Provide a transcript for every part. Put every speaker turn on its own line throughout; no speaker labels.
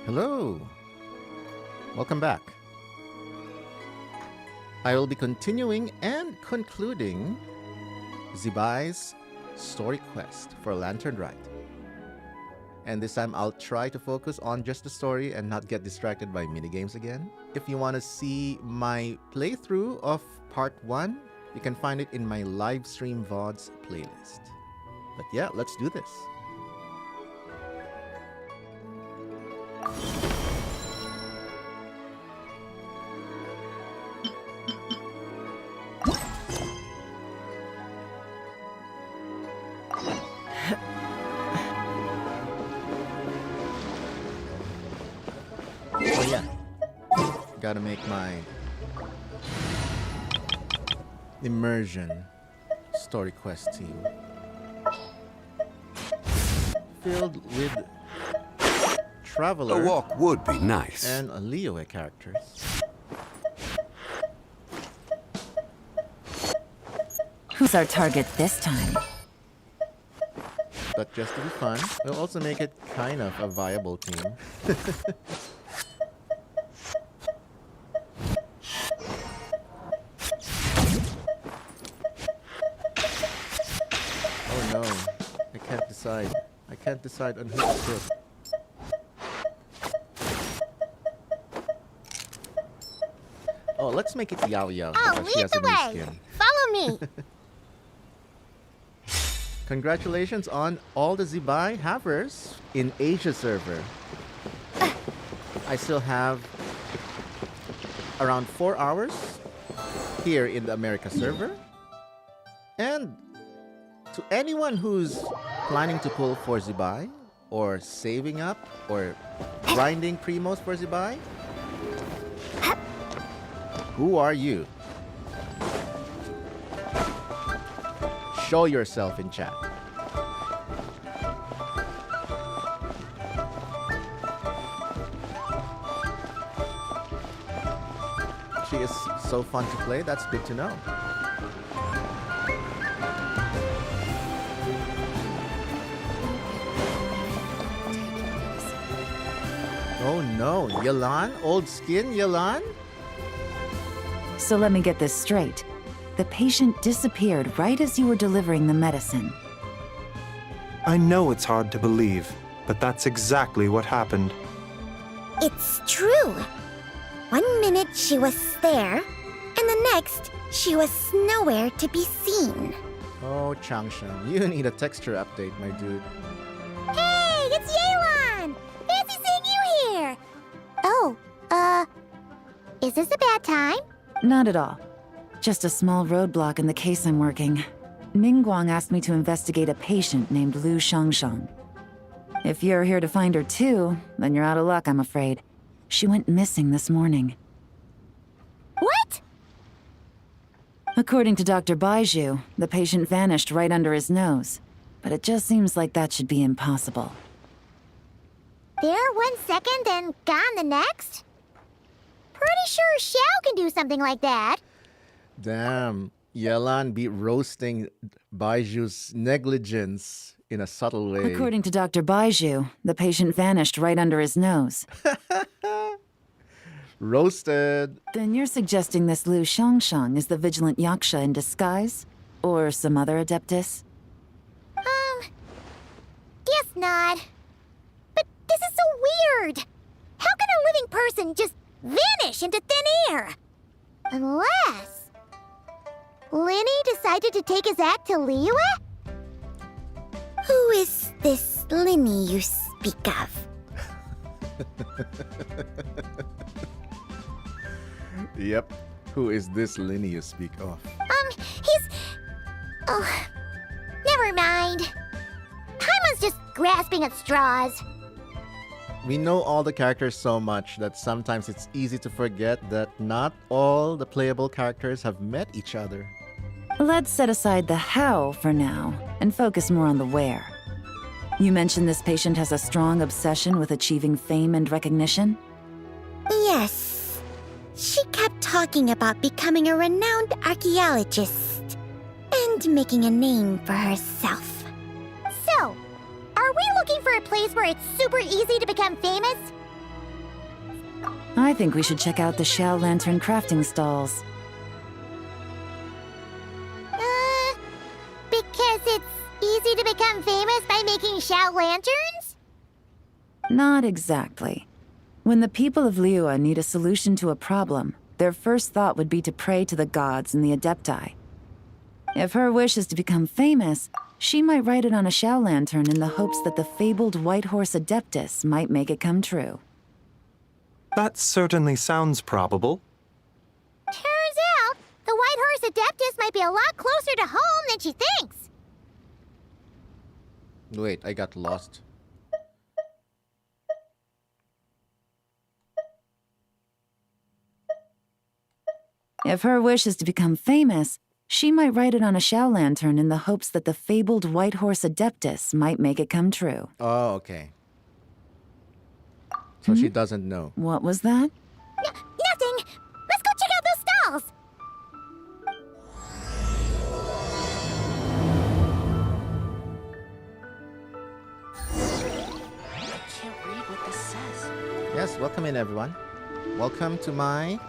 Hello. Welcome back. I will be continuing and concluding Zibai's story quest for Lantern Rite. And this time I'll try to focus on just the story and not get distracted by minigames again. If you want to see my playthrough of part 1, you can find it in my live stream VODs playlist. But yeah, let's do this. Oh yeah, gotta make my immersion story quest team filled with Traveler
A walk would be nice.
and Liyue characters.
Who's our target this time?
But just to be fun, we'll also make it kind of a viable team. Oh no, I can't decide. I can't decide on who to put. Oh, let's make it Yao Yao.
Oh,
because she
lead
has
the
a new
way!
skin.
Follow me!
Congratulations on all the Zibai havers in Asia server. I still have around 4 hours here in the America server. And to anyone who's planning to pull for Zibai, or saving up, or grinding primos for Zibai, who are you? Show yourself in chat. She is so fun to play, that's good to know. Oh no, Yelan? Old skin Yelan?
So let me get this straight. The patient disappeared right as you were delivering the medicine.
I know it's hard to believe, but that's exactly what happened.
It's true. 1 minute she was there, and the next she was nowhere to be seen.
Oh, Changshan, you need a texture update, my dude.
Hey, it's Yelan! Fancy seeing you here! Oh, is this a bad time?
Not at all. Just a small roadblock in the case I'm working. Ningguang asked me to investigate a patient named Lu Shangshang. If you're here to find her too, then you're out of luck, I'm afraid. She went missing this morning.
What?
According to Dr. Baiju, the patient vanished right under his nose. But it just seems like that should be impossible.
There 1 second and gone the next? Pretty sure Xiao can do something like that.
Damn, Yelan be roasting Baiju's negligence in a subtle way.
According to Dr. Baiju, the patient vanished right under his nose.
Roasted.
Then you're suggesting this Lu Shangshang is the vigilant Yaksha in disguise? Or some other adeptus?
Guess not. But this is so weird. How can a living person just vanish into thin air? Unless Linny decided to take his act to Liyue? Who is this Linny you speak of?
Yep. Who is this Linny you speak of?
He's... Oh, never mind. Paimon's just grasping at straws.
We know all the characters so much that sometimes it's easy to forget that not all the playable characters have met each other.
Let's set aside the how for now and focus more on the where. You mentioned this patient has a strong obsession with achieving fame and recognition?
Yes. She kept talking about becoming a renowned archaeologist and making a name for herself. So, are we looking for a place where it's super easy to become famous?
I think we should check out the Shao Lantern crafting stalls.
Because it's easy to become famous by making Shao lanterns?
Not exactly. When the people of Liyue need a solution to a problem, their first thought would be to pray to the gods and the Adepti. If her wish is to become famous, she might write it on a Shao lantern in the hopes that the fabled White Horse Adeptus might make it come true.
That certainly sounds probable.
Turns out, the White Horse Adeptus might be a lot closer to home than she thinks.
Wait, I got lost.
If her wish is to become famous, she might write it on a Shao lantern in the hopes that the fabled White Horse Adeptus might make it come true.
Oh, okay. So she doesn't know.
What was that?
Nothing! Let's go check out those stalls!
I can't read what this says.
Yes, welcome in everyone. Welcome to my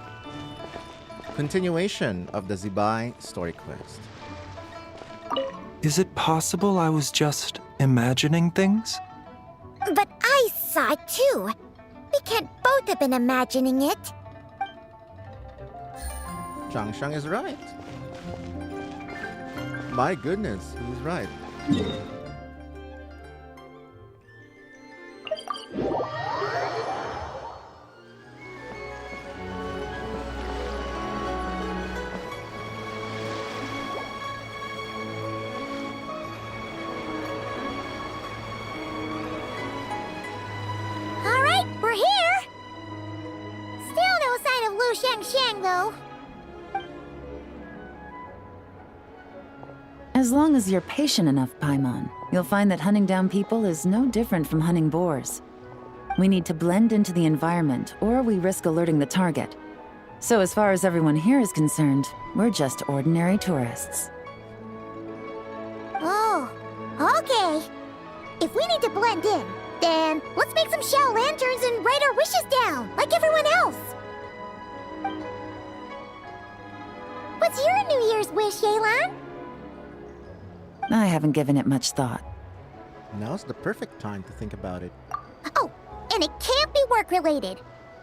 continuation of the Zibai story quest.
Is it possible I was just imagining things?
But I saw it too. We can't both have been imagining it.
Shang is right. My goodness, he's right.
All right, we're here. Still no sign of Lu Shang, though.
As long as you're patient enough, Paimon, you'll find that hunting down people is no different from hunting boars. We need to blend into the environment, or we risk alerting the target. So as far as everyone here is concerned, we're just ordinary tourists.
Oh, okay. If we need to blend in, then let's make some Shao lanterns and write our wishes down, like everyone else. What's your New Year's wish, Yelan?
I haven't given it much thought.
Now's the perfect time to think about it.
Oh, and it can't be work-related.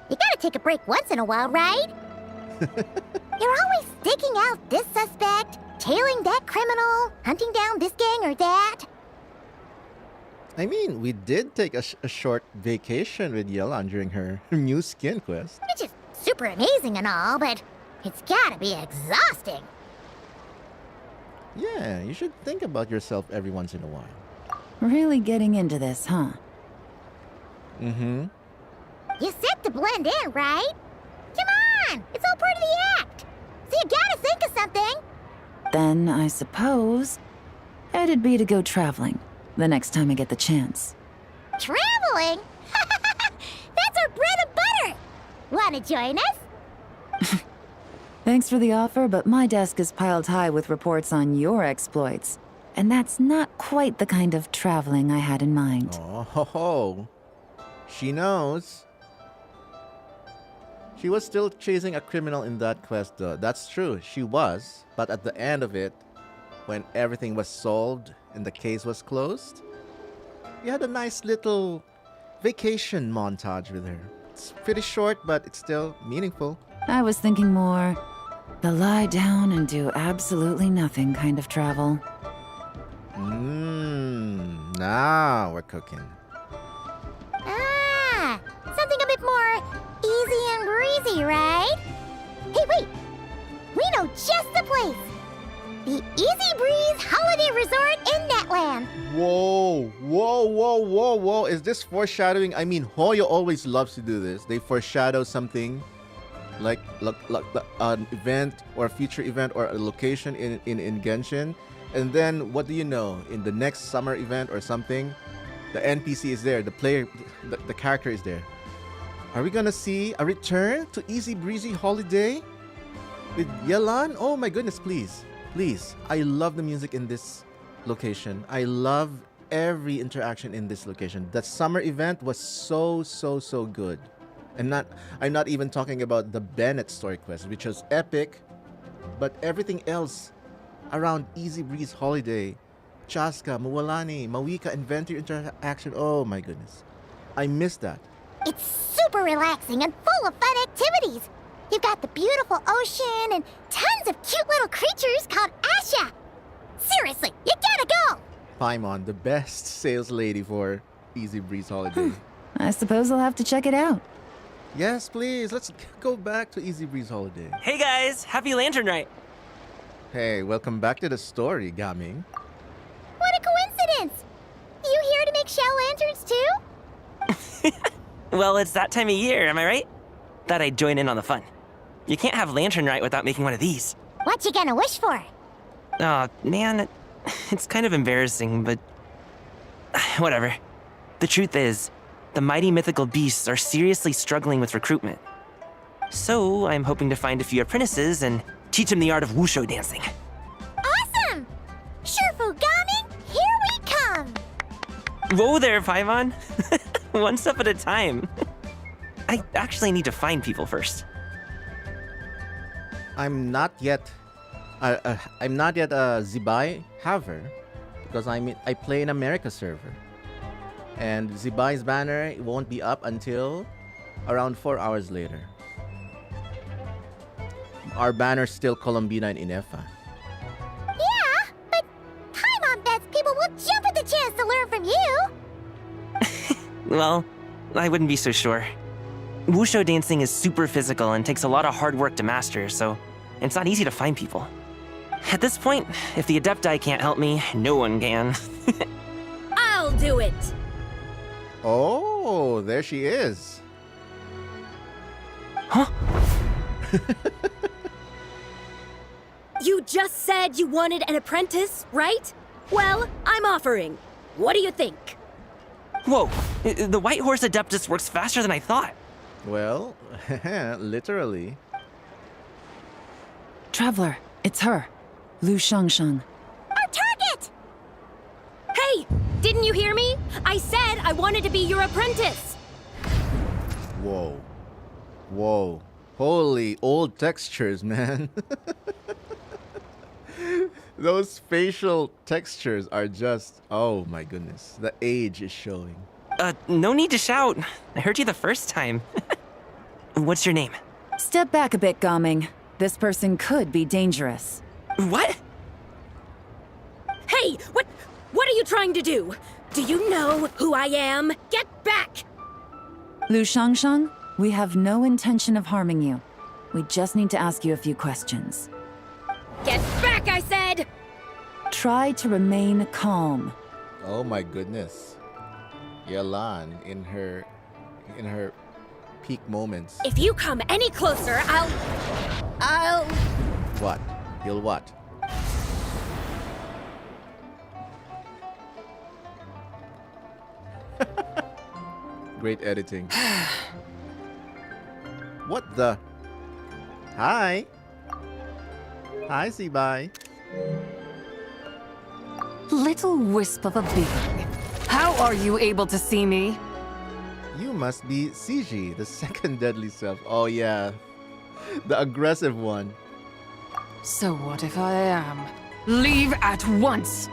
You gotta take a break once in a while, right? You're always staking out this suspect, tailing that criminal, hunting down this gang or that.
I mean, we did take a short vacation with Yelan during her new skin quest.
Which is super amazing and all, but it's gotta be exhausting.
Yeah, you should think about yourself every once in a while.
Really getting into this, huh?
Mm-hmm.
You said to blend in, right? Come on! It's all part of the act! So you gotta think of something!
Then, I suppose, it'd be to go traveling, the next time I get the chance.
Traveling? That's our bread and butter! Wanna join us?
Thanks for the offer, but my desk is piled high with reports on your exploits. And that's not quite the kind of traveling I had in mind.
Oh, ho, ho. She knows. She was still chasing a criminal in that quest, though. That's true, she was. But at the end of it, when everything was solved and the case was closed, you had a nice little vacation montage with her. It's pretty short, but it's still meaningful.
I was thinking more the lie down and do absolutely nothing kind of travel.
Now we're cooking.
Ah, something a bit more easy and breezy, right? Hey, wait! We know just the place! The Easy Breeze Holiday Resort in Netland!
Whoa, whoa, whoa, whoa, whoa. Is this foreshadowing? I mean, Hoyo always loves to do this. They foreshadow something like an event or a future event or a location in Genshin. And then, what do you know? In the next summer event or something, the NPC is there, the player, the character is there. Are we gonna see a return to Easy Breezy Holiday with Yelan? Oh my goodness, please. Please. I love the music in this location. I love every interaction in this location. That summer event was so good. I'm not even talking about the Bennett story quest, which was epic, but everything else around Easy Breeze Holiday, Chaska, Mawalani, Mawika, and Venture interaction. Oh my goodness. I missed that.
It's super relaxing and full of fun activities. You've got the beautiful ocean and tons of cute little creatures called Asha. Seriously, you gotta go!
Paimon, the best sales lady for Easy Breeze Holiday.
I suppose I'll have to check it out.
Yes, please. Let's go back to Easy Breeze Holiday.
Hey guys, happy Lantern Rite!
Hey, welcome back to the story, Gaming.
What a coincidence! You here to make shell lanterns too?
Well, it's that time of year, am I right? Thought I'd join in on the fun. You can't have Lantern Rite without making one of these.
What you gonna wish for?
Aw, man, it's kind of embarrassing, but... whatever. The truth is, the mighty mythical beasts are seriously struggling with recruitment. So, I'm hoping to find a few apprentices and teach them the art of wushu dancing.
Awesome! Shurfugami, here we come!
Whoa there, Paimon! One step at a time. I actually need to find people first.
I'm not yet a Zibai haver because I play in America server. And Zibai's banner won't be up until around 4 hours later. Our banner's still Colombina and Inefa.
Yeah, but Paimon bets people will jump at the chance to learn from you!
Well, I wouldn't be so sure. Wushu dancing is super physical and takes a lot of hard work to master, so it's not easy to find people. At this point, if the Adepti can't help me, no one can.
I'll do it!
Oh, there she is.
Huh?
You just said you wanted an apprentice, right? Well, I'm offering. What do you think?
Whoa, the White Horse Adeptus works faster than I thought.
Well, literally.
Traveler, it's her. Lu Shangshang.
Our target!
Hey, didn't you hear me? I said I wanted to be your apprentice.
Whoa. Whoa. Holy old textures, man. Those facial textures are just... oh my goodness. The age is showing.
No need to shout. I heard you the first time. What's your name?
Step back a bit, Gaming. This person could be dangerous.
What?
Hey, what are you trying to do? Do you know who I am? Get back!
Lu Shangshang, we have no intention of harming you. We just need to ask you a few questions.
Get back, I said!
Try to remain calm.
Oh my goodness. Yalan in her peak moments.
If you come any closer, I'll...
What? He'll what? Great editing. What the? Hi. Hi, Zibai.
Little wisp of a being. How are you able to see me?
You must be Ciji, the second deadly self. Oh yeah. The aggressive one.
So what if I am? Leave at once!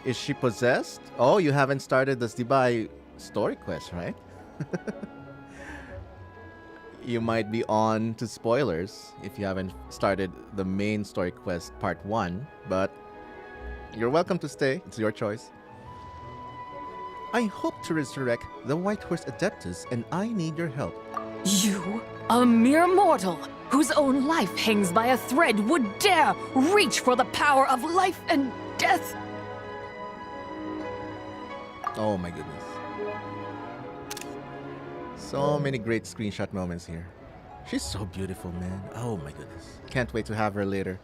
Is she possessed? Oh, you haven't started the Zibai story quest, right? You might be on to spoilers if you haven't started the main story quest part 1, but you're welcome to stay. It's your choice. I hope to resurrect the White Horse Adeptus, and I need your help.
You, a mere mortal, whose own life hangs by a thread, would dare reach for the power of life and death?
Oh my goodness. So many great screenshot moments here. She's so beautiful, man. Oh my goodness. Can't wait to have her later.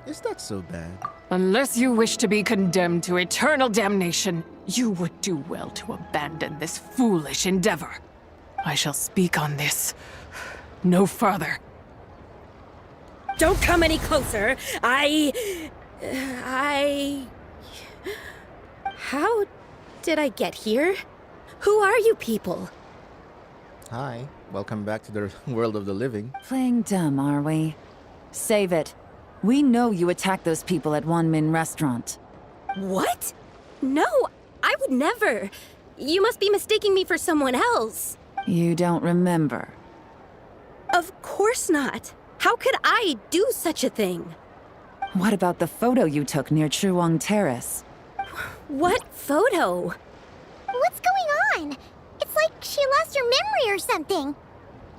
Is that so bad?
Unless you wish to be condemned to eternal damnation, you would do well to abandon this foolish endeavor. I shall speak on this no further.
Don't come any closer. How did I get here? Who are you people?
Hi, welcome back to the world of the living.
Playing dumb, are we? Save it. We know you attacked those people at Wanmin Restaurant.
What? No, I would never. You must be mistaking me for someone else.
You don't remember.
Of course not. How could I do such a thing?
What about the photo you took near Chuang Terrace?
What photo?
What's going on? It's like she lost her memory or something.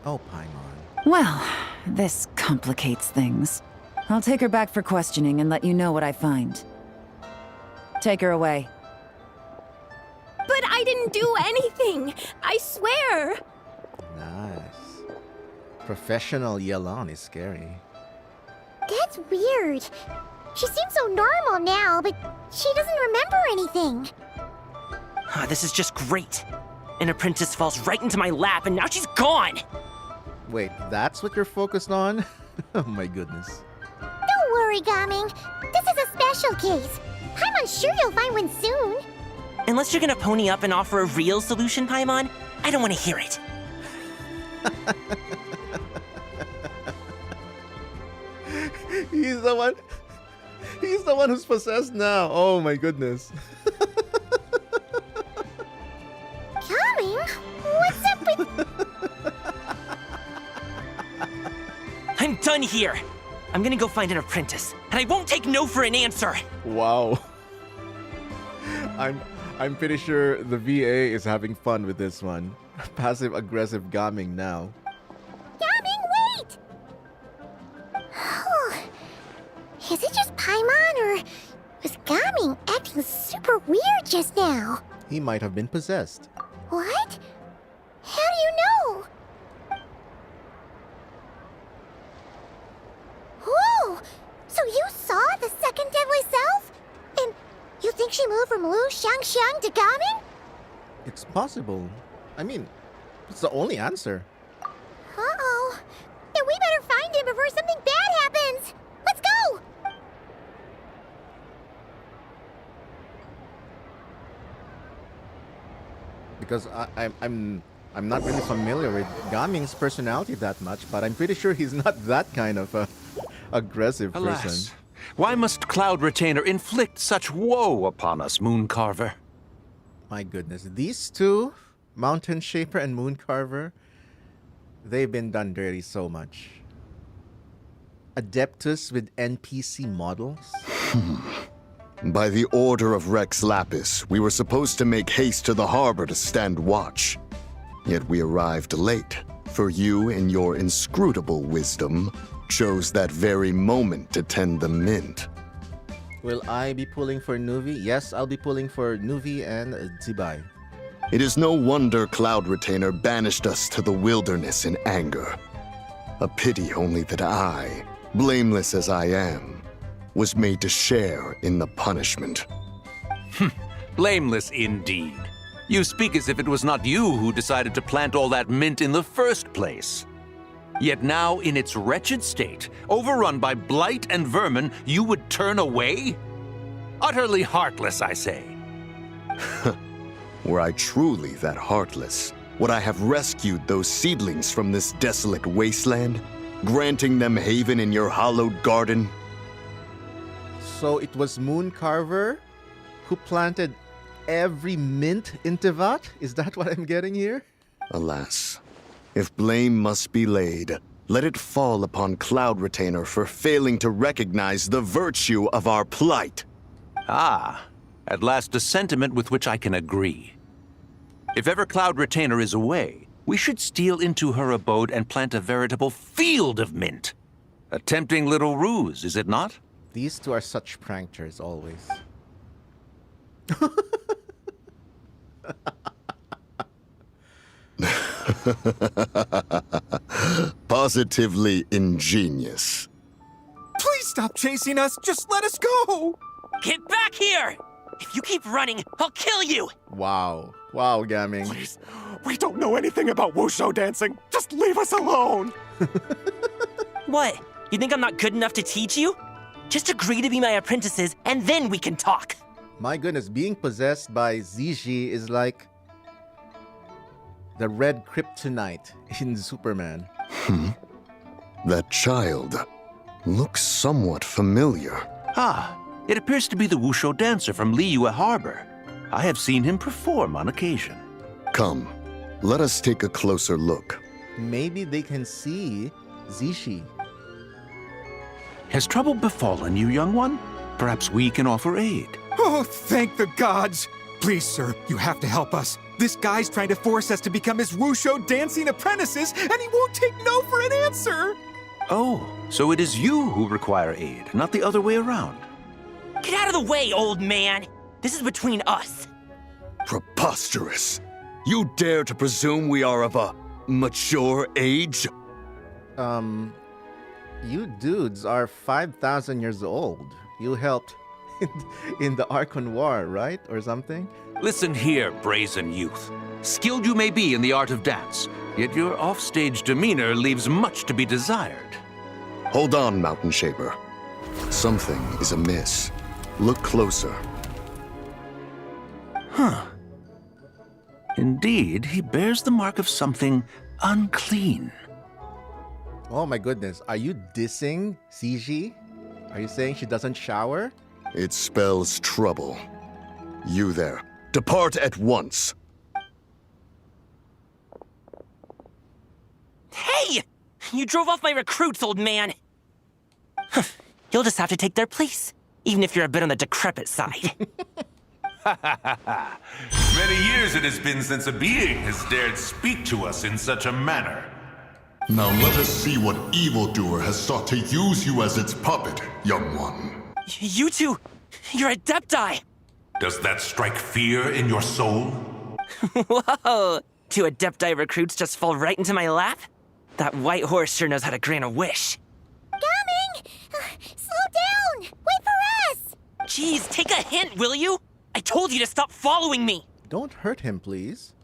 Oh, Paimon.
Well, this complicates things. I'll take her back for questioning and let you know what I find. Take her away.
But I didn't do anything. I swear.
Nice. Professional Yelan is scary.
That's weird. She seems so normal now, but she doesn't remember anything.
This is just great. An apprentice falls right into my lap and now she's gone!
Wait, that's what you're focused on? Oh my goodness.
Don't worry, Gaming. This is a special case. I'm sure you'll find one soon.
Unless you're gonna pony up and offer a real solution, Paimon, I don't want to hear it.
He's the one. He's the one who's possessed now. Oh my goodness.
Gaming? What's up with...
I'm done here. I'm gonna go find an apprentice, and I won't take no for an answer.
Wow. I'm pretty sure the VA is having fun with this one. Passive aggressive gaming now.
Gaming, wait! Is it just Paimon, or was Gaming acting super weird just now?
He might have been possessed.
What? How do you know? Whoa! So you saw the second deadly self? And you think she moved from Lu Xiangxiang to Gaming?
It's possible. I mean, it's the only answer.
Uh-oh. Then we better find him before something bad happens. Let's go!
Because I'm not really familiar with Gaming's personality that much, but I'm pretty sure he's not that kind of a aggressive person.
Alas, why must Cloud Retainer inflict such woe upon us, Mooncarver?
My goodness, these two, Mountain Shaper and Mooncarver, they've been done dirty so much. Adeptus with NPC models?
By the order of Rex Lapis, we were supposed to make haste to the harbor to stand watch. Yet we arrived late, for you, in your inscrutable wisdom, chose that very moment to tend the mint.
Will I be pulling for Nuvi? Yes, I'll be pulling for Nuvi and Zibai.
It is no wonder Cloud Retainer banished us to the wilderness in anger. A pity only that I, blameless as I am, was made to share in the punishment.
Blameless indeed. You speak as if it was not you who decided to plant all that mint in the first place. Yet now, in its wretched state, overrun by blight and vermin, you would turn away? Utterly heartless, I say.
Were I truly that heartless, would I have rescued those seedlings from this desolate wasteland, granting them haven in your hallowed garden?
So it was Mooncarver who planted every mint in Tevat? Is that what I'm getting here?
Alas, if blame must be laid, let it fall upon Cloud Retainer for failing to recognize the virtue of our plight.
Ah, at last a sentiment with which I can agree. If ever Cloud Retainer is away, we should steal into her abode and plant a veritable field of mint. A tempting little ruse, is it not?
These two are such pranksters always.
Positively ingenious.
Please stop chasing us. Just let us go.
Get back here! If you keep running, I'll kill you!
Wow. Wow, Gaming.
Please. We don't know anything about wushu dancing. Just leave us alone.
What? You think I'm not good enough to teach you? Just agree to be my apprentices, and then we can talk.
My goodness, being possessed by Ziji is like the red kryptonite in Superman.
That child looks somewhat familiar.
Ah, it appears to be the Wusho dancer from Liyue Harbor. I have seen him perform on occasion.
Come, let us take a closer look.
Maybe they can see Zishi.
Has trouble befallen you, young one? Perhaps we can offer aid.
Oh, thank the gods! Please, sir, you have to help us. This guy's trying to force us to become his Wusho dancing apprentices, and he won't take no for an answer!
Oh, so it is you who require aid, not the other way around.
Get out of the way, old man! This is between us.
Preposterous! You dare to presume we are of a mature age?
You dudes are 5,000 years old. You helped in the Archon War, right? Or something?
Listen here, brazen youth. Skilled you may be in the art of dance, yet your offstage demeanor leaves much to be desired.
Hold on, Mountain Shaper. Something is amiss. Look closer.
Huh. Indeed, he bears the mark of something unclean.
Oh my goodness. Are you dissing Zishi? Are you saying she doesn't shower?
It spells trouble. You there, depart at once.
Hey! You drove off my recruits, old man! You'll just have to take their place, even if you're a bit on the decrepit side.
Many years it has been since a being has dared speak to us in such a manner.
Now let us see what evildoer has sought to use you as its puppet, young one.
You two, you're Adepti!
Does that strike fear in your soul?
Whoa! Two Adepti recruits just fall right into my lap? That white horse sure knows how to grant a wish.
Coming! Slow down! Wait for us!
Jeez, take a hint, will you? I told you to stop following me!
Don't hurt him, please.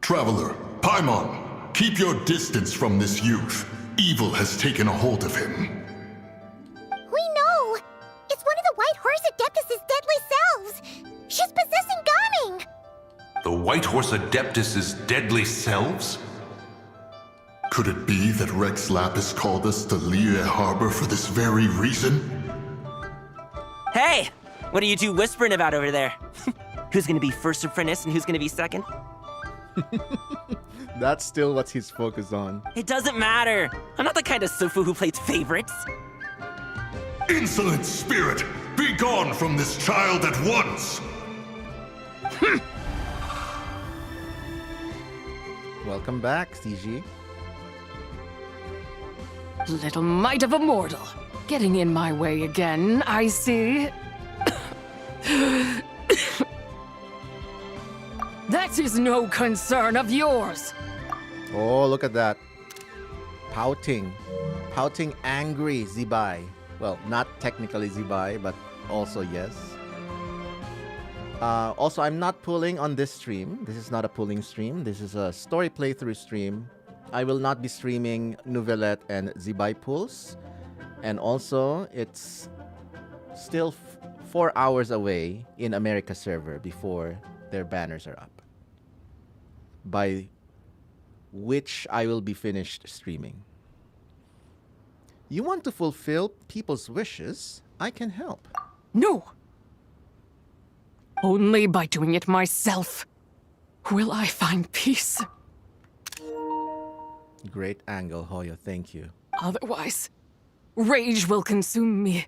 Traveler, Paimon, keep your distance from this youth. Evil has taken a hold of him.
We know! It's one of the White Horse Adeptus' deadly selves! She's possessing Gaming!
The White Horse Adeptus' deadly selves?
Could it be that Rex Lapis called us to Liyue Harbor for this very reason?
Hey! What are you two whispering about over there? Who's gonna be first apprentice and who's gonna be second?
That's still what he's focused on.
It doesn't matter. I'm not the kind of Sufu who plays favorites.
Insolent spirit! Be gone from this child at once!
Welcome back, Zishi.
Little mite of a mortal. Getting in my way again, I see. That is no concern of yours.
Oh, look at that. Pouting. Pouting angry Zibai. Well, not technically Zibai, but also yes. Also, I'm not pulling on this stream. This is not a pulling stream. This is a story playthrough stream. I will not be streaming Nouvellette and Zibai pulls. And also, it's still 4 hours away in America server before their banners are up. By which I will be finished streaming. You want to fulfill people's wishes? I can help.
No. Only by doing it myself will I find peace.
Great angle, Hoyo. Thank you.
Otherwise, rage will consume me.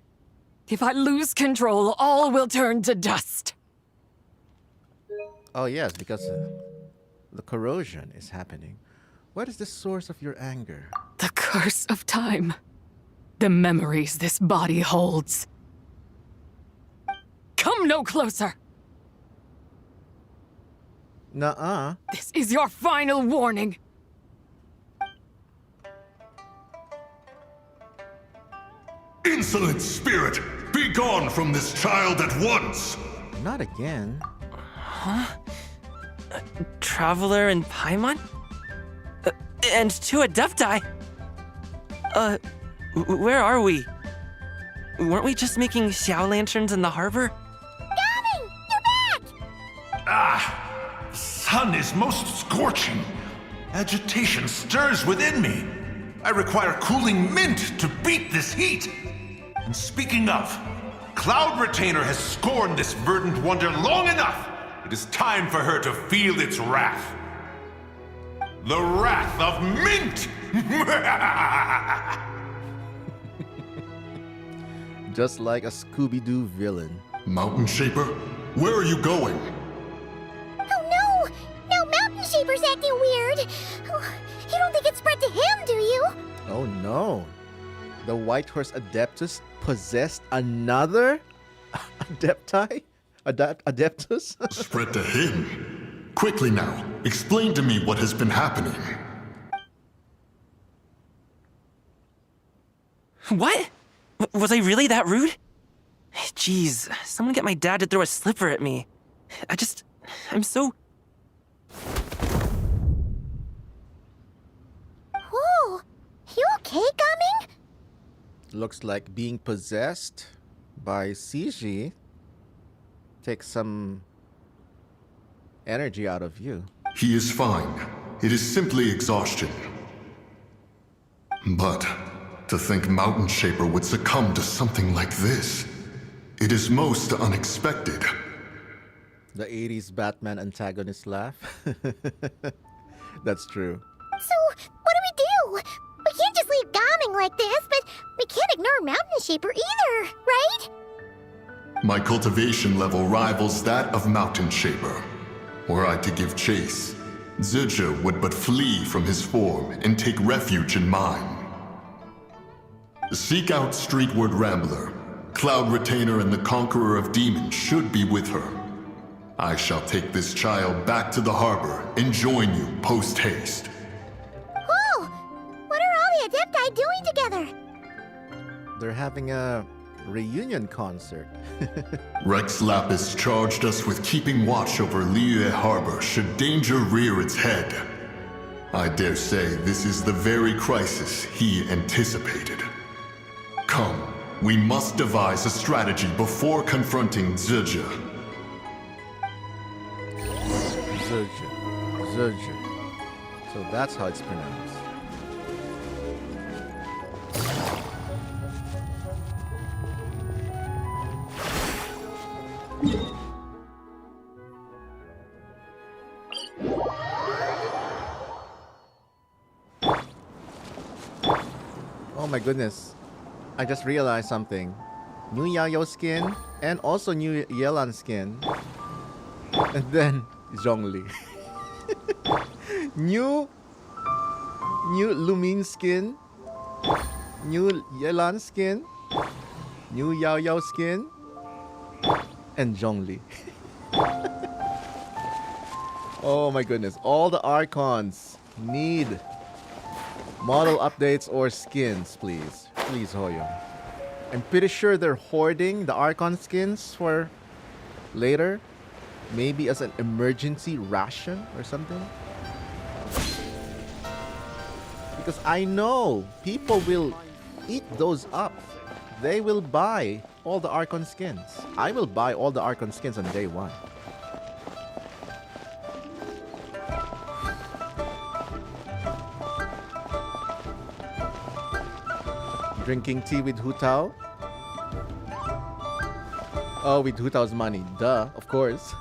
If I lose control, all will turn to dust.
Oh, yes, because the corrosion is happening. What is the source of your anger?
The curse of time. The memories this body holds. Come no closer!
Nuh-uh.
This is your final warning.
Insolent spirit! Be gone from this child at once!
Not again.
Huh? Traveler and Paimon? And two Adepti? Where are we? Weren't we just making Xiao lanterns in the harbor?
Gaming! You're back!
Ah! Sun is most scorching. Agitation stirs within me. I require cooling mint to beat this heat. And speaking of, Cloud Retainer has scorned this verdant wonder long enough. It is time for her to feel its wrath. The wrath of mint!
Just like a Scooby-Doo villain.
Mountain Shaper, where are you going?
Oh no! Now Mountain Shaper's acting weird! Oh, you don't think it spread to him, do you?
Oh no. The Whitehorse Adeptus possessed another Adepti? Adeptus?
Spread to him? Quickly now, explain to me what has been happening.
What? Was I really that rude? Jeez, someone get my dad to throw a slipper at me. I'm so...
Whoa! You okay, Gaming?
Looks like being possessed by CG takes some energy out of you.
He is fine. It is simply exhaustion. But to think Mountain Shaper would succumb to something like this, it is most unexpected.
The 80s Batman antagonist laugh. That's true.
So, what do we do? We can't just leave Gaming like this, but we can't ignore Mountain Shaper either, right?
My cultivation level rivals that of Mountain Shaper. Were I to give chase, Zibai would but flee from his form and take refuge in mine. Seek out Streetward Rambler. Cloud Retainer and the Conqueror of Demons should be with her. I shall take this child back to the harbor and join you post-haste.
Whoa! What are all the Adepti doing together?
They're having a reunion concert.
Rex Lapis charged us with keeping watch over Liyue Harbor should danger rear its head. I dare say this is the very crisis he anticipated. Come, we must devise a strategy before confronting Zibai.
Zurja. So that's how it's pronounced. Oh my goodness. I just realized something. New Yayo skin and also new Yelan skin. And then Zhongli. new Lumin skin. New Yelan skin. New Yao Yao skin. And Zhongli. Oh my goodness. All the Archons need model updates or skins, please. Please, Hoyo. I'm pretty sure they're hoarding the Archon skins for later. Maybe as an emergency ration or something. Because I know people will eat those up. They will buy all the Archon skins. I will buy all the Archon skins on day one. Drinking tea with Hu Tao? Oh, with Hu Tao's money. Duh, of course.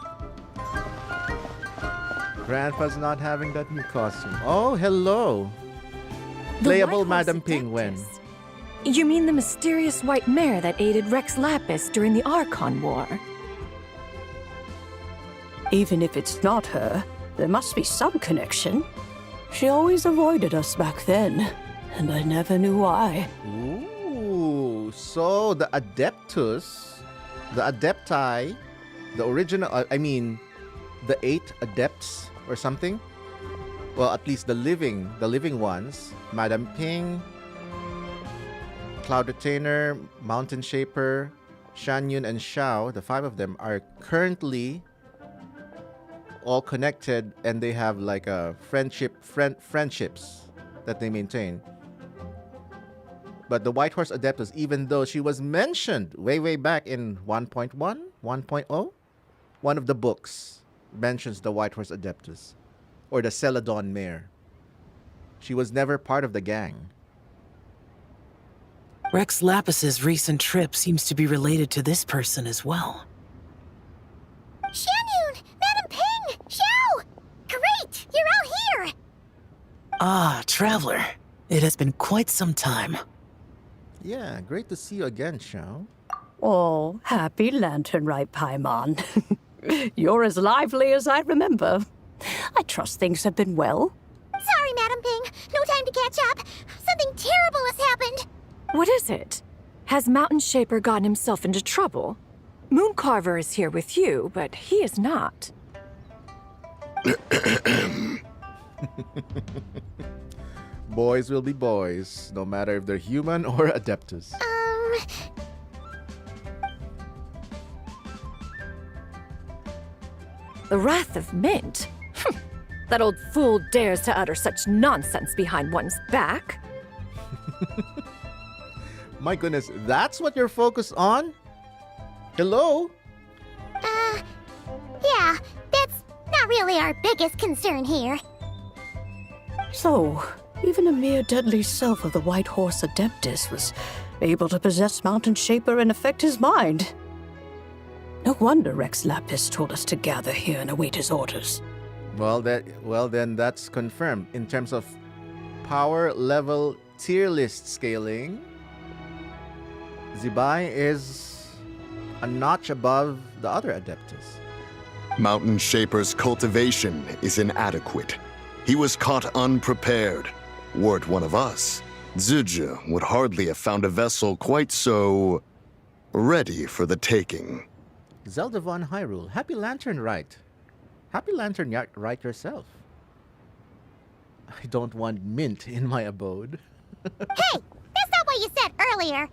Grandpa's not having that new costume. Oh, hello. Playable Madam Ping when?
You mean the mysterious white mare that aided Rex Lapis during the Archon War?
Even if it's not her, there must be some connection. She always avoided us back then, and I never knew why.
Ooh, so the Adeptus, the Adepti, the original, the 8 Adepts or something? Well, at least the living ones, Madam Ping, Cloud Retainer, Mountain Shaper, Shan Yun, and Xiao, the 5 of them are currently all connected, and they have like a friendships that they maintain. But the Whitehorse Adeptus, even though she was mentioned way back in 1.1, 1.0, one of the books mentions the Whitehorse Adeptus, or the Celadon Mare. She was never part of the gang.
Rex Lapis's recent trip seems to be related to this person as well.
Shanyun! Madam Ping! Xiao! Great! You're out here!
Ah, Traveler. It has been quite some time.
Yeah, great to see you again, Xiao.
Oh, happy Lantern Rite, Paimon. You're as lively as I remember. I trust things have been well.
Sorry, Madam Ping. No time to catch up. Something terrible has happened.
What is it? Has Mountain Shaper gotten himself into trouble? Mooncarver is here with you, but he is not.
Boys will be boys, no matter if they're human or Adeptus.
The Wrath of Mint? That old fool dares to utter such nonsense behind one's back.
My goodness, that's what you're focused on? Hello?
Yeah, that's not really our biggest concern here.
So, even a mere deadly self of the White Horse Adeptus was able to possess Mountain Shaper and affect his mind. No wonder Rex Lapis told us to gather here and await his orders.
Well, then that's confirmed. In terms of power level tier list scaling, Zibai is a notch above the other Adeptus.
Mountain Shaper's cultivation is inadequate. He was caught unprepared. Were it one of us, Zizhi would hardly have found a vessel quite so ready for the taking.
Zelda von Hyrule, happy Lantern Rite. Happy Lantern Rite yourself. I don't want mint in my abode.
Hey! That's not what you said earlier!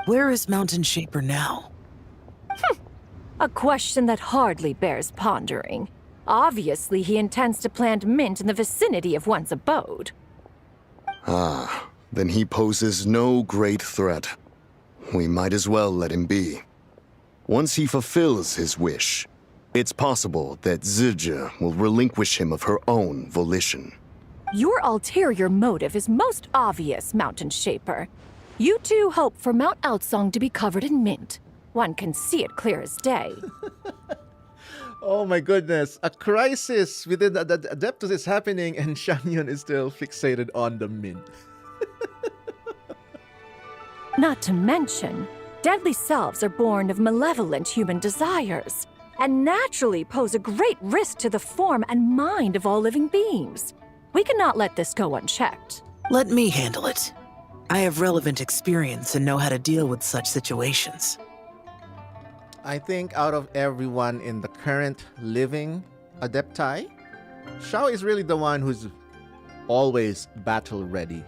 Where is Mountain Shaper now?
A question that hardly bears pondering. Obviously, he intends to plant mint in the vicinity of one's abode.
Ah, then he poses no great threat. We might as well let him be. Once he fulfills his wish, it's possible that Zizhi will relinquish him of her own volition.
Your ulterior motive is most obvious, Mountain Shaper. You two hope for Mount Outsong to be covered in mint. One can see it clear as day.
Oh my goodness, a crisis within the Adeptus is happening and Shanyun is still fixated on the mint.
Not to mention, deadly selves are born of malevolent human desires, and naturally pose a great risk to the form and mind of all living beings. We cannot let this go unchecked.
Let me handle it. I have relevant experience and know how to deal with such situations.
I think out of everyone in the current living Adepti, Xiao is really the one who's always battle ready.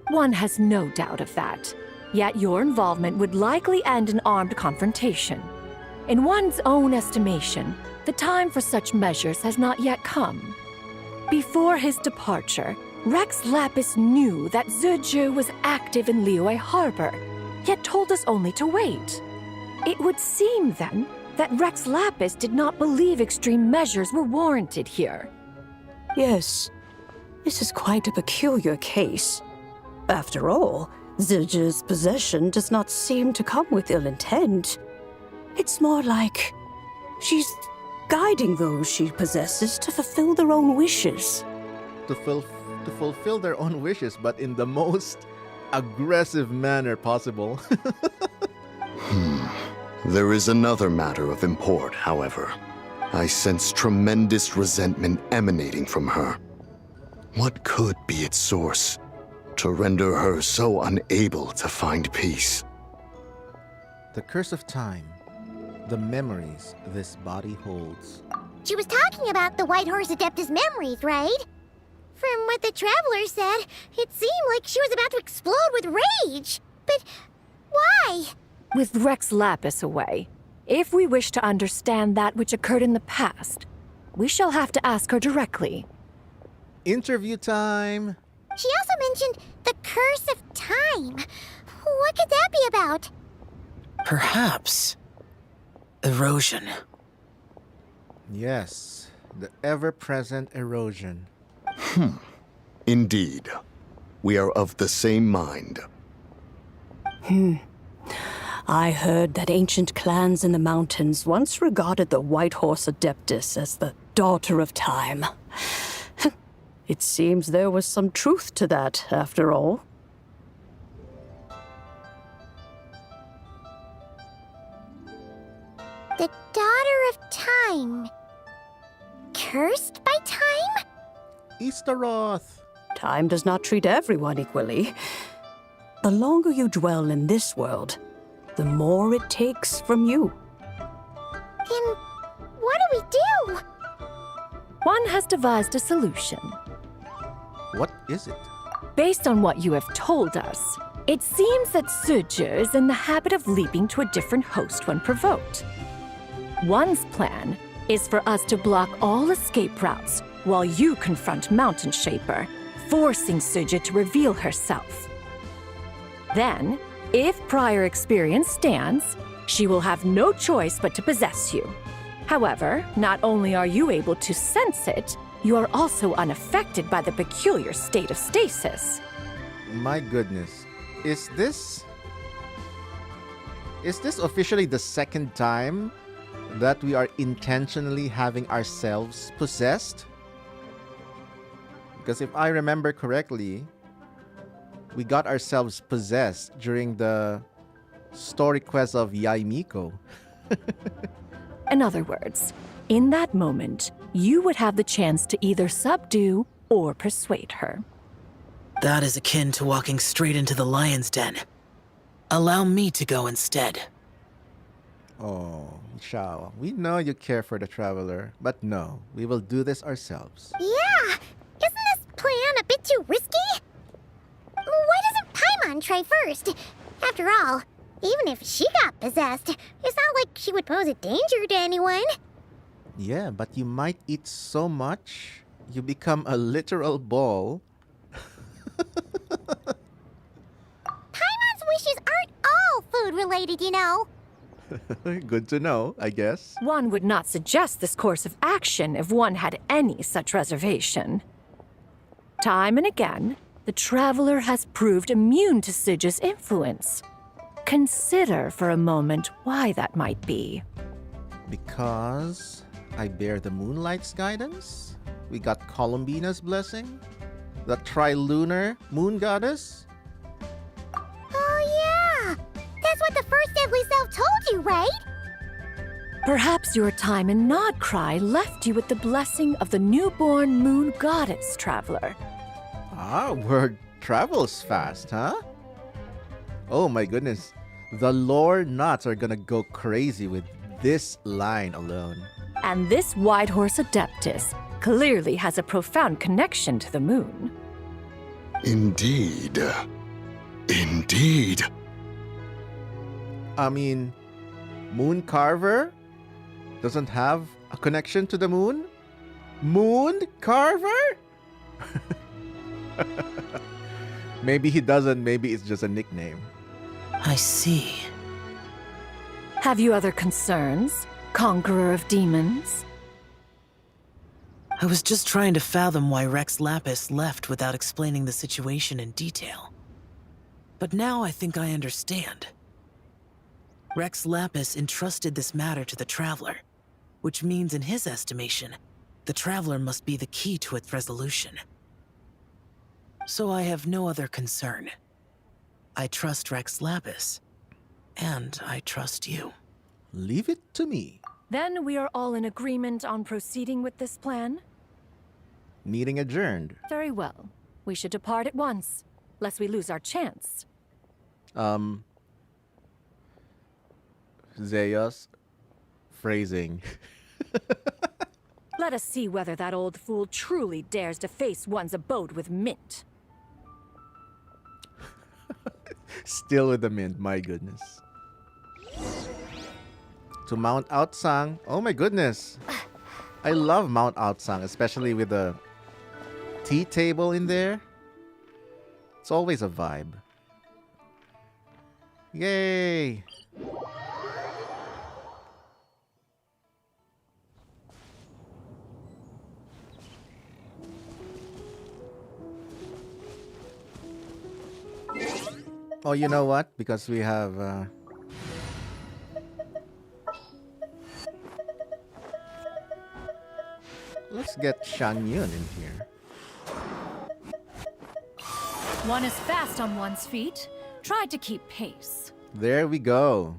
One has no doubt of that. Yet your involvement would likely end in armed confrontation. In one's own estimation, the time for such measures has not yet come. Before his departure, Rex Lapis knew that Zizhi was active in Liyue Harbor, yet told us only to wait. It would seem, then, that Rex Lapis did not believe extreme measures were warranted here.
Yes, this is quite a peculiar case. After all, Zizhi's possession does not seem to come with ill intent. It's more like she's guiding those she possesses to fulfill their own wishes.
To fulfill their own wishes, but in the most aggressive manner possible.
There is another matter of import, however. I sense tremendous resentment emanating from her. What could be its source to render her so unable to find peace?
The curse of time. The memories this body holds.
She was talking about the White Horse Adeptus memories, right? From what the Traveler said, it seemed like she was about to explode with rage. But why?
With Rex Lapis away, if we wish to understand that which occurred in the past, we shall have to ask her directly.
Interview time!
She also mentioned the curse of time. What could that be about?
Perhaps erosion.
Yes, the ever-present erosion.
Indeed. We are of the same mind.
I heard that ancient clans in the mountains once regarded the White Horse Adeptus as the daughter of time. It seems there was some truth to that, after all.
The daughter of time. Cursed by time?
Easteroth.
Time does not treat everyone equally. The longer you dwell in this world, the more it takes from you.
Then what do we do?
One has devised a solution.
What is it?
Based on what you have told us, it seems that Suju is in the habit of leaping to a different host when provoked. One's plan is for us to block all escape routes while you confront Mountain Shaper, forcing Suju to reveal herself. Then, if prior experience stands, she will have no choice but to possess you. However, not only are you able to sense it, you are also unaffected by the peculiar state of stasis.
My goodness. Is this officially the second time that we are intentionally having ourselves possessed? Because if I remember correctly, we got ourselves possessed during the story quest of Yaimiko.
In other words, in that moment, you would have the chance to either subdue or persuade her.
That is akin to walking straight into the lion's den. Allow me to go instead.
Oh, Shao, we know you care for the traveler, but no, we will do this ourselves.
Yeah! Isn't this plan a bit too risky? Why doesn't Paimon try first? After all, even if she got possessed, it's not like she would pose a danger to anyone.
Yeah, but you might eat so much, you become a literal ball.
Paimon's wishes aren't all food-related, you know.
Good to know, I guess.
One would not suggest this course of action if one had any such reservation. Time and again, the traveler has proved immune to Suju's influence. Consider for a moment why that might be.
Because I bear the moonlight's guidance? We got Columbina's blessing? The trilunar moon goddess?
Oh yeah! That's what the first deadly self told you, right?
Perhaps your time in Nod Cry left you with the blessing of the newborn moon goddess, traveler.
Ah, word travels fast, huh? Oh my goodness. The lore nuts are gonna go crazy with this line alone.
And this White Horse Adeptus clearly has a profound connection to the moon.
Indeed. Indeed.
I mean, Moon Carver doesn't have a connection to the moon? Moon Carver? Maybe he doesn't, maybe it's just a nickname.
I see.
Have you other concerns, Conqueror of Demons?
I was just trying to fathom why Rex Lapis left without explaining the situation in detail. But now I think I understand. Rex Lapis entrusted this matter to the Traveler, which means in his estimation, the Traveler must be the key to its resolution. So I have no other concern. I trust Rex Lapis, and I trust you.
Leave it to me.
Then we are all in agreement on proceeding with this plan?
Meeting adjourned.
Very well. We should depart at once, lest we lose our chance.
Zeus. Phrasing.
Let us see whether that old fool truly dares to face one's abode with Mint.
Still with the mint, my goodness. To Mount Outsang. Oh my goodness. I love Mount Outsang, especially with the tea table in there. It's always a vibe. Yay! Oh, you know what? Because we have. Let's get Shan Yun in here.
One is fast on one's feet. Try to keep pace.
There we go.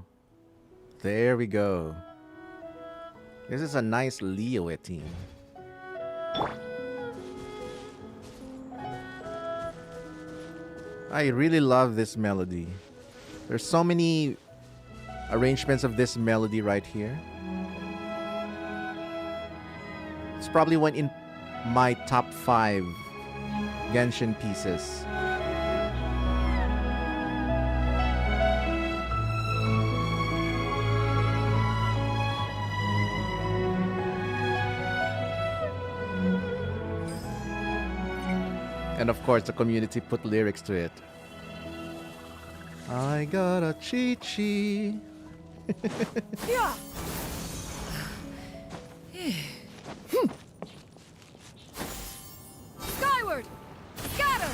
There we go. This is a nice Liyue team. I really love this melody. There's so many arrangements of this melody right here. It's probably one in my top 5 Genshin pieces. And of course, the community put lyrics to it. I got a chi-chi.
Yeah. Skyward! Scatter!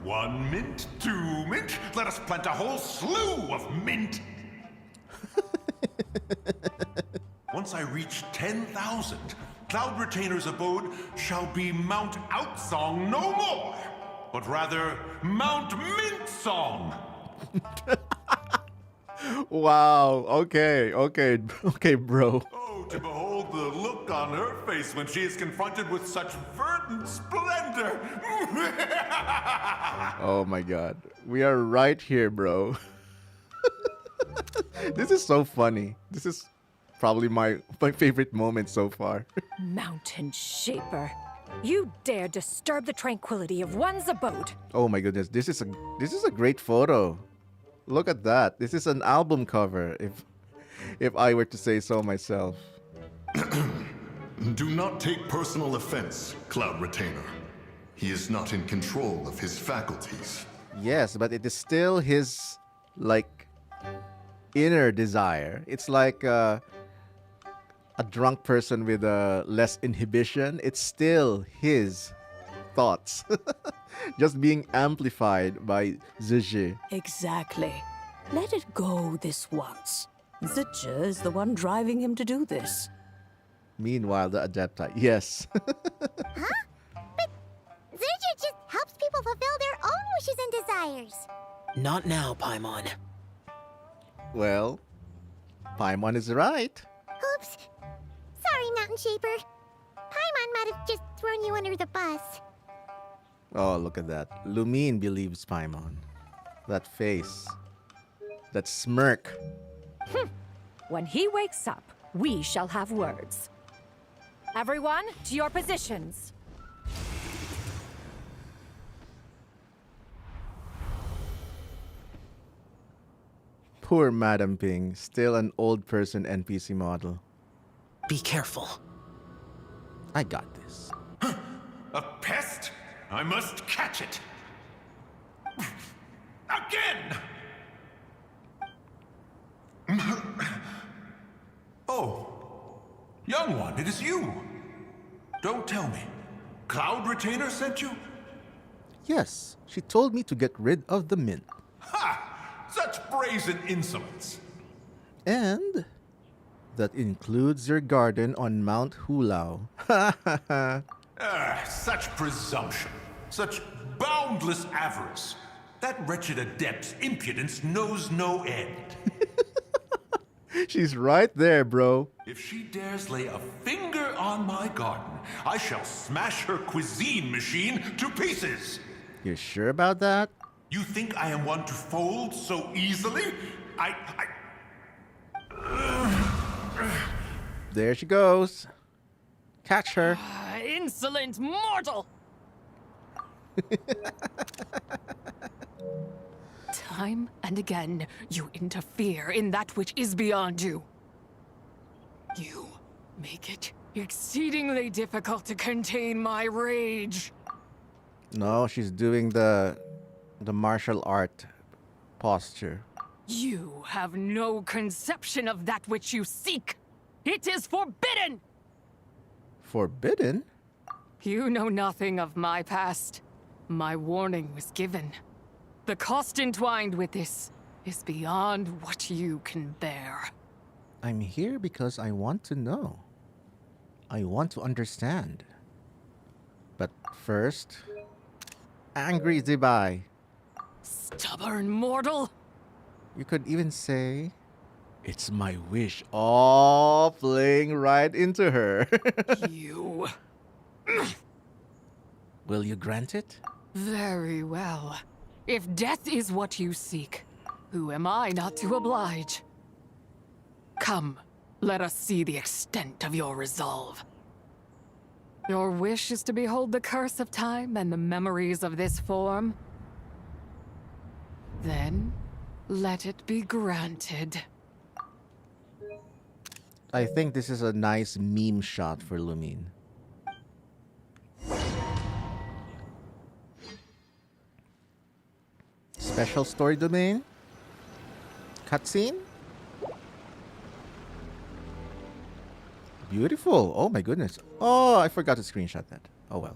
1 mint, 2 mint. Let us plant a whole slew of mint. Once I reach 10,000, Cloud Retainer's abode shall be Mount Outsong no more, but rather Mount Mint Song.
Wow. Okay, bro.
Oh, to behold the look on her face when she is confronted with such verdant splendor.
Oh my god. We are right here, bro. This is so funny. This is probably my favorite moment so far.
Mountain Shaper. You dare disturb the tranquility of one's abode.
Oh my goodness. This is a great photo. Look at that. This is an album cover if I were to say so myself.
Do not take personal offense, Cloud Retainer. He is not in control of his faculties.
Yes, but it is still his, like, inner desire. It's like a drunk person with less inhibition. It's still his thoughts. Just being amplified by Zibai.
Exactly. Let it go this once. Zibai is the one driving him to do this.
Meanwhile, the Adepti. Yes.
Huh? But Zibai just helps people fulfill their own wishes and desires.
Not now, Paimon.
Well, Paimon is right.
Oops. Sorry, Mountain Shaper. Paimon might have just thrown you under the bus.
Oh, look at that. Lumine believes Paimon. That face. That smirk.
When he wakes up, we shall have words. Everyone, to your positions.
Poor Madam Ping, still an old person NPC model.
Be careful.
I got this.
A pest? I must catch it. Again! Oh, young one, it is you. Don't tell me. Cloud Retainer sent you?
Yes, she told me to get rid of the mint.
Ha! Such brazen insolence.
And that includes your garden on Mount Hulao.
Such presumption. Such boundless avarice. That wretched adept's impudence knows no end.
She's right there, bro.
If she dares lay a finger on my garden, I shall smash her cuisine machine to pieces.
You sure about that?
You think I am one to fold so easily?
There she goes. Catch her.
Insolent mortal!
Time and again, you interfere in that which is beyond you. You make it exceedingly difficult to contain my rage.
No, she's doing the martial art posture.
You have no conception of that which you seek. It is forbidden!
Forbidden?
You know nothing of my past. My warning was given. The cost entwined with this is beyond what you can bear.
I'm here because I want to know. I want to understand. But first, angry Zibai.
Stubborn mortal!
You could even say, it's my wish. Oh, playing right into her.
You.
Will you grant it?
Very well. If death is what you seek, who am I not to oblige? Come, let us see the extent of your resolve. Your wish is to behold the curse of time and the memories of this form? Then, let it be granted.
I think this is a nice meme shot for Lumine. Special story domain? Cutscene? Beautiful. Oh my goodness. Oh, I forgot to screenshot that. Oh well.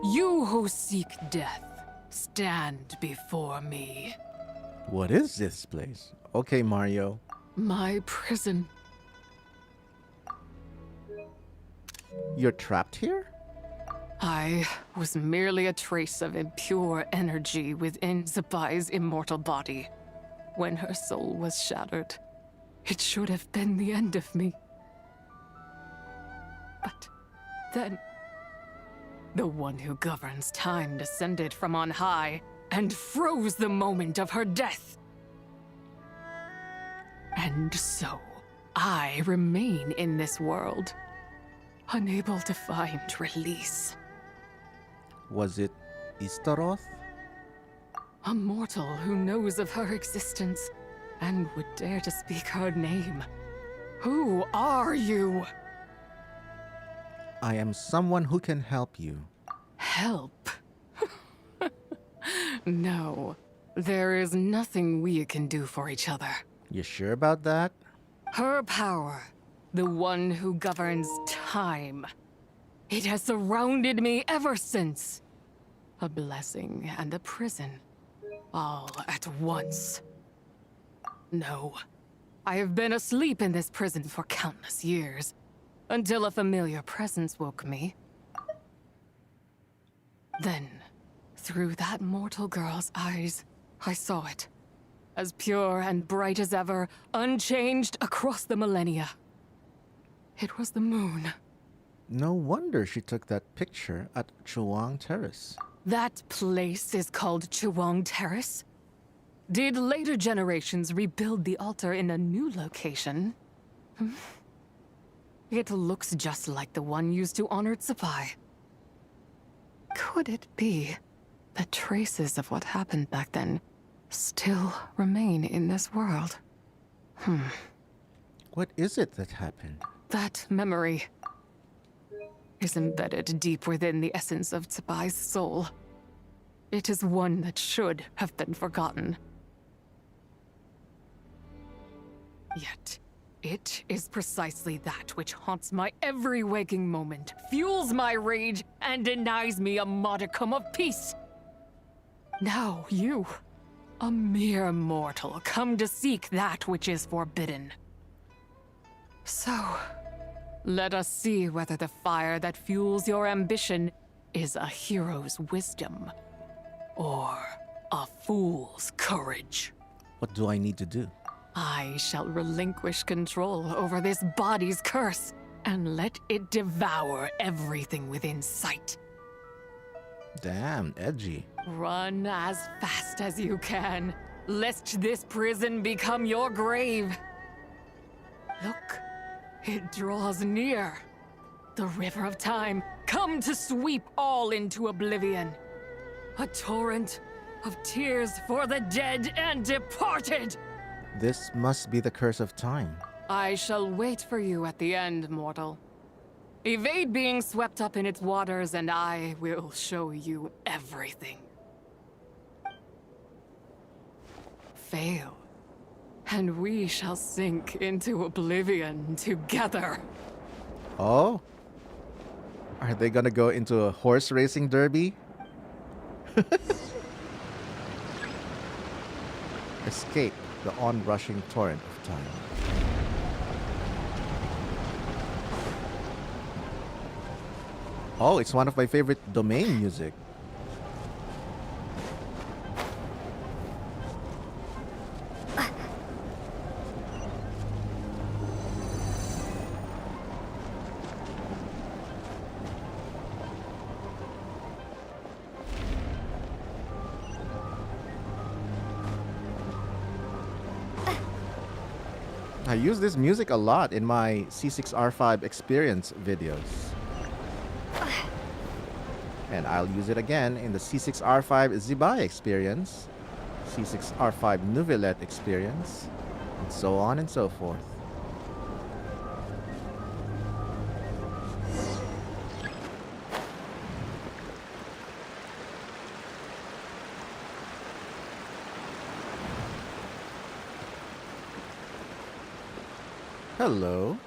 You who seek death, stand before me.
What is this place? Okay, Mario.
My prison.
You're trapped here?
I was merely a trace of impure energy within Zibai's immortal body. When her soul was shattered, it should have been the end of me. But then, the one who governs time descended from on high and froze the moment of her death. And so, I remain in this world, unable to find release.
Was it Istaroth?
A mortal who knows of her existence and would dare to speak her name. Who are you?
I am someone who can help you.
Help? No, there is nothing we can do for each other.
You sure about that?
Her power, the one who governs time. It has surrounded me ever since. A blessing and a prison, all at once. No, I have been asleep in this prison for countless years, until a familiar presence woke me. Then, through that mortal girl's eyes, I saw it. As pure and bright as ever, unchanged across the millennia. It was the moon.
No wonder she took that picture at Chuang Terrace.
That place is called Chuang Terrace? Did later generations rebuild the altar in a new location? It looks just like the one used to honor Zibai. Could it be that traces of what happened back then still remain in this world?
What is it that happened?
That memory is embedded deep within the essence of Zibai's soul. It is one that should have been forgotten. Yet, it is precisely that which haunts my every waking moment, fuels my rage, and denies me a modicum of peace. Now you, a mere mortal, come to seek that which is forbidden. So, let us see whether the fire that fuels your ambition is a hero's wisdom, or a fool's courage.
What do I need to do?
I shall relinquish control over this body's curse, and let it devour everything within sight.
Damn, edgy.
Run as fast as you can, lest this prison become your grave. Look, it draws near. The river of time, come to sweep all into oblivion. A torrent of tears for the dead and departed.
This must be the curse of time.
I shall wait for you at the end, mortal. Evade being swept up in its waters, and I will show you everything. Fail, and we shall sink into oblivion together.
Oh? Are they gonna go into a horse racing derby? Escape the onrushing torrent of time. Oh, it's one of my favorite domain music. I use this music a lot in my C6R5 experience videos. And I'll use it again in the C6R5 Zibai experience, C6R5 Nouvellette experience, and so on and so forth. Hello.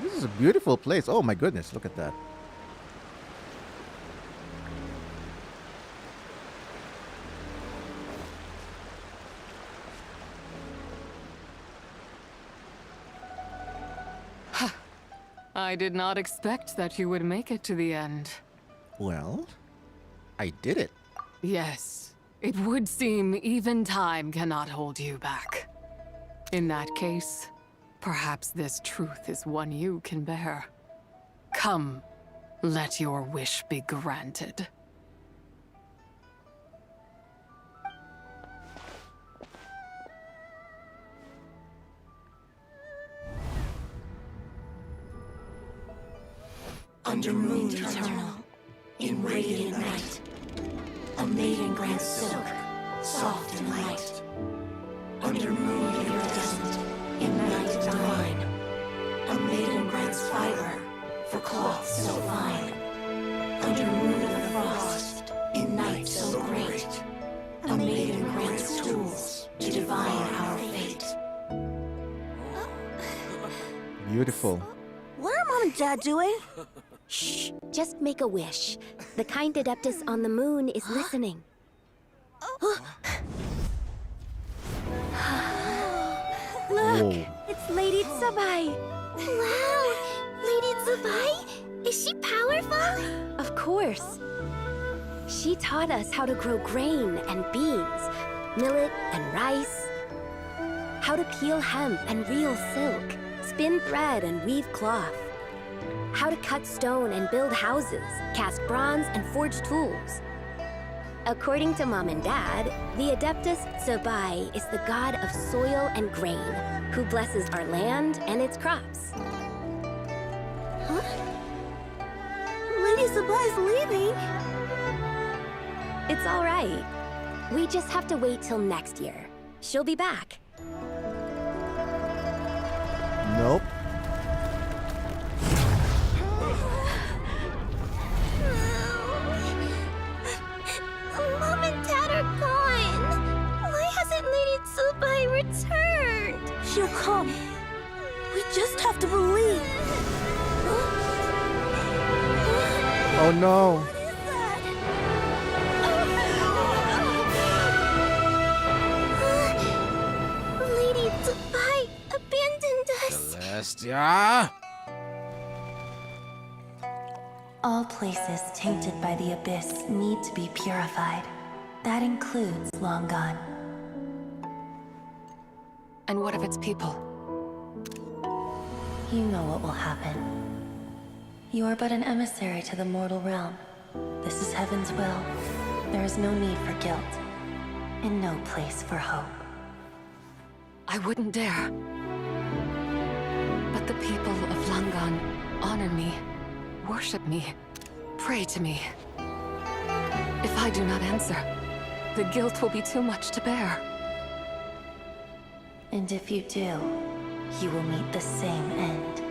This is a beautiful place. Oh my goodness, look at that.
I did not expect that you would make it to the end.
Well, I did it.
Yes, it would seem even time cannot hold you back. In that case, perhaps this truth is one you can bear. Come, let your wish be granted.
Under moon eternal, in radiant night, a maiden grants silk, soft and light. Under moon iridescent, in night divine, a maiden grants fiber for cloth so fine. Under moon of frost, in night so great, a maiden grants tools to divine our fate.
Beautiful.
What are Mom and Dad doing? Shh, just make a wish. The kind Adeptus on the moon is listening. Look, it's Lady Zibai. Wow, Lady Zibai? Is she powerful? Of course. She taught us how to grow grain and beans, millet and rice, how to peel hemp and reel silk, spin thread and weave cloth, how to cut stone and build houses, cast bronze and forge tools. According to Mom and Dad, the Adeptus Zibai is the god of soil and grain, who blesses our land and its crops. Huh? Lady Zibai's leaving. It's all right. We just have to wait till next year. She'll be back.
Nope.
Mom and Dad are gone. Why hasn't Lady Zibai returned? She'll come. We just have to believe.
Oh no.
Lady Zibai abandoned us.
Celestia?
All places tainted by the abyss need to be purified. That includes Long Gone.
And what of its people?
You know what will happen. You are but an emissary to the mortal realm. This is Heaven's will. There is no need for guilt, and no place for hope.
I wouldn't dare. But the people of Langan honor me, worship me, pray to me. If I do not answer, the guilt will be too much to bear.
And if you do, you will meet the same end.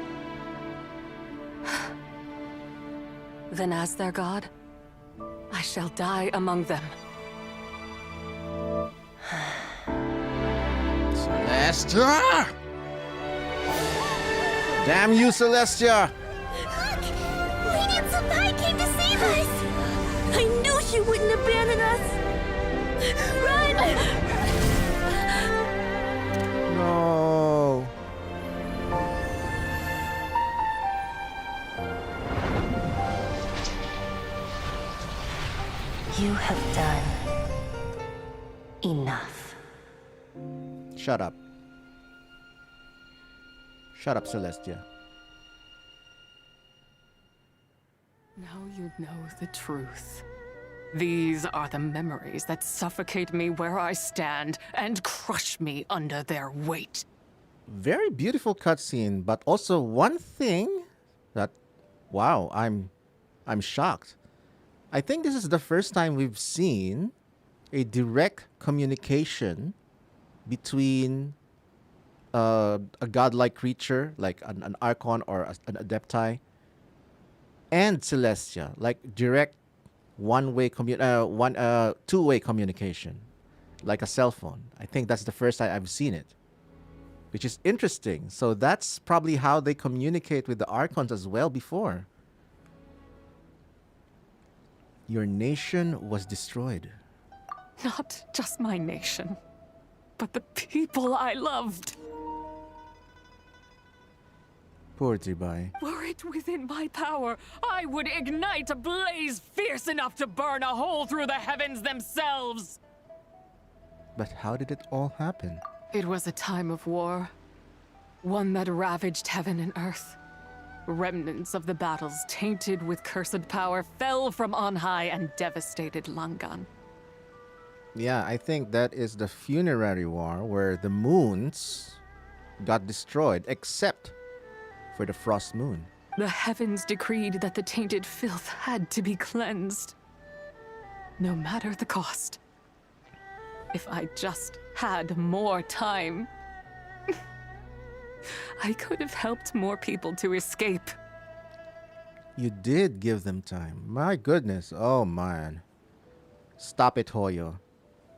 Then as their god, I shall die among them.
Celestia! Damn you, Celestia!
Look! Lady and Zibai came to save us! I knew she wouldn't abandon us! Run!
No.
You have done enough.
Shut up. Shut up, Celestia.
Now you know the truth. These are the memories that suffocate me where I stand and crush me under their weight.
Very beautiful cutscene, but also one thing that, wow, I'm shocked. I think this is the first time we've seen a direct communication between a godlike creature like an Archon or an Adepti and Celestia, like direct two-way communication, like a cell phone. I think that's the first time I've seen it, which is interesting. So that's probably how they communicate with the Archons as well before. Your nation was destroyed.
Not just my nation, but the people I loved.
Poor Zibai.
Were it within my power, I would ignite a blaze fierce enough to burn a hole through the heavens themselves.
But how did it all happen?
It was a time of war, one that ravaged heaven and earth. Remnants of the battles, tainted with cursed power, fell from on high and devastated Langan.
Yeah, I think that is the funerary war where the moons got destroyed, except for the frost moon.
The heavens decreed that the tainted filth had to be cleansed, no matter the cost. If I just had more time, I could have helped more people to escape.
You did give them time. My goodness. Oh, man. Stop it, Hoyo.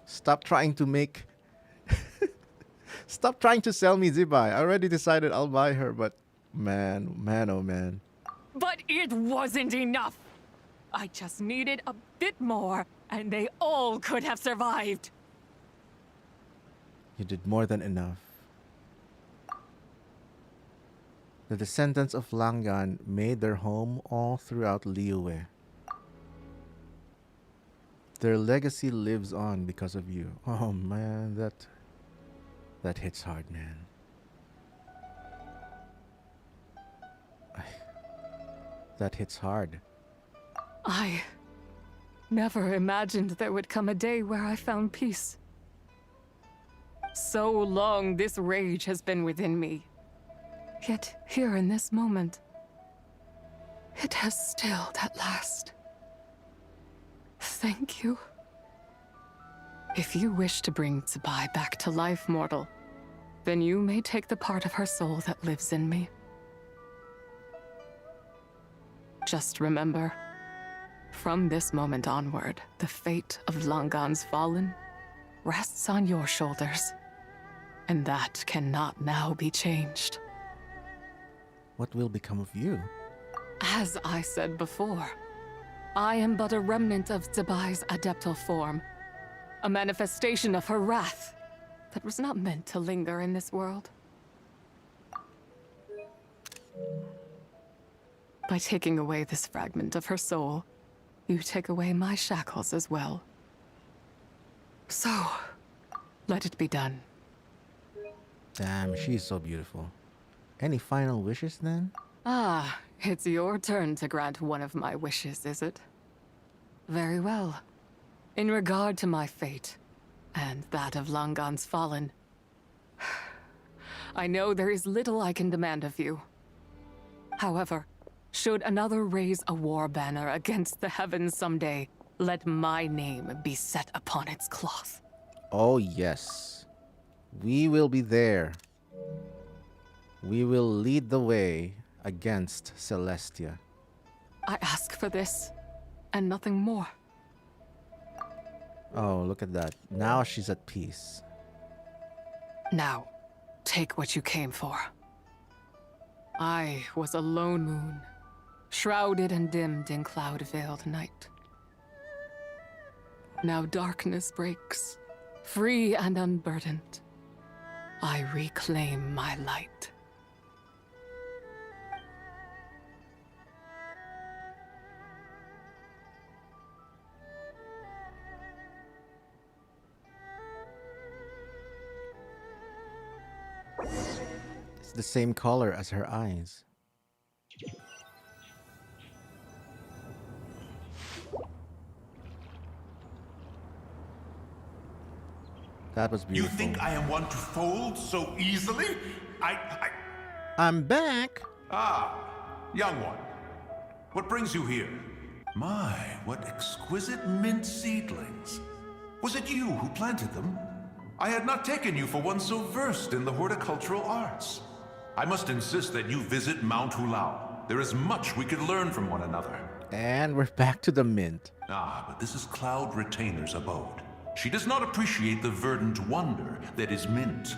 Stop trying to make... Stop trying to sell me Zibai. I already decided I'll buy her, but... Man, oh man.
But it wasn't enough. I just needed a bit more, and they all could have survived.
You did more than enough. The descendants of Langan made their home all throughout Liyue. Their legacy lives on because of you. Oh man, that hits hard, man. That hits hard.
I never imagined there would come a day where I found peace. So long this rage has been within me. Yet here in this moment, it has stilled at last. Thank you. If you wish to bring Zibai back to life, mortal, then you may take the part of her soul that lives in me. Just remember, from this moment onward, the fate of Langan's fallen rests on your shoulders, and that cannot now be changed.
What will become of you?
As I said before, I am but a remnant of Zibai's adeptal form, a manifestation of her wrath that was not meant to linger in this world. By taking away this fragment of her soul, you take away my shackles as well. So, let it be done.
Damn, she's so beautiful. Any final wishes then?
Ah, it's your turn to grant one of my wishes, is it? Very well. In regard to my fate, and that of Langan's fallen, I know there is little I can demand of you. However, should another raise a war banner against the heavens someday, let my name be set upon its cloth.
Oh yes. We will be there. We will lead the way against Celestia.
I ask for this, and nothing more.
Oh, look at that. Now she's at peace.
Now, take what you came for. I was a lone moon, shrouded and dimmed in cloud-veiled night. Now darkness breaks, free and unburdened. I reclaim my light.
It's the same color as her eyes. That was beautiful.
You think I am one to fold so easily?
I'm back.
Ah, young one. What brings you here? My, what exquisite mint seedlings. Was it you who planted them? I had not taken you for one so versed in the horticultural arts. I must insist that you visit Mount Hulao. There is much we could learn from one another.
And we're back to the mint.
Ah, but this is Cloud Retainer's abode. She does not appreciate the verdant wonder that is mint.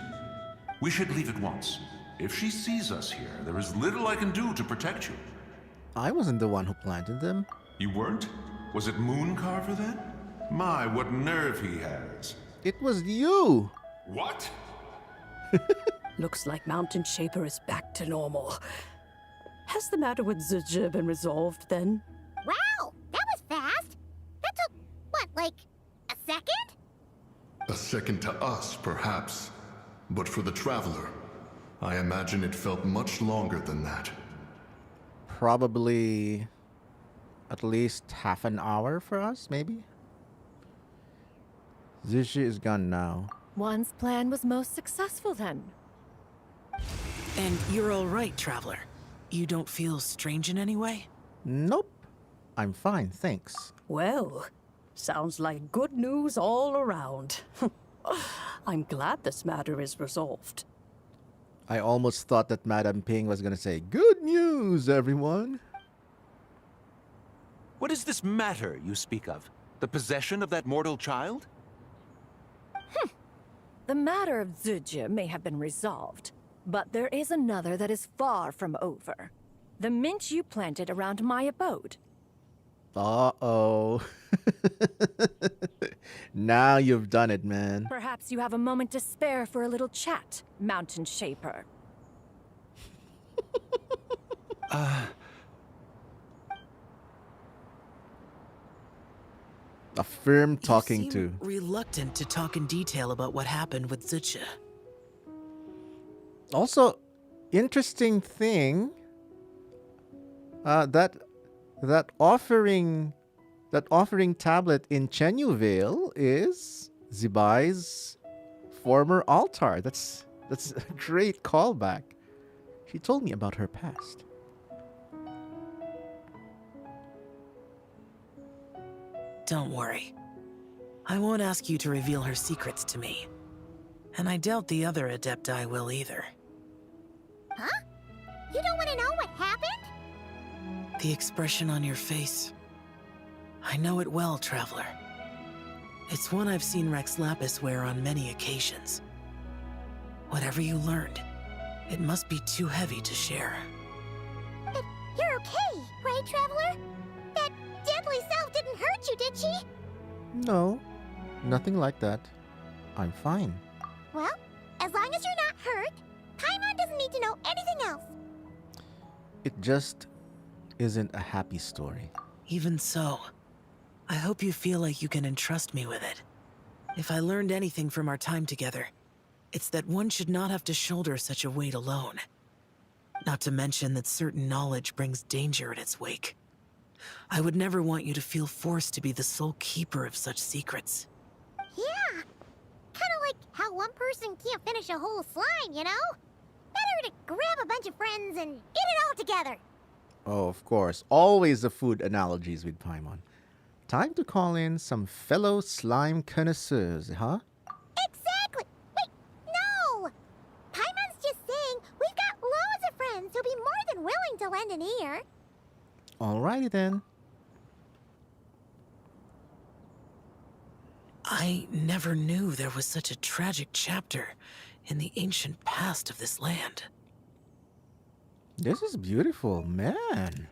We should leave at once. If she sees us here, there is little I can do to protect you.
I wasn't the one who planted them.
You weren't? Was it Mooncarver then? My, what nerve he has.
It was you!
What?
Looks like Mountain Shaper is back to normal. Has the matter with Ziji been resolved then?
Wow, that was fast. That took, what, like a second?
A second to us, perhaps. But for the Traveler, I imagine it felt much longer than that.
Probably at least half an hour for us, maybe? Zishi is gone now.
One's plan was most successful then.
And you're all right, Traveler. You don't feel strange in any way?
Nope. I'm fine, thanks.
Well, sounds like good news all around. I'm glad this matter is resolved.
I almost thought that Madame Ping was gonna say, "Good news, everyone!"
What is this matter you speak of? The possession of that mortal child?
The matter of Ziji may have been resolved, but there is another that is far from over. The mint you planted around my abode.
Uh-oh. Now you've done it, man.
Perhaps you have a moment to spare for a little chat, Mountain Shaper.
A firm talking
You
to.
seem reluctant to talk in detail about what happened with Zichi.
Also, interesting thing. That offering tablet in Chenyu Vale is Zibai's former altar. That's a great callback. She told me about her past.
Don't worry. I won't ask you to reveal her secrets to me. And I doubt the other Adepti will either.
Huh? You don't want to know what happened?
The expression on your face. I know it well, Traveler. It's one I've seen Rex Lapis wear on many occasions. Whatever you learned, it must be too heavy to share.
But you're okay, right, Traveler? That deadly self didn't hurt you, did she?
No, nothing like that. I'm fine.
Well, as long as you're not hurt, Paimon doesn't need to know anything else.
It just isn't a happy story.
Even so, I hope you feel like you can entrust me with it. If I learned anything from our time together, it's that one should not have to shoulder such a weight alone. Not to mention that certain knowledge brings danger in its wake. I would never want you to feel forced to be the sole keeper of such secrets.
Yeah. Kind of like how one person can't finish a whole slime, you know? Better to grab a bunch of friends and eat it all together.
Oh, of course. Always the food analogies with Paimon. Time to call in some fellow slime connoisseurs, huh?
Exactly! Wait, no! Paimon's just saying we've got loads of friends who'll be more than willing to lend an ear.
Alrighty then.
I never knew there was such a tragic chapter in the ancient past of this land.
This is beautiful, man.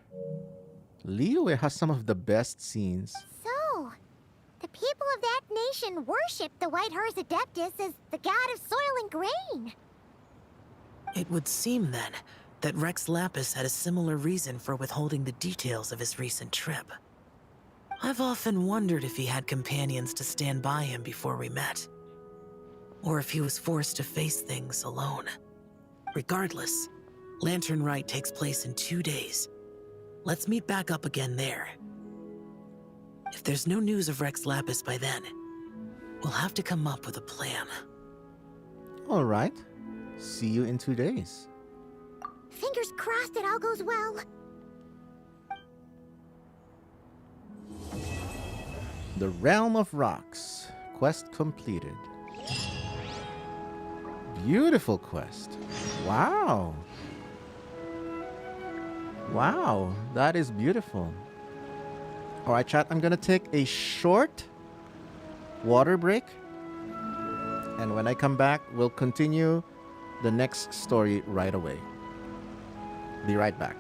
Liyue has some of the best scenes.
So, the people of that nation worship the White Horse Adeptus as the god of soil and grain.
It would seem, then, that Rex Lapis had a similar reason for withholding the details of his recent trip. I've often wondered if he had companions to stand by him before we met, or if he was forced to face things alone. Regardless, Lantern Rite takes place in 2 days. Let's meet back up again there. If there's no news of Rex Lapis by then, we'll have to come up with a plan.
All right. See you in 2 days.
Fingers crossed it all goes well.
The Realm of Rocks. Quest completed. Beautiful quest. Wow. Wow, that is beautiful. All right, chat, I'm gonna take a short water break. And when I come back, we'll continue the next story right away. Be right back.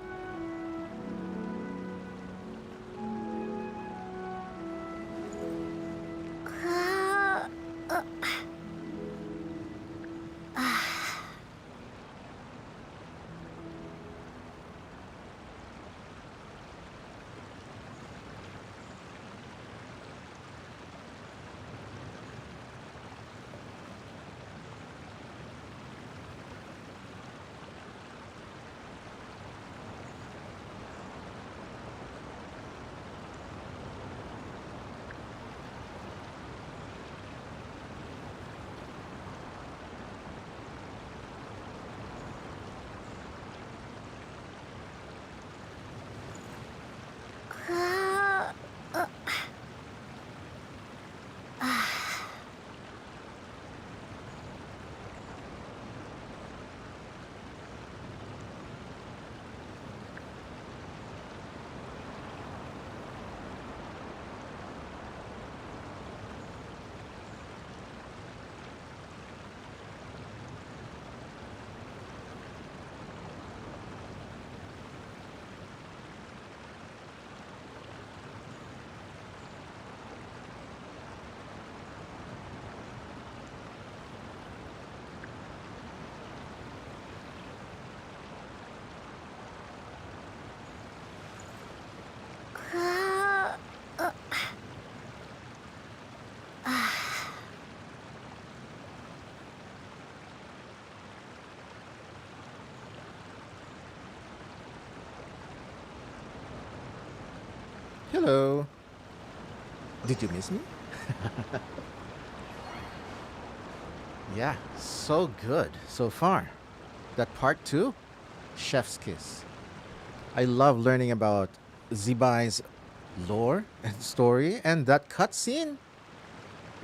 Hello. Did you miss me? Yeah, so good so far. That part 2, Chef's Kiss. I love learning about Zibai's lore and story, and that cutscene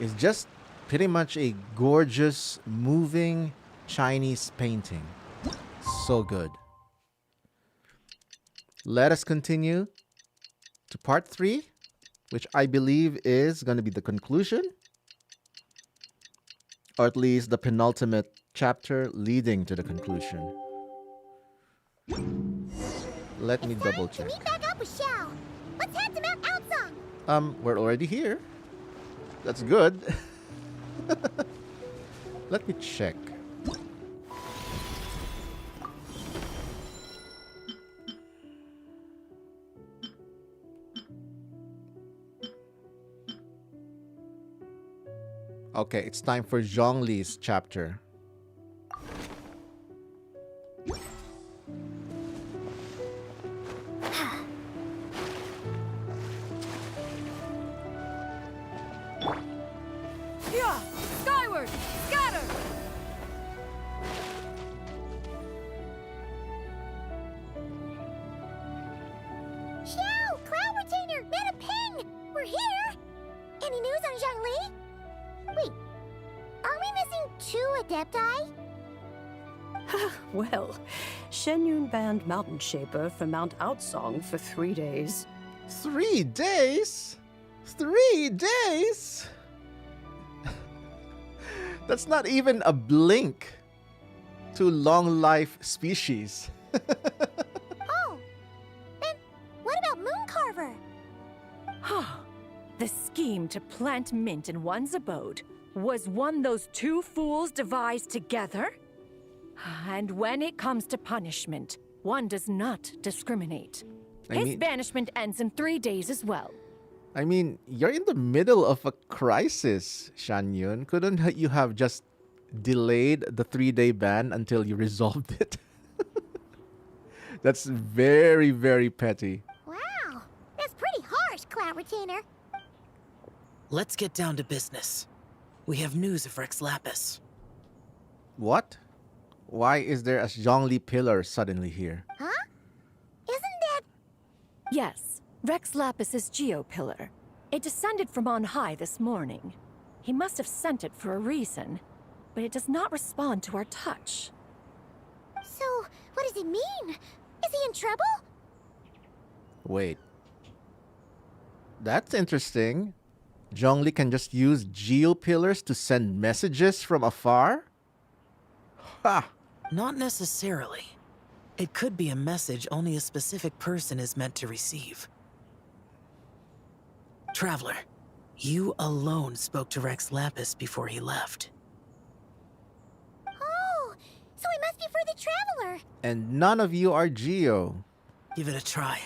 is just pretty much a gorgeous, moving Chinese painting. So good. Let us continue to part 3, which I believe is going to be the conclusion, or at least the penultimate chapter leading to the conclusion. Let me double check.
Meet back up with Xiao. Let's head to Mount Outsong.
We're already here. That's good. Let me check. Okay, it's time for Zhongli's chapter.
Yeah! Skyward! Scatter!
Xiao! Cloud Retainer! Mana Ping! We're here! Any news on Zhongli? Wait, are we missing 2 Adepti?
Well, Shenyun banned Mountain Shaper from Mount Outsong for 3 days.
3 days? 3 days? That's not even a blink to long life species.
Oh, then what about Mooncarver?
The scheme to plant mint in one's abode was one those two fools devised together? And when it comes to punishment, one does not discriminate. His banishment ends in 3 days as well.
I mean, you're in the middle of a crisis, Shan Yun. Couldn't you have just delayed the 3-day ban until you resolved it? That's very, very petty.
Wow, that's pretty harsh, Cloud Retainer.
Let's get down to business. We have news of Rex Lapis.
What? Why is there a Zhongli pillar suddenly here?
Huh? Isn't that...
Yes, Rex Lapis's Geo-Pillar. It descended from on high this morning. He must have sent it for a reason, but it does not respond to our touch.
So, what does it mean? Is he in trouble?
Wait. That's interesting. Zhongli can just use Geo-Pillars to send messages from afar? Ha!
Not necessarily. It could be a message only a specific person is meant to receive. Traveler, you alone spoke to Rex Lapis before he left.
Oh, so it must be for the Traveler.
And none of you are Geo.
Give it a try.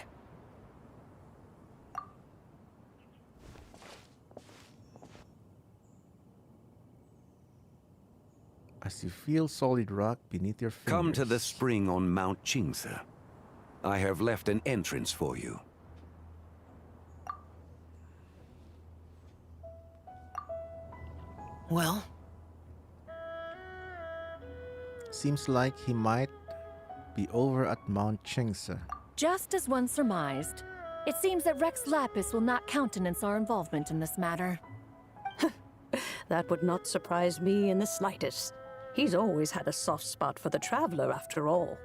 As you feel solid rock beneath your fingers.
Come to the spring on Mount Qingse. I have left an entrance for you.
Well?
Seems like he might be over at Mount Qingse.
Just as one surmised, it seems that Rex Lapis will not countenance our involvement in this matter.
That would not surprise me in the slightest. He's always had a soft spot for the Traveler, after all.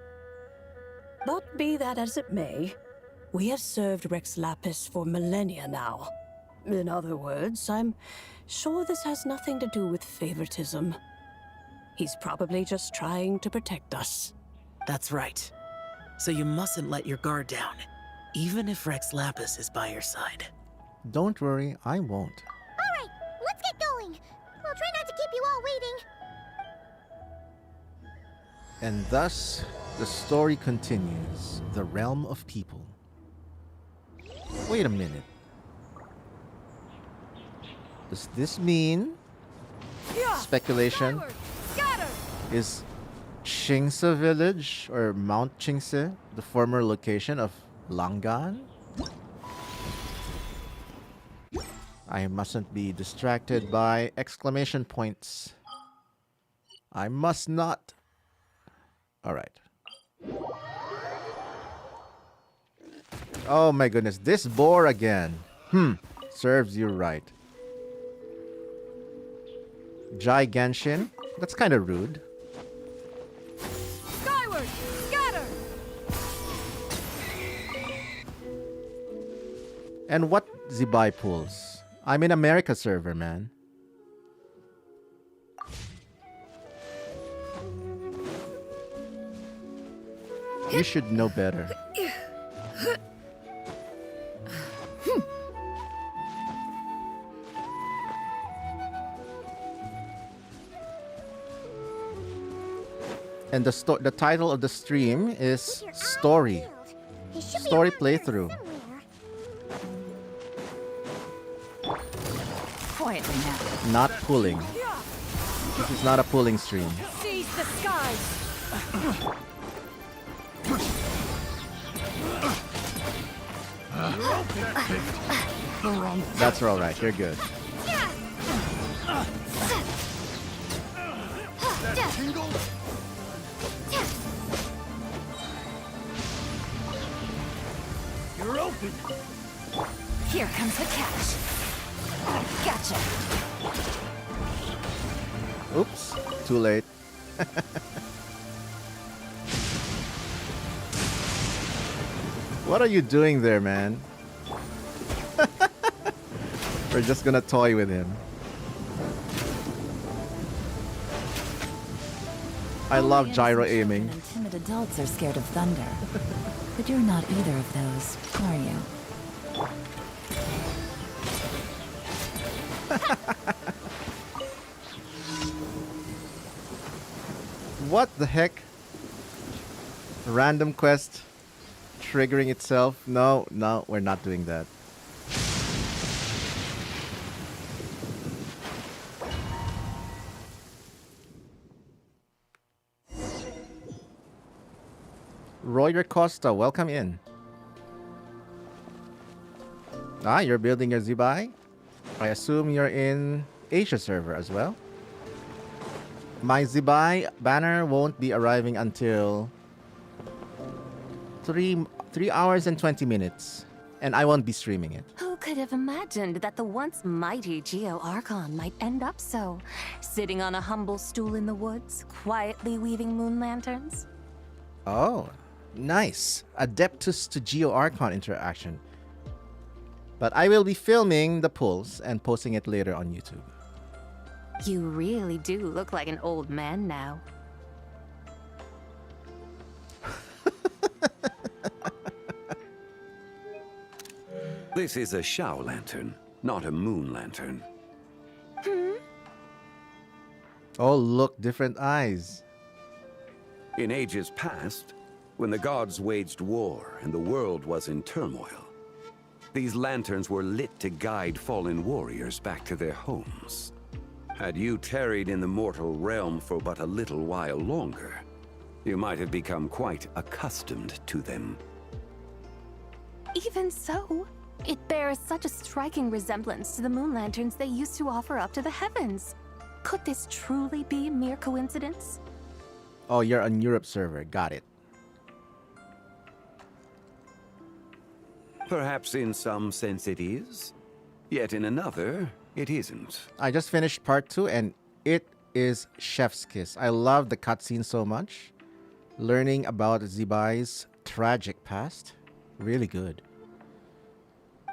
But be that as it may, we have served Rex Lapis for millennia now. In other words, I'm sure this has nothing to do with favoritism. He's probably just trying to protect us.
That's right. So you mustn't let your guard down, even if Rex Lapis is by your side.
Don't worry, I won't.
All right, let's get going. We'll try not to keep you all waiting.
And thus, the story continues. The realm of people. Wait a minute. Does this mean... Speculation. Is Qingse village, or Mount Qingse, the former location of Langan? I mustn't be distracted by exclamation points. I must not. Alright. Oh my goodness, this boar again. Serves you right. Jai Genshin? That's kind of rude.
Skyward! Scatter!
And what Zibai pulls? I'm in America server, man. You should know better. And the title of the stream is Story. Story playthrough.
Quietly now.
Not pulling. This is not a pulling stream.
Seize the skies!
That's all right. You're good.
You're open.
Here comes the catch. Gotcha.
Oops. Too late. What are you doing there, man? We're just gonna toy with him. I love
Only
gyro
innocent children
aiming.
and timid adults are scared of thunder. But you're not either of those, are you?
What the heck? Random quest triggering itself? No, we're not doing that. Royer Costa, welcome in. Ah, you're building your Zibai? I assume you're in Asia server as well. My Zibai banner won't be arriving until 3 hours and 20 minutes. And I won't be streaming it.
Who could have imagined that the once mighty Geo Archon might end up so? Sitting on a humble stool in the woods, quietly weaving moon lanterns?
Oh, nice. Adeptus to Geo Archon interaction. But I will be filming the pulls and posting it later on YouTube.
You really do look like an old man now.
This is a Shao lantern, not a moon lantern.
Oh, look, different eyes.
In ages past, when the gods waged war and the world was in turmoil, these lanterns were lit to guide fallen warriors back to their homes. Had you tarried in the mortal realm for but a little while longer, you might have become quite accustomed to them.
Even so, it bears such a striking resemblance to the moon lanterns they used to offer up to the heavens. Could this truly be mere coincidence?
Oh, you're on Europe server. Got it.
Perhaps in some sense it is, yet in another, it isn't.
I just finished part 2 and it is chef's kiss. I love the cutscene so much. Learning about Zibai's tragic past. Really good.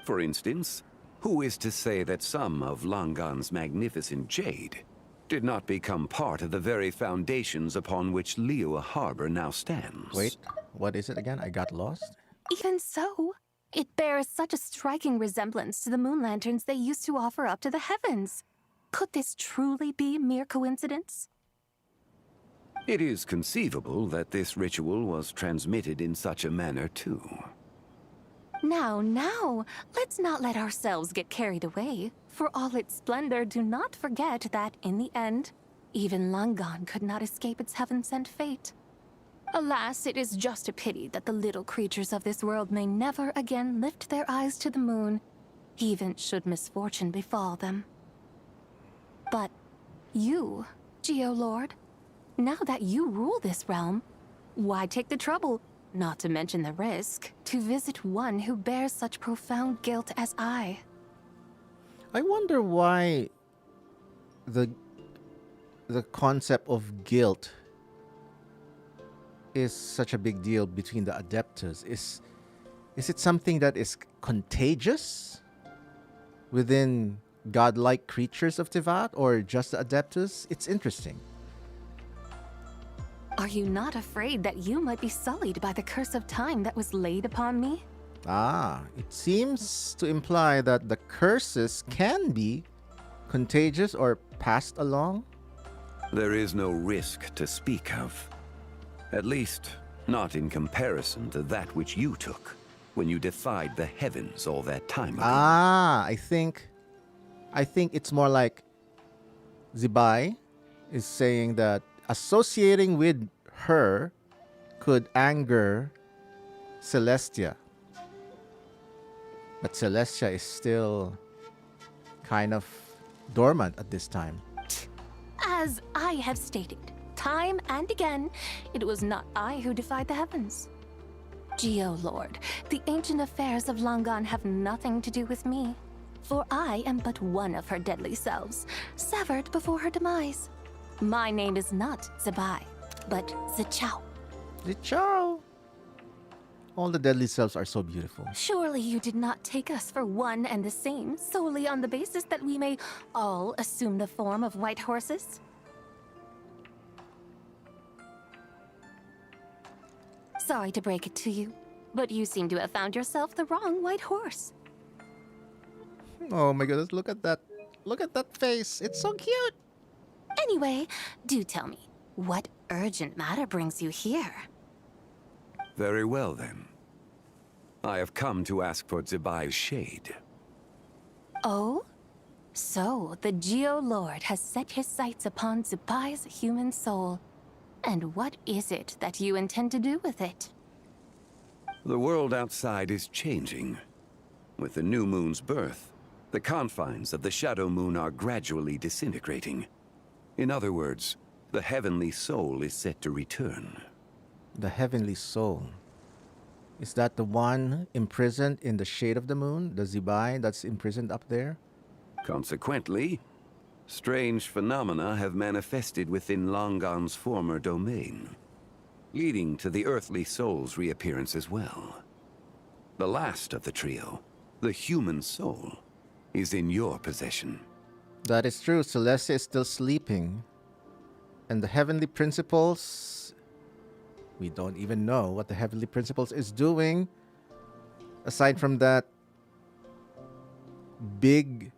For instance, who is to say that some of Langan's magnificent jade did not become part of the very foundations upon which Liyue Harbor now stands?
Wait, what is it again? I got lost.
Even so, it bears such a striking resemblance to the moon lanterns they used to offer up to the heavens. Could this truly be mere coincidence?
It is conceivable that this ritual was transmitted in such a manner too.
Now, let's not let ourselves get carried away. For all its splendor, do not forget that, in the end, even Langan could not escape its heaven-sent fate. Alas, it is just a pity that the little creatures of this world may never again lift their eyes to the moon, even should misfortune befall them. But you, Geolord, now that you rule this realm, why take the trouble, not to mention the risk, to visit one who bears such profound guilt as I?
I wonder why the concept of guilt is such a big deal between the Adeptus. Is it something that is contagious within godlike creatures of Tivat, or just the Adeptus? It's interesting.
Are you not afraid that you might be sullied by the curse of time that was laid upon me?
Ah, it seems to imply that the curses can be contagious or passed along.
There is no risk to speak of. At least, not in comparison to that which you took when you defied the heavens all that time ago.
Ah, I think it's more like Zibai is saying that associating with her could anger Celestia. But Celestia is still kind of dormant at this time.
As I have stated, time and again, it was not I who defied the heavens. Geolord, the ancient affairs of Langan have nothing to do with me, for I am but one of her deadly selves, severed before her demise. My name is not Zibai, but Zichao.
Zichao! All the deadly selves are so beautiful.
Surely you did not take us for one and the same, solely on the basis that we may all assume the form of white horses? Sorry to break it to you, but you seem to have found yourself the wrong white horse.
Oh my goodness, look at that. Look at that face. It's so cute.
Anyway, do tell me, what urgent matter brings you here?
Very well, then. I have come to ask for Zibai's shade.
Oh? So, the Geo-Lord has set his sights upon Zibai's human soul. And what is it that you intend to do with it?
The world outside is changing. With the new moon's birth, the confines of the Shadow Moon are gradually disintegrating. In other words, the heavenly soul is set to return.
The heavenly soul. Is that the one imprisoned in the shade of the moon? The Zibai that's imprisoned up there?
Consequently, strange phenomena have manifested within Longon's former domain, leading to the earthly soul's reappearance as well. The last of the trio, the human soul, is in your possession.
That is true. Celestia is still sleeping. And the heavenly principles... We don't even know what the heavenly principles is doing. Aside from that big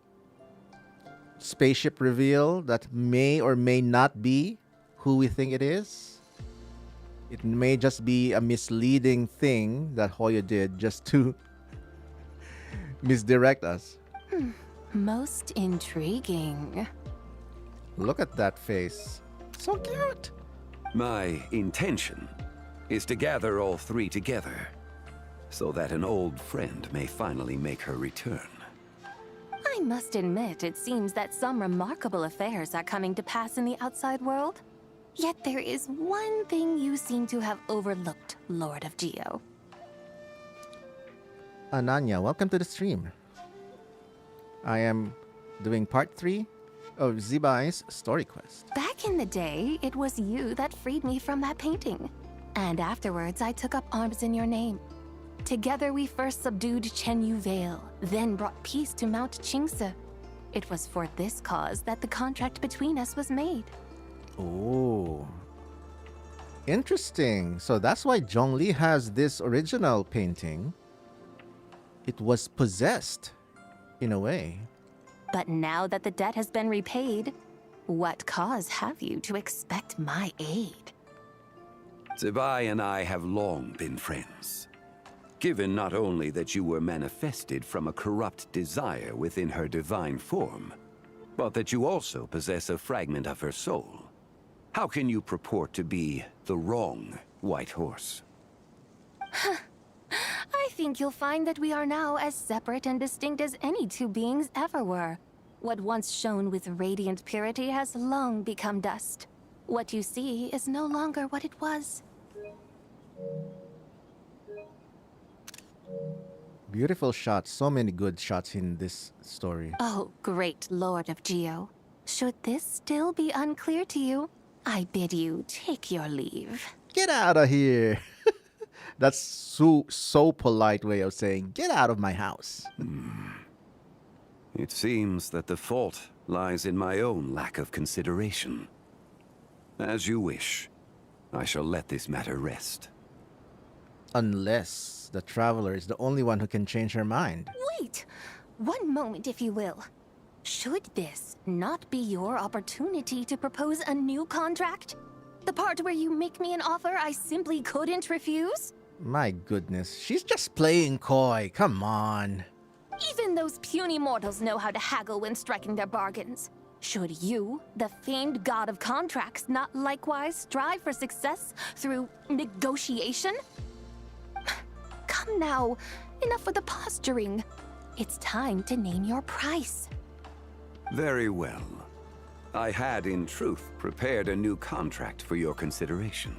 spaceship reveal that may or may not be who we think it is. It may just be a misleading thing that Hoya did just to misdirect us.
Most intriguing.
Look at that face. So cute.
My intention is to gather all three together, so that an old friend may finally make her return.
I must admit, it seems that some remarkable affairs are coming to pass in the outside world. Yet there is one thing you seem to have overlooked, Lord of Geo.
Ananya, welcome to the stream. I am doing part 3 of Zibai's story quest.
Back in the day, it was you that freed me from that painting. And afterwards, I took up arms in your name. Together, we first subdued Chenyu Vale, then brought peace to Mount Qingse. It was for this cause that the contract between us was made.
Oh. Interesting. So that's why Zhongli has this original painting. It was possessed, in a way.
But now that the debt has been repaid, what cause have you to expect my aid?
Zibai and I have long been friends. Given not only that you were manifested from a corrupt desire within her divine form, but that you also possess a fragment of her soul, how can you purport to be the wrong white horse?
I think you'll find that we are now as separate and distinct as any two beings ever were. What once shone with radiant purity has long become dust. What you see is no longer what it was.
Beautiful shots. So many good shots in this story.
Oh, great Lord of Geo. Should this still be unclear to you, I bid you take your leave.
Get out of here. That's so polite way of saying, get out of my house.
It seems that the fault lies in my own lack of consideration. As you wish. I shall let this matter rest.
Unless the traveler is the only one who can change her mind.
Wait! One moment, if you will. Should this not be your opportunity to propose a new contract? The part where you make me an offer I simply couldn't refuse?
My goodness, she's just playing coy. Come on.
Even those puny mortals know how to haggle when striking their bargains. Should you, the famed god of contracts, not likewise strive for success through negotiation? Come now, enough with the posturing. It's time to name your price.
Very well. I had, in truth, prepared a new contract for your consideration.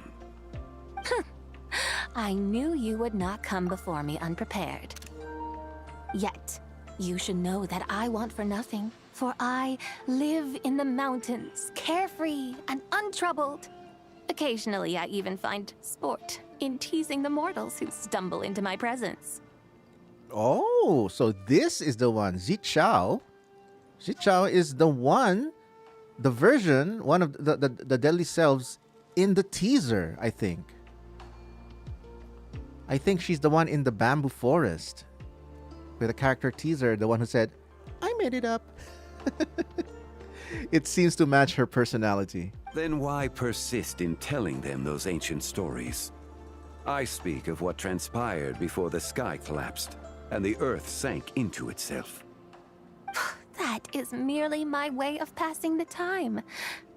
I knew you would not come before me unprepared. Yet, you should know that I want for nothing, for I live in the mountains, carefree and untroubled. Occasionally, I even find sport in teasing the mortals who stumble into my presence.
Oh, so this is the one. Zichao. Zichao is the one, the version, one of the deadly selves in the teaser, I think. I think she's the one in the bamboo forest. With a character teaser, the one who said, I made it up. It seems to match her personality.
Then why persist in telling them those ancient stories? I speak of what transpired before the sky collapsed and the earth sank into itself.
That is merely my way of passing the time.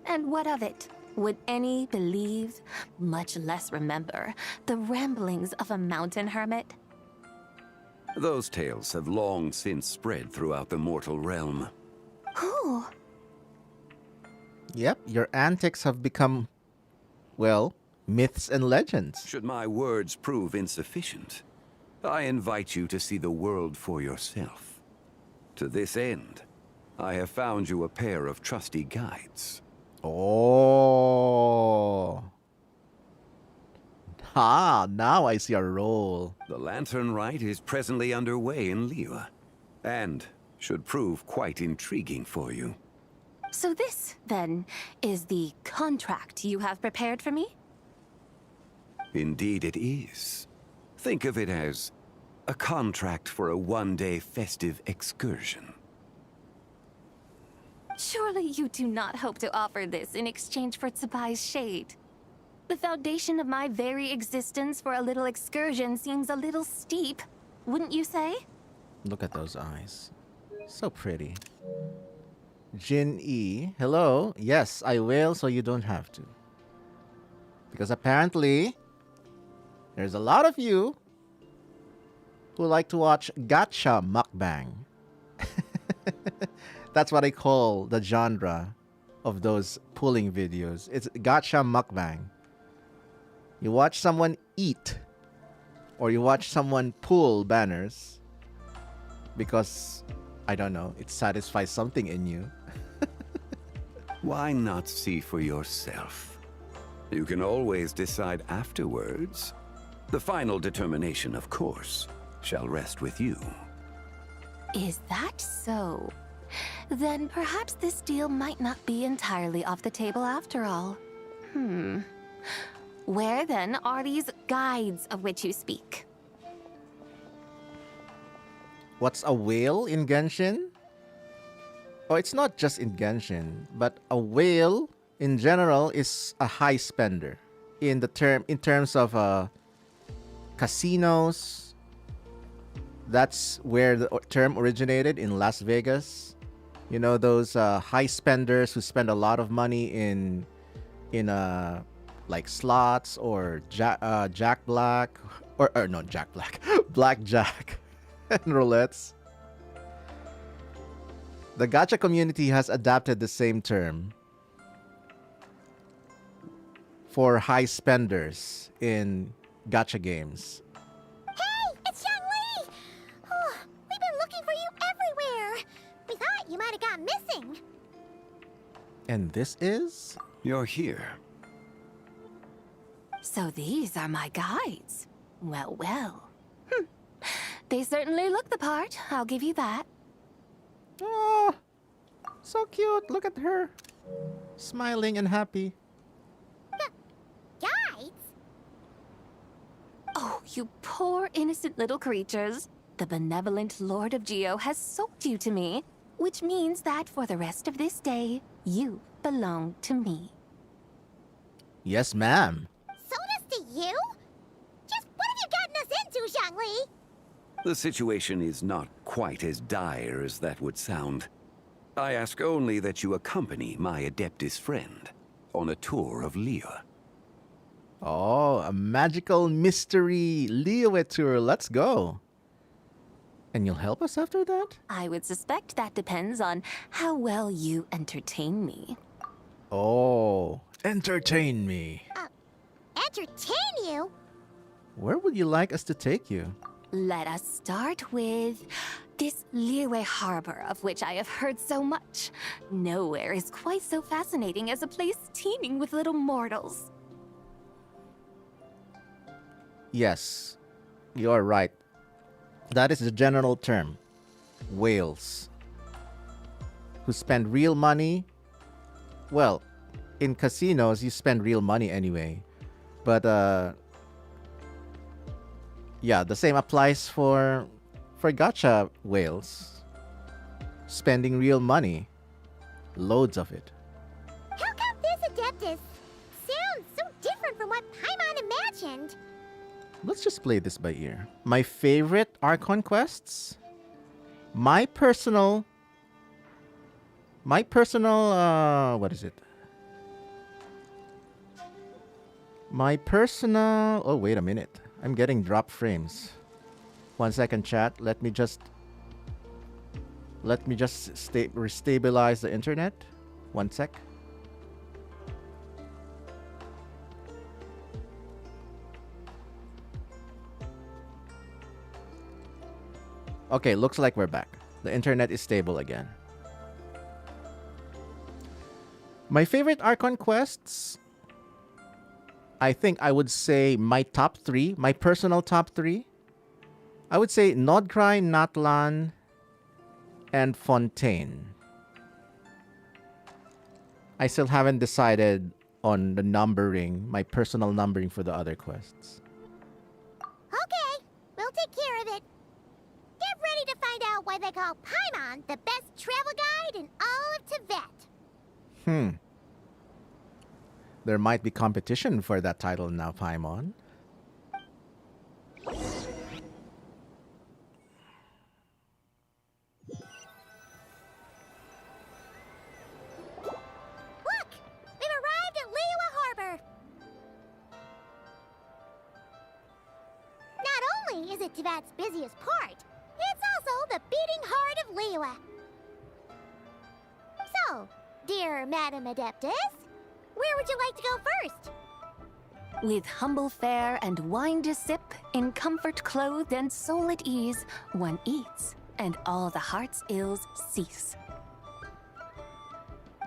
And what of it? Would any believe, much less remember, the ramblings of a mountain hermit?
Those tales have long since spread throughout the mortal realm.
Who?
Yep, your antics have become, well, myths and legends.
Should my words prove insufficient, I invite you to see the world for yourself. To this end, I have found you a pair of trusty guides.
Oh. Ah, now I see our role.
The Lantern Rite is presently underway in Liyue, and should prove quite intriguing for you.
So this, then, is the contract you have prepared for me?
Indeed it is. Think of it as a contract for a one-day festive excursion.
Surely you do not hope to offer this in exchange for Zibai's shade. The foundation of my very existence for a little excursion seems a little steep, wouldn't you say?
Look at those eyes. So pretty. Jin E. Hello. Yes, I will, so you don't have to. Because apparently, there's a lot of you who like to watch gacha mukbang. That's what I call the genre of those pulling videos. It's gacha mukbang. You watch someone eat, or you watch someone pull banners because, I don't know, it satisfies something in you.
Why not see for yourself? You can always decide afterwards. The final determination, of course, shall rest with you.
Is that so? Then perhaps this deal might not be entirely off the table after all. Where then are these guides of which you speak?
What's a whale in Genshin? Oh, it's not just in Genshin, but a whale in general is a high spender in terms of casinos. That's where the term originated, in Las Vegas. You know, those high spenders who spend a lot of money in like slots or Jack Black or not Jack Black, blackjack and roulettes. The gacha community has adapted the same term for high spenders in gacha games.
Hey, it's Xiangli! Oh, we've been looking for you everywhere. We thought you might have gone missing.
And this is?
You're here.
So these are my guides. Well, well. They certainly look the part, I'll give you that.
Oh, so cute. Look at her. Smiling and happy.
Guides?
Oh, you poor innocent little creatures. The benevolent Lord of Geo has sold you to me, which means that for the rest of this day, you belong to me.
Yes, ma'am.
Sold us to you? Just what have you gotten us into, Xiangli?
The situation is not quite as dire as that would sound. I ask only that you accompany my Adeptus friend on a tour of Liyue.
Oh, a magical mystery Liyue tour. Let's go. And you'll help us after that?
I would suspect that depends on how well you entertain me.
Oh, entertain me.
Entertain you?
Where would you like us to take you?
Let us start with this Liyue harbor of which I have heard so much. Nowhere is quite so fascinating as a place teeming with little mortals.
Yes, you're right. That is the general term. Whales. Who spend real money. Well, in casinos, you spend real money anyway. But Yeah, the same applies for gacha whales. Spending real money. Loads of it.
How come this Adeptus sounds so different from what Paimon imagined?
Let's just play this by ear. My favorite Archon quests? My personal, what is it? My personal, oh, wait a minute. I'm getting drop frames. 1 second, chat. Let me just restabilize the internet. 1 sec. Okay, looks like we're back. The internet is stable again. My favorite Archon quests, I think I would say my top 3, my personal top 3. I would say Nodcry, Natlan, and Fontaine. I still haven't decided on the numbering, my personal numbering for the other quests.
Okay, we'll take care of it. Get ready to find out why they call Paimon the best travel guide in all of Tibet.
There might be competition for that title now, Paimon.
Look! We've arrived at Liyue Harbor! Not only is it Tibet's busiest port, it's also the beating heart of Liyue. So, dear Madam Adeptus, where would you like to go first?
With humble fare and wine to sip, in comfort clothed and soul at ease, one eats, and all the heart's ills cease.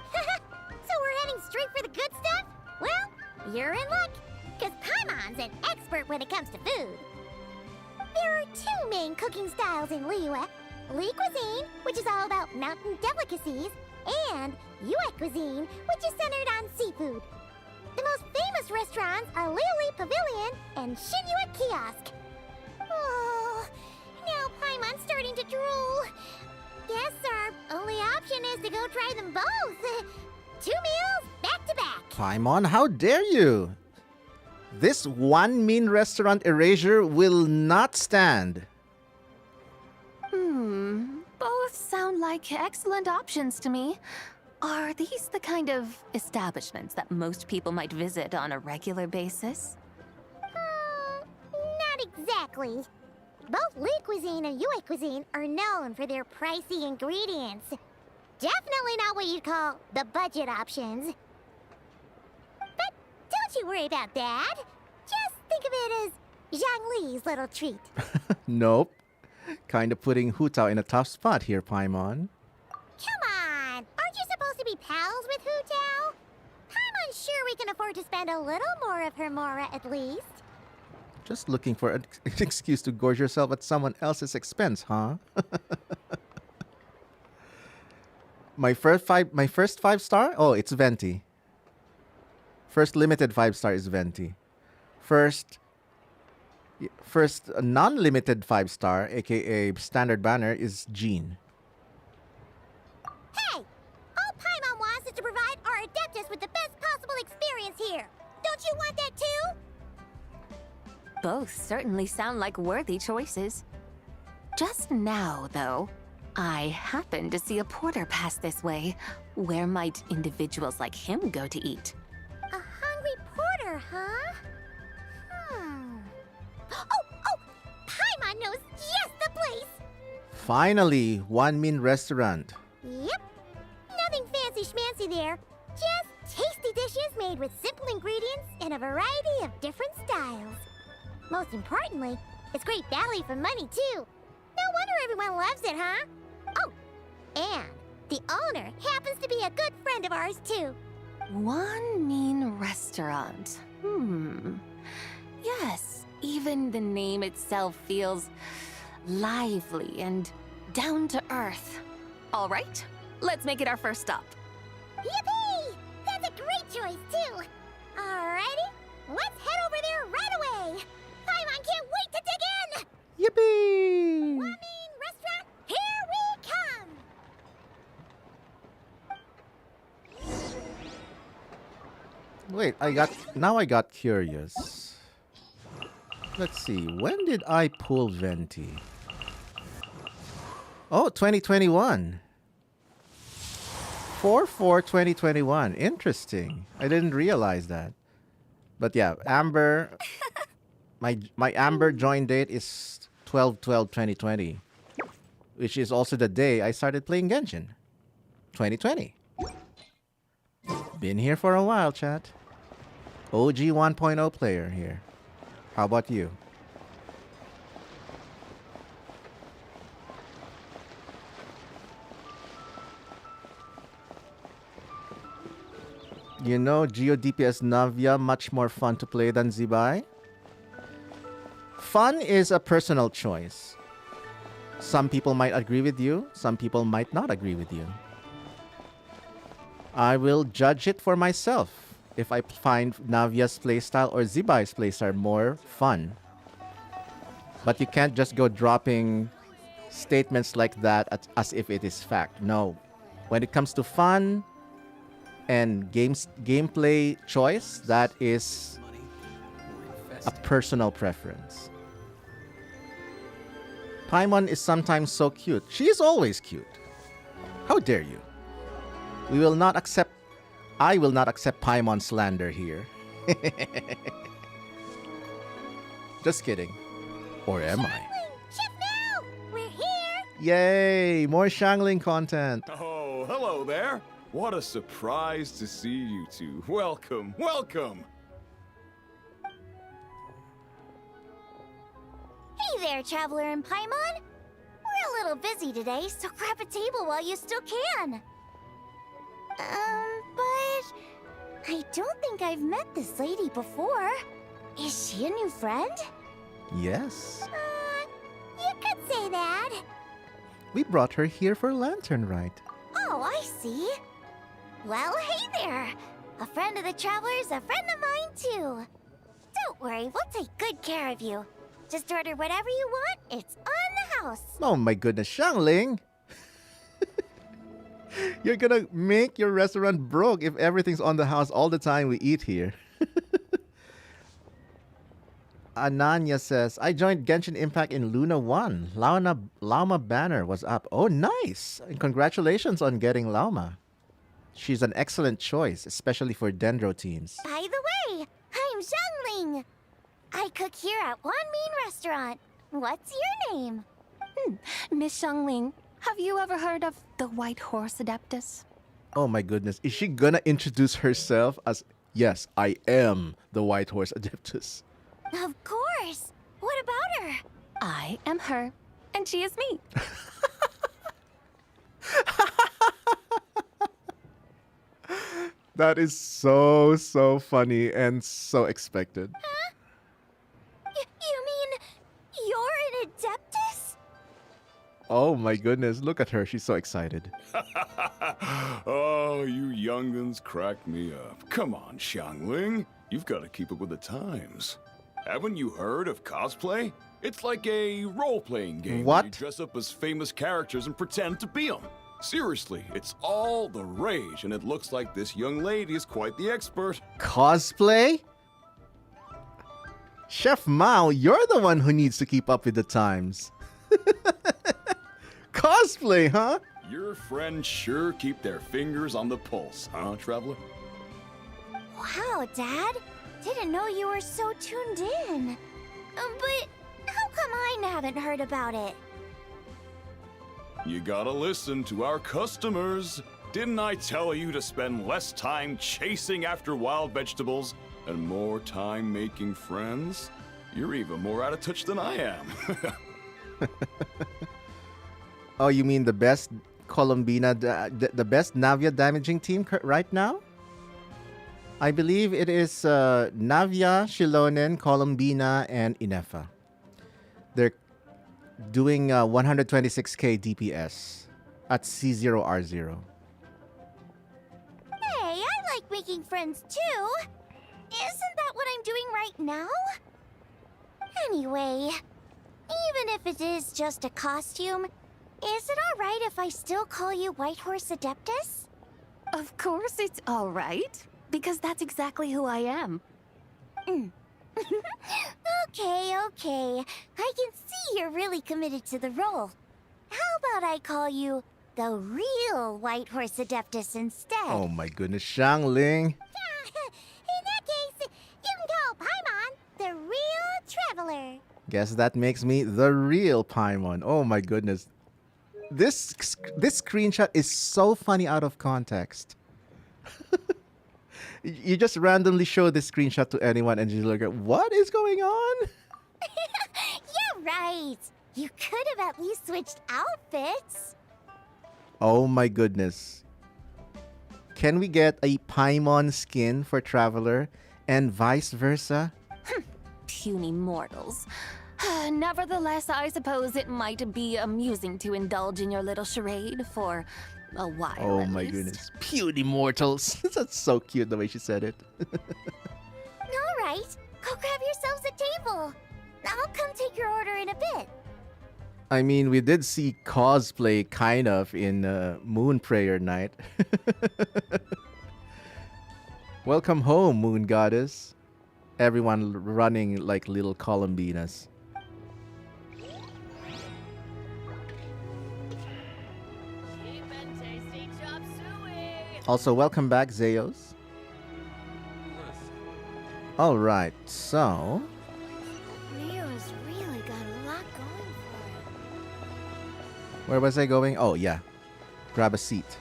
So we're heading straight for the good stuff? Well, you're in luck, because Paimon's an expert when it comes to food. There are 2 main cooking styles in Liyue. Li cuisine, which is all about mountain delicacies, and Yue cuisine, which is centered on seafood. The most famous restaurants are Liuli Pavilion and Shinyue Kiosk. Oh, now Paimon's starting to drool. Guess our only option is to go try them both. 2 meals, back to back.
Paimon, how dare you? This one mean restaurant erasure will not stand.
Both sound like excellent options to me. Are these the kind of establishments that most people might visit on a regular basis?
Not exactly. Both Li cuisine and Yue cuisine are known for their pricey ingredients. Definitely not what you'd call the budget options. But don't you worry about that. Just think of it as Zhang Li's little treat.
Nope. Kind of putting Hu Tao in a tough spot here, Paimon.
Come on! Aren't you supposed to be pals with Hu Tao? Paimon's sure we can afford to spend a little more of her mora at least.
Just looking for an excuse to gorge yourself at someone else's expense, huh? My first 5-star? Oh, it's Venti. First limited 5-star is Venti. First non-limited 5-star, aka standard banner, is Jean.
Hey! All Paimon wants is to provide our Adeptus with the best possible experience here. Don't you want that too?
Both certainly sound like worthy choices. Just now, though, I happened to see a porter pass this way. Where might individuals like him go to eat?
A hungry porter, huh? Oh! Paimon knows just the place!
Finally, one mean restaurant.
Yep. Nothing fancy schmancy there. Just tasty dishes made with simple ingredients in a variety of different styles. Most importantly, it's great value for money, too. No wonder everyone loves it, huh? Oh, and the owner happens to be a good friend of ours, too.
One mean restaurant. Yes, even the name itself feels lively and down to earth. All right, let's make it our first stop.
Yippee! That's a great choice, too. Alrighty, let's head over there right away. Paimon can't wait to dig in!
Wait, now I got curious. Let's see, when did I pull Venti? Oh, 2021. 4/4/2021. Interesting. I didn't realize that. But yeah, Amber, my Amber join date is 12/12/2020, which is also the day I started playing Genshin. 2020. Been here for a while, chat. OG 1.0 player here. How about you? You know, Geo DPS Navia much more fun to play than Zibai? Fun is a personal choice. Some people might agree with you, some people might not agree with you. I will judge it for myself if I find Navia's playstyle or Zibai's playstyle more fun. But you can't just go dropping statements like that as if it is fact. No. When it comes to fun and gameplay choice, that is a personal preference. Paimon is sometimes so cute. She is always cute. How dare you? I will not accept Paimon slander here. Just kidding. Or am I?
Chef now! We're here!
Yay! More Shangling content.
Oh, hello there. What a surprise to see you two. Welcome, welcome.
Hey there, Traveler and Paimon. We're a little busy today, so grab a table while you still can. But I don't think I've met this lady before. Is she a new friend?
Yes.
You could say that.
We brought her here for Lantern Rite.
Oh, I see. Well, hey there. A friend of the Traveler's a friend of mine, too. Don't worry, we'll take good care of you. Just order whatever you want, it's on the house.
Oh my goodness, Shangling! You're gonna make your restaurant broke if everything's on the house all the time we eat here. Ananya says, I joined Genshin Impact in Luna 1. Lauma banner was up. Oh, nice! And congratulations on getting Lauma. She's an excellent choice, especially for Dendro teams.
By the way, I'm Zhangling. I cook here at Wan Min Restaurant. What's your name?
Miss Shangling, have you ever heard of the White Horse Adeptus?
Oh my goodness, is she gonna introduce herself as, yes, I am the White Horse Adeptus?
Of course. What about her?
I am her, and she is me.
That is so funny and so expected.
Huh? You mean you're an Adeptus?
Oh my goodness, look at her. She's so excited.
Oh, you young'uns crack me up. Come on, Shangling. You've got to keep up with the times. Haven't you heard of cosplay? It's like a role-playing game where you dress up as famous characters and pretend to be them. Seriously, it's all the rage, and it looks like this young lady is quite the expert.
Cosplay? Chef Mao, you're the one who needs to keep up with the times. Cosplay, huh?
Your friends sure keep their fingers on the pulse, huh, Traveler?
Wow, Dad. Didn't know you were so tuned in. But how come I haven't heard about it?
You gotta listen to our customers. Didn't I tell you to spend less time chasing after wild vegetables and more time making friends? You're even more out of touch than I am.
Oh, you mean the best Colombina, the best Navia damaging team right now? I believe it is Navia, Shilonen, Colombina, and Inefa. They're doing 126k DPS at C0R0.
Hey, I like making friends too. Isn't that what I'm doing right now? Anyway, even if it is just a costume, is it alright if I still call you White Horse Adeptus?
Of course it's all right. because that's exactly who I am.
Okay. I can see you're really committed to the role. How about I call you the real White Horse Adeptus instead?
Oh my goodness, Xiangling.
In that case, you can call Paimon the real traveler.
Guess that makes me the real Paimon. Oh my goodness. This screenshot is so funny out of context. You just randomly show this screenshot to anyone and you look at what is going on?
You're right. You could have at least switched outfits.
Oh my goodness. Can we get a Paimon skin for Traveler and vice versa?
Puny mortals. Nevertheless, I suppose it might be amusing to indulge in your little charade for a while.
Oh
at
my
least.
goodness. Puny mortals. That's so cute the way she said it.
All right. Go grab yourselves a table. I'll come take your order in a bit.
I mean, we did see cosplay kind of in Moon Prayer Night. Welcome home, Moon Goddess. Everyone running like little Columbinas. Also, welcome back, Zeos. Alright, so...
Leo's really got a lot going for
where was I going? Oh, yeah. Grab a seat.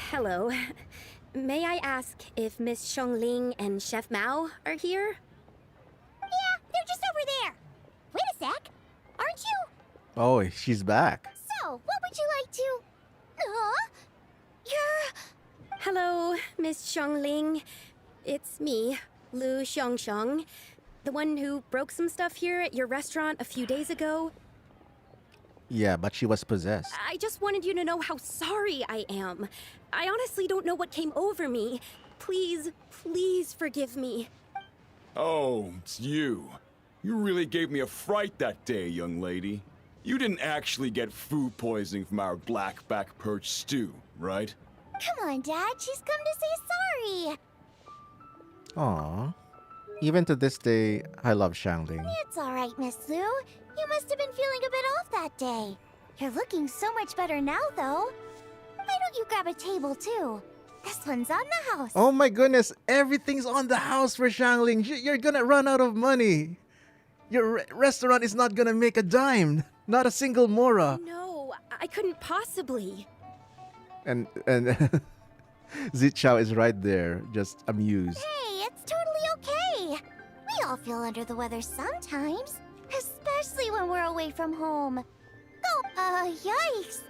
Hello. May I ask if Miss Xiangling and Chef Mao are here?
Yeah, they're just over there. Wait a sec. Aren't you?
Oh, she's back.
So, what would you like to... You're...
Hello, Miss Xiangling. It's me, Lu Xiangxiang, the one who broke some stuff here at your restaurant a few days ago.
Yeah, but she was possessed.
I just wanted you to know how sorry I am. I honestly don't know what came over me. Please, please forgive me.
Oh, it's you. You really gave me a fright that day, young lady. You didn't actually get food poisoning from our blackback perch stew, right?
Come on, Dad. She's come to say sorry.
Aww. Even to this day, I love Xiangling.
It's all right, Miss Lu. You must have been feeling a bit off that day. You're looking so much better now, though. Why don't you grab a table, too? This one's on the house.
Oh my goodness, everything's on the house for Xiangling. You're gonna run out of money. Your restaurant is not gonna make a dime. Not a single mora.
No, I couldn't possibly.
And Zichao is right there, just amused.
Hey, it's totally okay. We all feel under the weather sometimes, especially when we're away from home. Oh, yikes.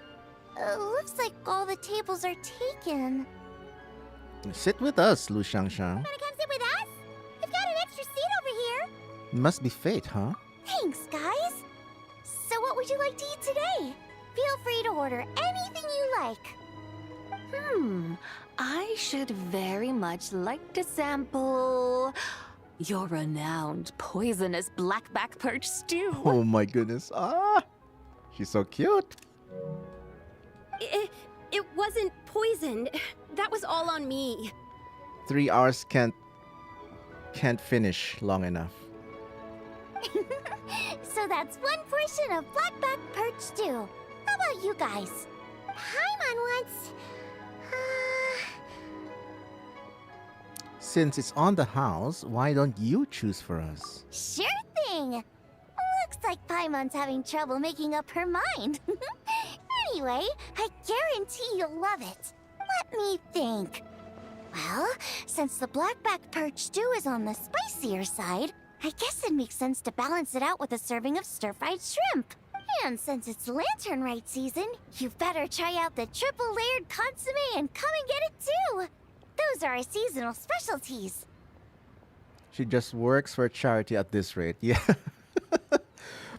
Looks like all the tables are taken.
Sit with us, Lu Xiangxiang.
Wanna come sit with us? We've got an extra seat over here.
Must be fate, huh?
Thanks, guys. So what would you like to eat today? Feel free to order anything you like.
I should very much like to sample your renowned poisonous blackback perch stew.
Oh my goodness. Ah, she's so cute.
It wasn't poisoned. That was all on me.
3 hours can't finish long enough.
So that's one portion of blackback perch stew. How about you guys? Paimon wants...
Since it's on the house, why don't you choose for us?
Sure thing. Looks like Paimon's having trouble making up her mind. Anyway, I guarantee you'll love it. Let me think. Well, since the blackback perch stew is on the spicier side, I guess it makes sense to balance it out with a serving of stir-fried shrimp. And since it's Lantern Rite season, you better try out the triple-layered consomme and come and get it too. Those are our seasonal specialties.
She just works for charity at this rate. Yeah.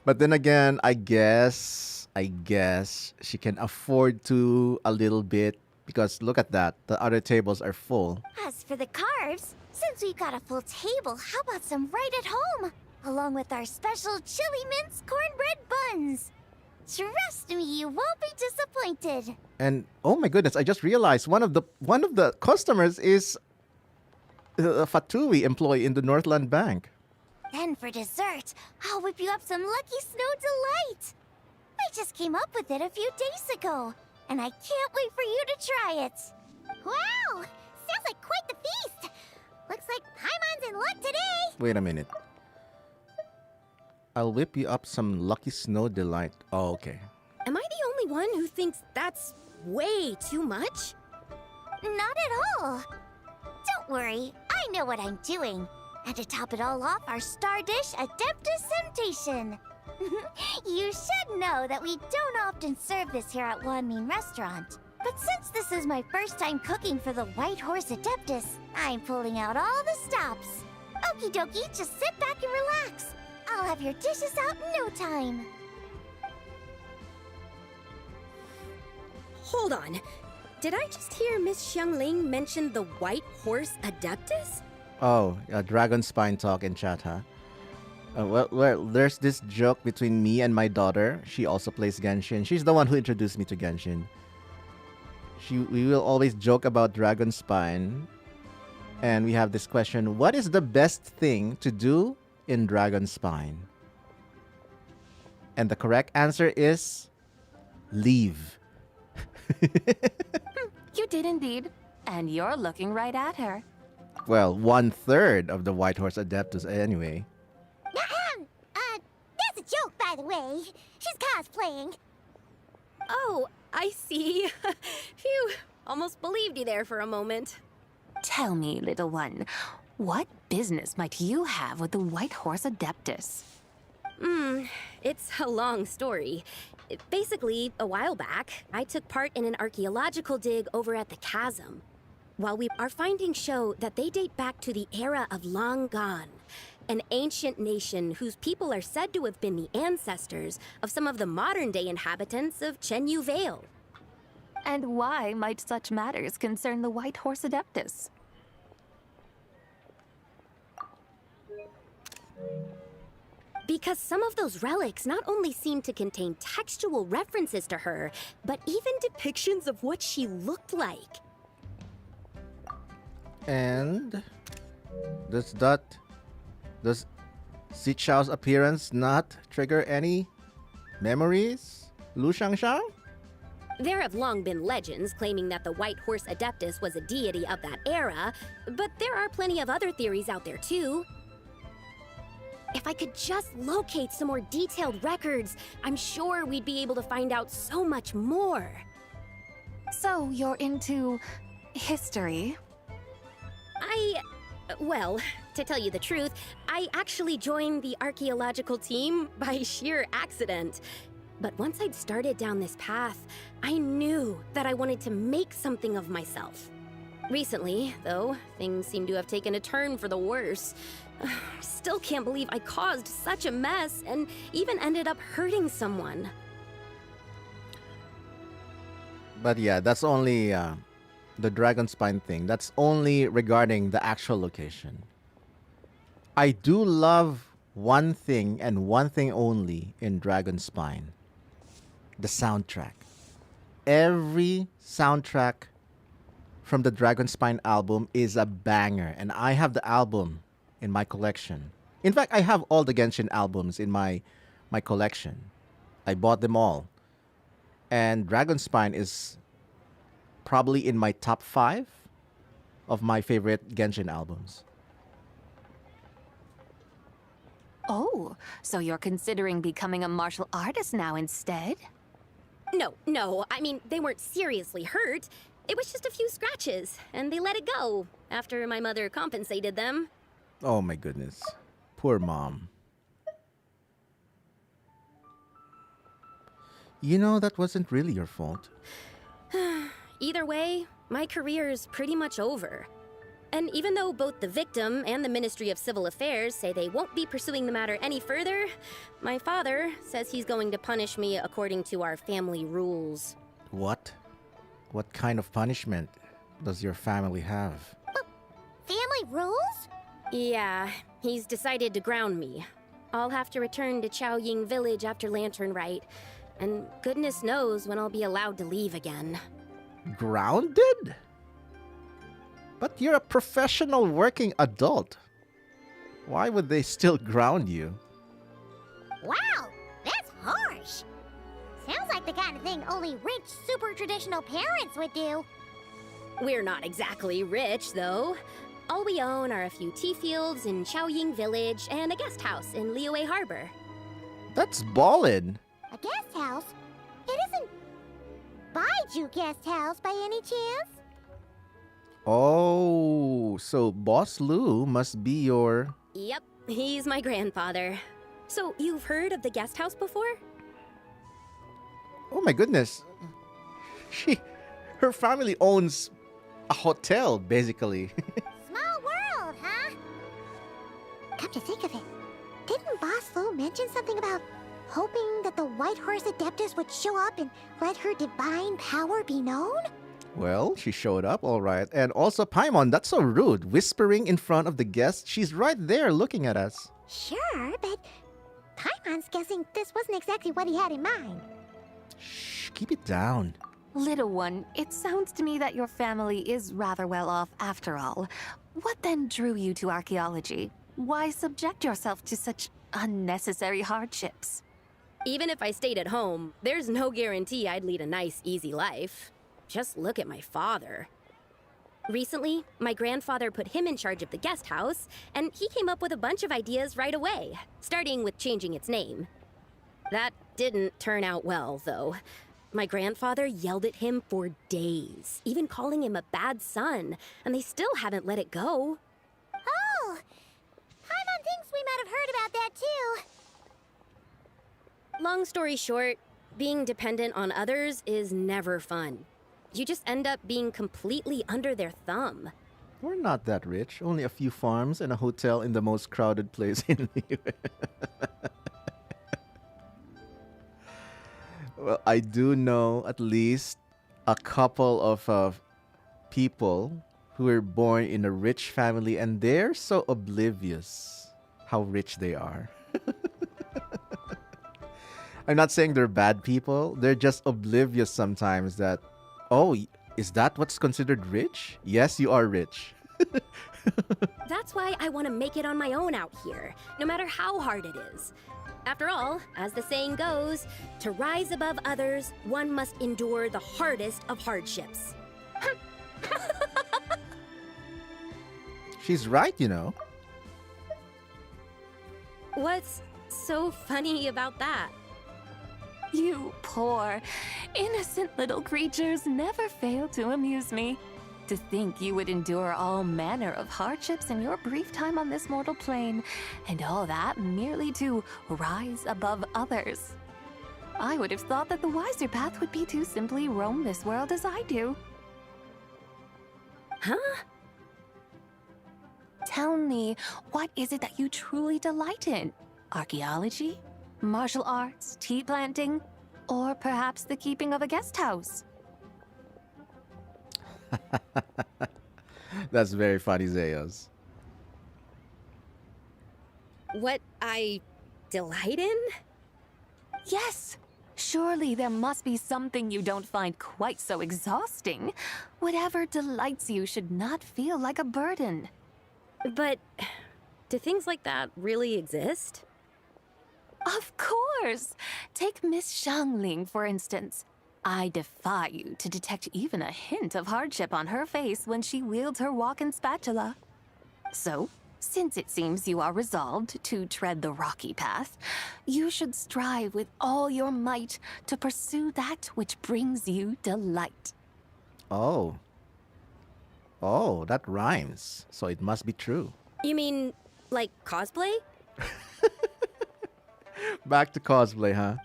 But then again, I guess she can afford to a little bit because look at that. The other tables are full.
As for the carbs, since we've got a full table, how about some right at home? Along with our special chili mince cornbread buns. Trust me, you won't be disappointed.
And oh my goodness, I just realized one of the customers is a Fatui employee in the Northland Bank.
Then for dessert, I'll whip you up some Lucky Snow Delight. I just came up with it a few days ago, and I can't wait for you to try it. Wow! Sounds like quite the feast. Looks like Paimon's in luck today.
Wait a minute. I'll whip you up some Lucky Snow Delight. Oh, okay.
Am I the only one who thinks that's way too much?
Not at all. Don't worry, I know what I'm doing. And to top it all off, our star dish, Adeptus Temptation. You should know that we don't often serve this here at Wanmin Restaurant. But since this is my first time cooking for the White Horse Adeptus, I'm pulling out all the stops. Okie dokie, just sit back and relax. I'll have your dishes out in no time.
Hold on. Did I just hear Miss Xiangling mention the White Horse Adeptus?
Oh, Dragon Spine talk in chat, huh? Well, there's this joke between me and my daughter. She also plays Genshin. She's the one who introduced me to Genshin. We will always joke about Dragon Spine. And we have this question, what is the best thing to do in Dragon Spine? And the correct answer is leave.
You did indeed. And you're looking right at her.
Well, 1/3 of the White Horse Adeptus anyway.
That's a joke, by the way. She's cosplaying.
Oh, I see. Phew, almost believed you there for a moment.
Tell me, little one, what business might you have with the White Horse Adeptus?
It's a long story. Basically, a while back, I took part in an archaeological dig over at the chasm. While our findings show that they date back to the era of Long Gone, an ancient nation whose people are said to have been the ancestors of some of the modern-day inhabitants of Chenyu Vale.
And why might such matters concern the White Horse Adeptus?
Because some of those relics not only seem to contain textual references to her, but even depictions of what she looked like.
And does Zichao's appearance not trigger any memories, Lu Shangshang?
There have long been legends claiming that the White Horse Adeptus was a deity of that era, but there are plenty of other theories out there too. If I could just locate some more detailed records, I'm sure we'd be able to find out so much more.
So you're into history?
Well, to tell you the truth, I actually joined the archaeological team by sheer accident. But once I'd started down this path, I knew that I wanted to make something of myself. Recently, though, things seem to have taken a turn for the worse. Still can't believe I caused such a mess and even ended up hurting someone.
But yeah, that's only the Dragon Spine thing. That's only regarding the actual location. I do love one thing and one thing only in Dragon Spine. The soundtrack. Every soundtrack from the Dragon Spine album is a banger, and I have the album in my collection. In fact, I have all the Genshin albums in my collection. I bought them all. And Dragon Spine is probably in my top 5 of my favorite Genshin albums.
Oh, so you're considering becoming a martial artist now instead?
No, I mean, they weren't seriously hurt. It was just a few scratches, and they let it go after my mother compensated them.
Oh my goodness. Poor mom. You know, that wasn't really your fault.
Either way, my career is pretty much over. And even though both the victim and the Ministry of Civil Affairs say they won't be pursuing the matter any further, my father says he's going to punish me according to our family rules.
What? What kind of punishment does your family have?
Family rules?
Yeah, he's decided to ground me. I'll have to return to Chaoying Village after Lantern Rite. and goodness knows when I'll be allowed to leave again.
Grounded? But you're a professional working adult. Why would they still ground you?
Wow, that's harsh. Sounds like the kind of thing only rich, super traditional parents would do.
We're not exactly rich, though. All we own are a few tea fields in Chaoying Village and a guest house in Liyue Harbor.
That's ballin'.
A guest house? It isn't Baiju Guest House by any chance?
Oh, so Boss Lou must be your...
Yep, he's my grandfather. So, you've heard of the guest house before?
Oh my goodness. Her family owns a hotel, basically.
Small world, huh? Come to think of it, didn't Boss Lou mention something about hoping that the White Horse Adeptus would show up and let her divine power be known?
Well, she showed up, all right. And also, Paimon, that's so rude. Whispering in front of the guests. She's right there looking at us.
Sure, but Paimon's guessing this wasn't exactly what he had in mind.
Shh, keep it down.
Little one, it sounds to me that your family is rather well off after all. What then drew you to archaeology? Why subject yourself to such unnecessary hardships?
Even if I stayed at home, there's no guarantee I'd lead a nice, easy life. Just look at my father. Recently, my grandfather put him in charge of the guest house, and he came up with a bunch of ideas right away, starting with changing its name. That didn't turn out well, though. My grandfather yelled at him for days, even calling him a bad son, and they still haven't let it go.
Oh! Paimon thinks we might have heard about that too.
Long story short, being dependent on others is never fun. You just end up being completely under their thumb.
We're not that rich. Only a few farms and a hotel in the most crowded place in the US. Well, I do know at least a couple of people who were born in a rich family, and they're so oblivious how rich they are. I'm not saying they're bad people. They're just oblivious sometimes that, oh, is that what's considered rich? Yes, you are rich.
That's why I want to make it on my own out here, no matter how hard it is. After all, as the saying goes, to rise above others, one must endure the hardest of hardships.
She's right, you know.
What's so funny about that?
You poor, innocent little creatures never fail to amuse me. To think you would endure all manner of hardships in your brief time on this mortal plane, and all that merely to rise above others. I would have thought that the wiser path would be to simply roam this world as I do.
Huh?
Tell me, what is it that you truly delight in? Archaeology? Martial arts? Tea planting? Or perhaps the keeping of a guest house?
That's very funny, Zeos.
What I delight in?
Yes! Surely there must be something you don't find quite so exhausting. Whatever delights you should not feel like a burden.
But do things like that really exist?
Of course! Take Miss Xiangling, for instance. I defy you to detect even a hint of hardship on her face when she wields her walking spatula. So, since it seems you are resolved to tread the rocky path, you should strive with all your might to pursue that which brings you delight.
Oh. Oh, that rhymes. So it must be true.
You mean, like cosplay?
Back to cosplay, huh?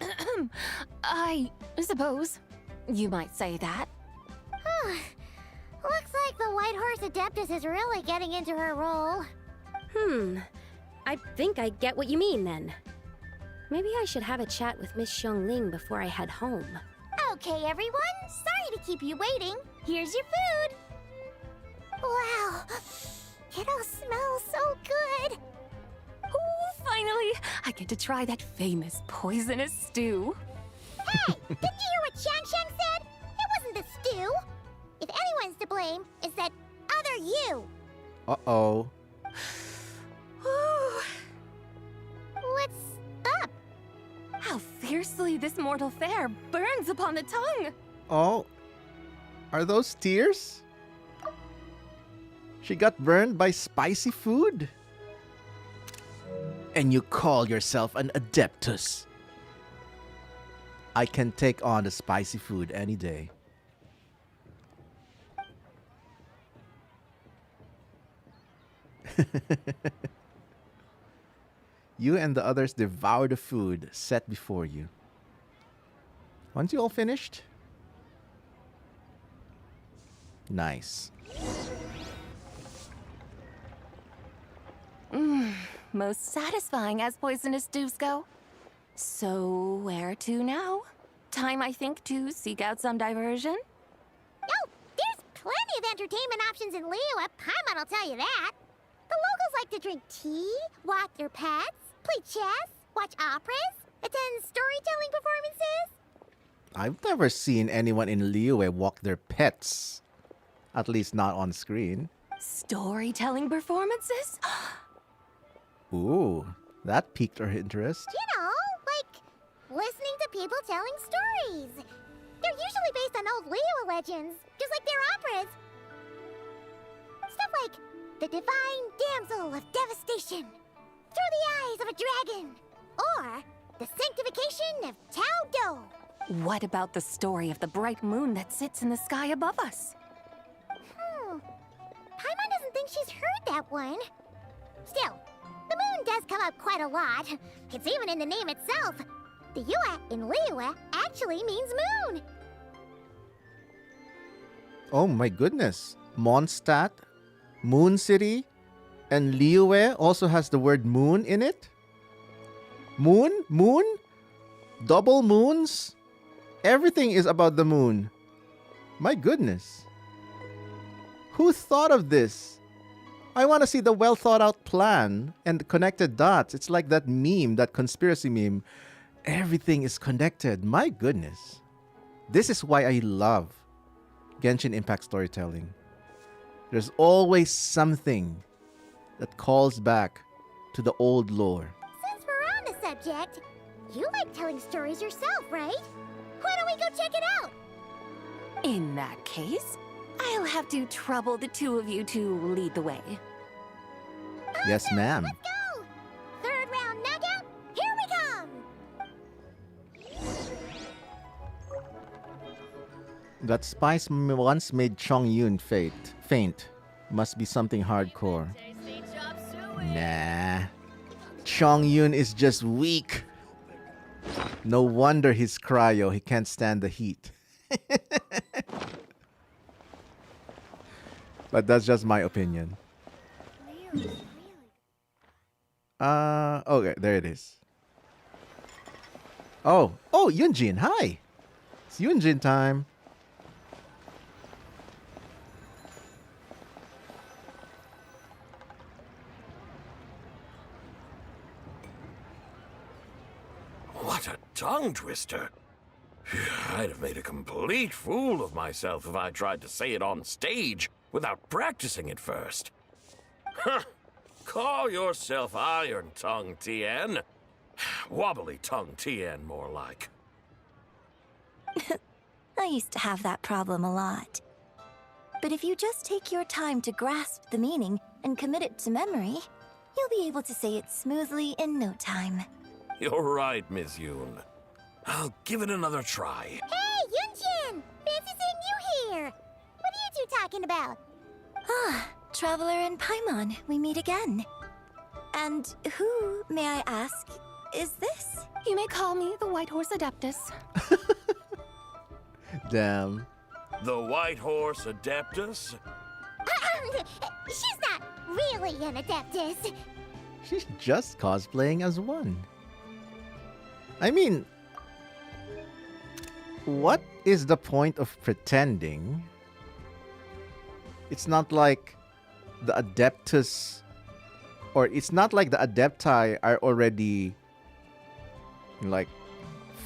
I suppose you might say that.
Looks like the White Horse Adeptus is really getting into her role.
I think I get what you mean then. Maybe I should have a chat with Miss Xiangling before I head home.
Okay, everyone. Sorry to keep you waiting. Here's your food. Wow. It all smells so good.
Oh, finally! I get to try that famous poisonous stew.
Hey, didn't you hear what Shang said? It wasn't the stew. If anyone's to blame, it's that other you.
Uh-oh.
What's up?
How fiercely this mortal fare burns upon the tongue!
Oh, are those tears? She got burned by spicy food? And you call yourself an adeptus? I can take on the spicy food any day. You and the others devour the food set before you. Once you all finished? Nice.
Most satisfying as poisonous stews go. So, where to now? Time, I think, to seek out some diversion?
Oh, there's plenty of entertainment options in Liyue. Paimon will tell you that. The locals like to drink tea, walk their pets, play chess, watch operas, attend storytelling performances.
I've never seen anyone in Liyue walk their pets. At least not on screen.
Storytelling performances?
Ooh, that piqued our interest.
You know, like listening to people telling stories. They're usually based on old Liyue legends, just like their operas. Stuff like the Divine Damsel of Devastation, Through the Eyes of a Dragon, or the Sanctification of Tao Do.
What about the story of the bright moon that sits in the sky above us?
Paimon doesn't think she's heard that one. Still, the moon does come up quite a lot. It's even in the name itself. The Yue in Liyue actually means moon.
Oh my goodness. Mondstadt, Moon City, and Liyue also has the word moon in it? Moon? Moon? Double moons? Everything is about the moon. My goodness. Who thought of this? I want to see the well thought out plan and the connected dots. It's like that meme, that conspiracy meme. Everything is connected. My goodness. This is why I love Genshin Impact storytelling. There's always something that calls back to the old lore.
Since we're on the subject, you like telling stories yourself, right? Why don't we go check it out?
In that case, I'll have to trouble the two of you to lead the way.
Yes, ma'am.
Let's go! Third round knockout, here we come!
That spice once made Chong Yun faint. Must be something hardcore. Nah. Chong Yun is just weak. No wonder he's cryo. He can't stand the heat. But that's just my opinion. Okay, there it is. Oh, Yunjin, hi. It's Yunjin time.
What a tongue twister. I'd have made a complete fool of myself if I tried to say it on stage without practicing it first. Huh. Call yourself Iron Tongue, Tien. Wobbly Tongue, Tien, more like.
I used to have that problem a lot. But if you just take your time to grasp the meaning and commit it to memory, you'll be able to say it smoothly in no time.
You're right, Miss Yoon. I'll give it another try.
Hey, Yunjin! Fancy seeing you here! What are you two talking about?
Ah, Traveler and Paimon, we meet again. And who, may I ask, is this?
You may call me the White Horse Adeptus.
Damn.
The White Horse Adeptus?
She's not really an Adeptus.
She's just cosplaying as one. I mean, what is the point of pretending? It's not like the Adeptus, or it's not like the Adepti are already like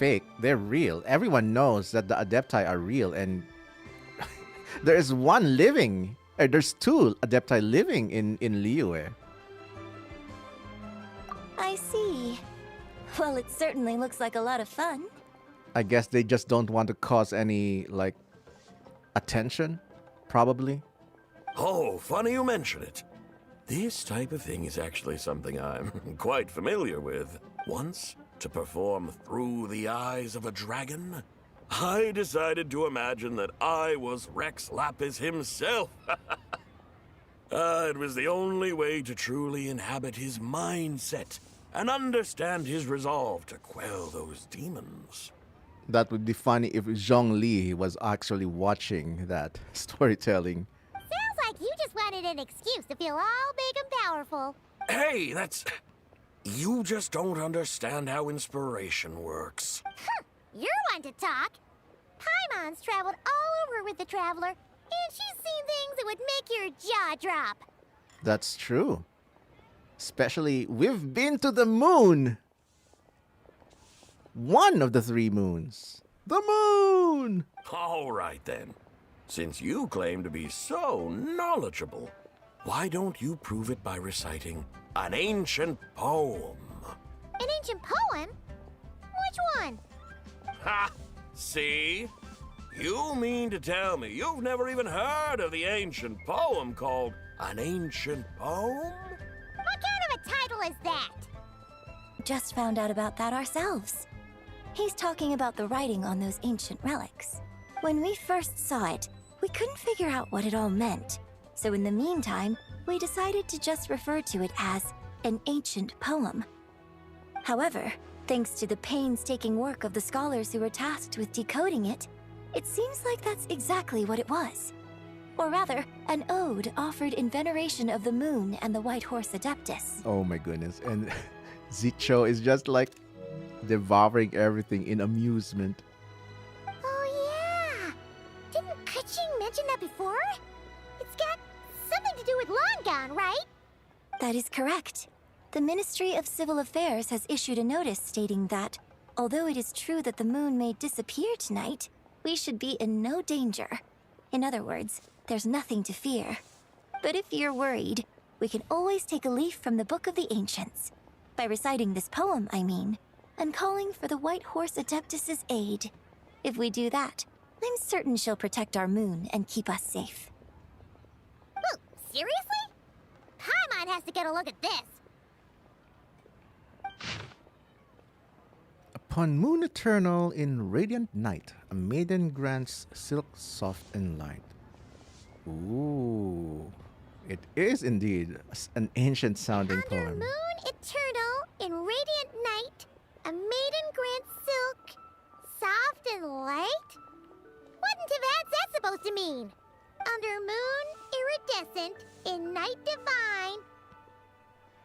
fake. They're real. Everyone knows that the Adepti are real, and there is one living. There's two Adepti living in Liyue.
I see. Well, it certainly looks like a lot of fun.
I guess they just don't want to cause any, like, attention, probably.
Oh, funny you mention it. This type of thing is actually something I'm quite familiar with. Once, to perform through the eyes of a dragon, I decided to imagine that I was Rex Lapis himself. It was the only way to truly inhabit his mindset and understand his resolve to quell those demons.
That would be funny if Zhongli was actually watching that storytelling.
Sounds like you just wanted an excuse to feel all big and powerful.
Hey, that's... You just don't understand how inspiration works.
You're one to talk. Paimon's traveled all over with the Traveler, and she's seen things that would make your jaw drop.
That's true. Especially, we've been to the moon. One of the 3 moons. The moon!
All right, then. Since you claim to be so knowledgeable, why don't you prove it by reciting an ancient poem?
An ancient poem? Which one?
Ha! See? You mean to tell me you've never even heard of the ancient poem called An Ancient Poem?
What kind of a title is that?
Just found out about that ourselves. He's talking about the writing on those ancient relics. When we first saw it, we couldn't figure out what it all meant. So in the meantime, we decided to just refer to it as an ancient poem. However, thanks to the painstaking work of the scholars who were tasked with decoding it, it seems like that's exactly what it was. Or rather, an ode offered in veneration of the moon and the White Horse Adeptus.
Oh my goodness. And Zicho is just like devouring everything in amusement.
Oh yeah! Didn't Kuching mention that before? It's got something to do with Longan, right?
That is correct. The Ministry of Civil Affairs has issued a notice stating that, although it is true that the moon may disappear tonight, we should be in no danger. In other words, there's nothing to fear. But if you're worried, we can always take a leaf from the Book of the Ancients. By reciting this poem, I mean, and calling for the White Horse Adeptus' aid. If we do that, I'm certain she'll protect our moon and keep us safe.
Whoa, seriously? Paimon has to get a look at this.
Upon moon eternal in radiant night, a maiden grants silk soft and light. Ooh, it is indeed an ancient sounding poem.
Under moon eternal in radiant night, a maiden grants silk, soft and light? What in Tibet's that supposed to mean? Under moon iridescent, in night divine,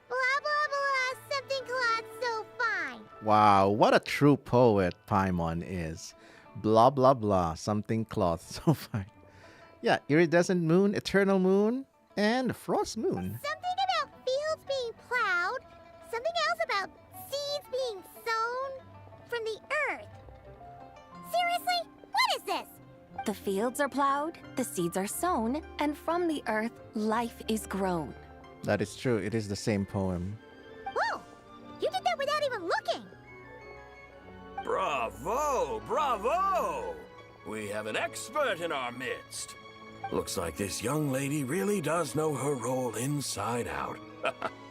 blah blah blah, something cloth so fine.
Wow, what a true poet Paimon is. Blah blah blah, something cloth so fine. Yeah, iridescent moon, eternal moon, and frost moon.
Something about fields being plowed, something else about seeds being sown from the earth. Seriously? What is this?
The fields are plowed, the seeds are sown, and from the earth, life is grown.
That is true, it is the same poem.
Whoa! You did that without even looking!
Bravo! Bravo! We have an expert in our midst. Looks like this young lady really does know her role inside out.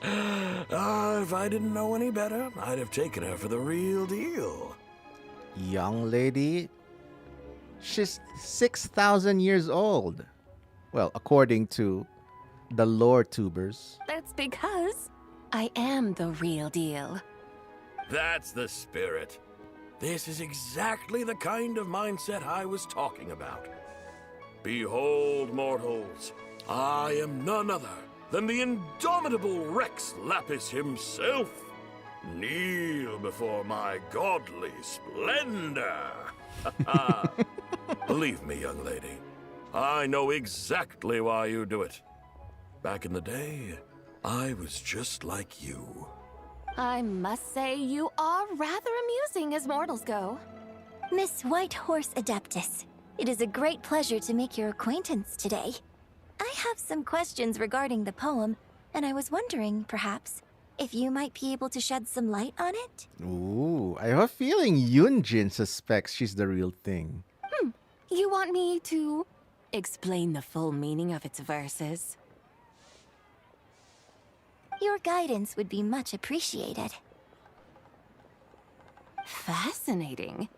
If I didn't know any better, I'd have taken her for the real deal.
Young lady? She's 6,000 years old. Well, according to the lore tubers.
That's because I am the real deal.
That's the spirit. This is exactly the kind of mindset I was talking about. Behold, mortals, I am none other than the indomitable Rex Lapis himself. Kneel before my godly splendor. Believe me, young lady, I know exactly why you do it. Back in the day, I was just like you.
I must say you are rather amusing as mortals go.
Miss Whitehorse Adeptus, it is a great pleasure to make your acquaintance today. I have some questions regarding the poem, and I was wondering, perhaps, if you might be able to shed some light on it?
Ooh, I have a feeling Yunjin suspects she's the real thing.
You want me to explain the full meaning of its verses?
Your guidance would be much appreciated.
Fascinating.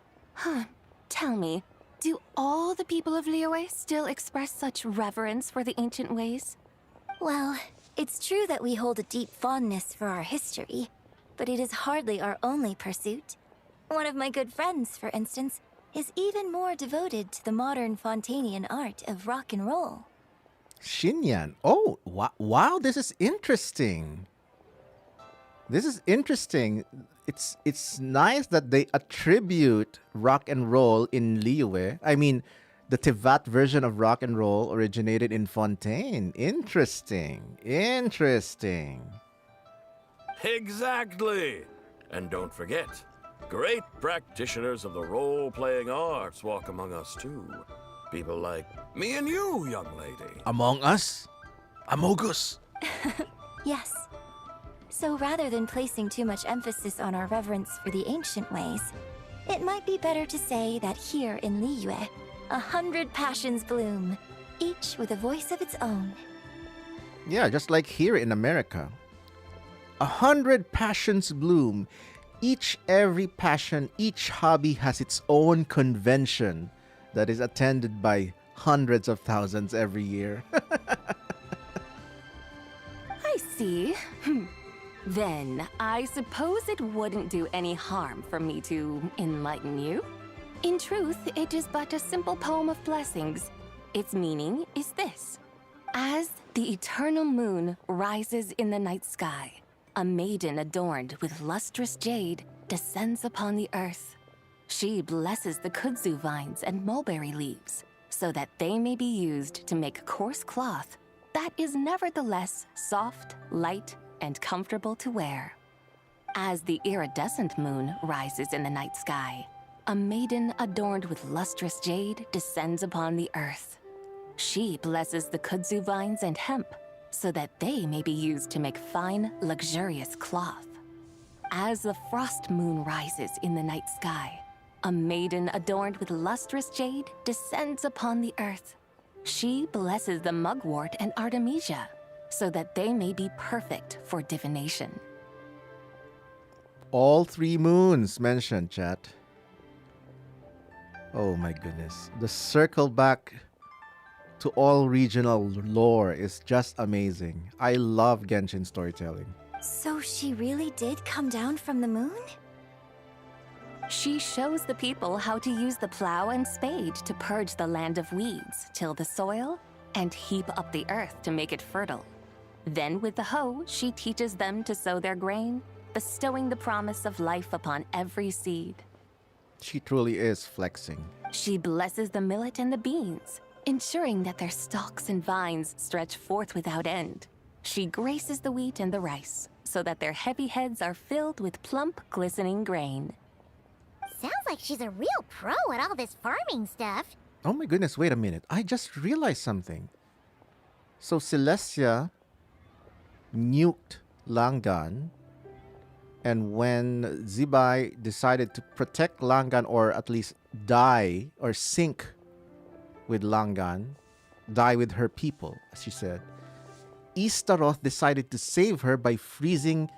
Tell me, do all the people of Liyue still express such reverence for the ancient ways?
Well, it's true that we hold a deep fondness for our history, but it is hardly our only pursuit. One of my good friends, for instance, is even more devoted to the modern Fontanian art of rock and roll.
Xinyan. Oh, wow, this is interesting. This is interesting. It's nice that they attribute rock and roll in Liyue. I mean, the Tivat version of rock and roll originated in Fontaine. Interesting.
Exactly. And don't forget, great practitioners of the role-playing arts walk among us too. People like me and you, young lady.
Among us? Amogus?
Yes. So rather than placing too much emphasis on our reverence for the ancient ways, it might be better to say that here in Liyue, 100 passions bloom, each with a voice of its own.
Yeah, just like here in America. 100 passions bloom. Every passion, each hobby has its own convention that is attended by hundreds of thousands every year.
I see. Then, I suppose it wouldn't do any harm for me to enlighten you. In truth, it is but a simple poem of blessings. Its meaning is this. As the eternal moon rises in the night sky, a maiden adorned with lustrous jade descends upon the earth. She blesses the kudzu vines and mulberry leaves so that they may be used to make coarse cloth that is nevertheless soft, light, and comfortable to wear. As the iridescent moon rises in the night sky, a maiden adorned with lustrous jade descends upon the earth. She blesses the kudzu vines and hemp so that they may be used to make fine, luxurious cloth. As the frost moon rises in the night sky, a maiden adorned with lustrous jade descends upon the earth. She blesses the mugwort and artemisia so that they may be perfect for divination.
All 3 moons mentioned, chat. Oh my goodness. The circle back to all regional lore is just amazing. I love Genshin storytelling.
So she really did come down from the moon?
She shows the people how to use the plow and spade to purge the land of weeds, till the soil, and heap up the earth to make it fertile. Then with the hoe, she teaches them to sow their grain, bestowing the promise of life upon every seed.
She truly is flexing.
She blesses the millet and the beans, ensuring that their stalks and vines stretch forth without end. She graces the wheat and the rice, so that their heavy heads are filled with plump, glistening grain.
Sounds like she's a real pro at all this farming stuff.
Oh my goodness, wait a minute. I just realized something. So Celestia nuked Langan, and when Zibai decided to protect Langan, or at least die or sink with Langan, die with her people, as she said, Istaroth decided to save her by freezing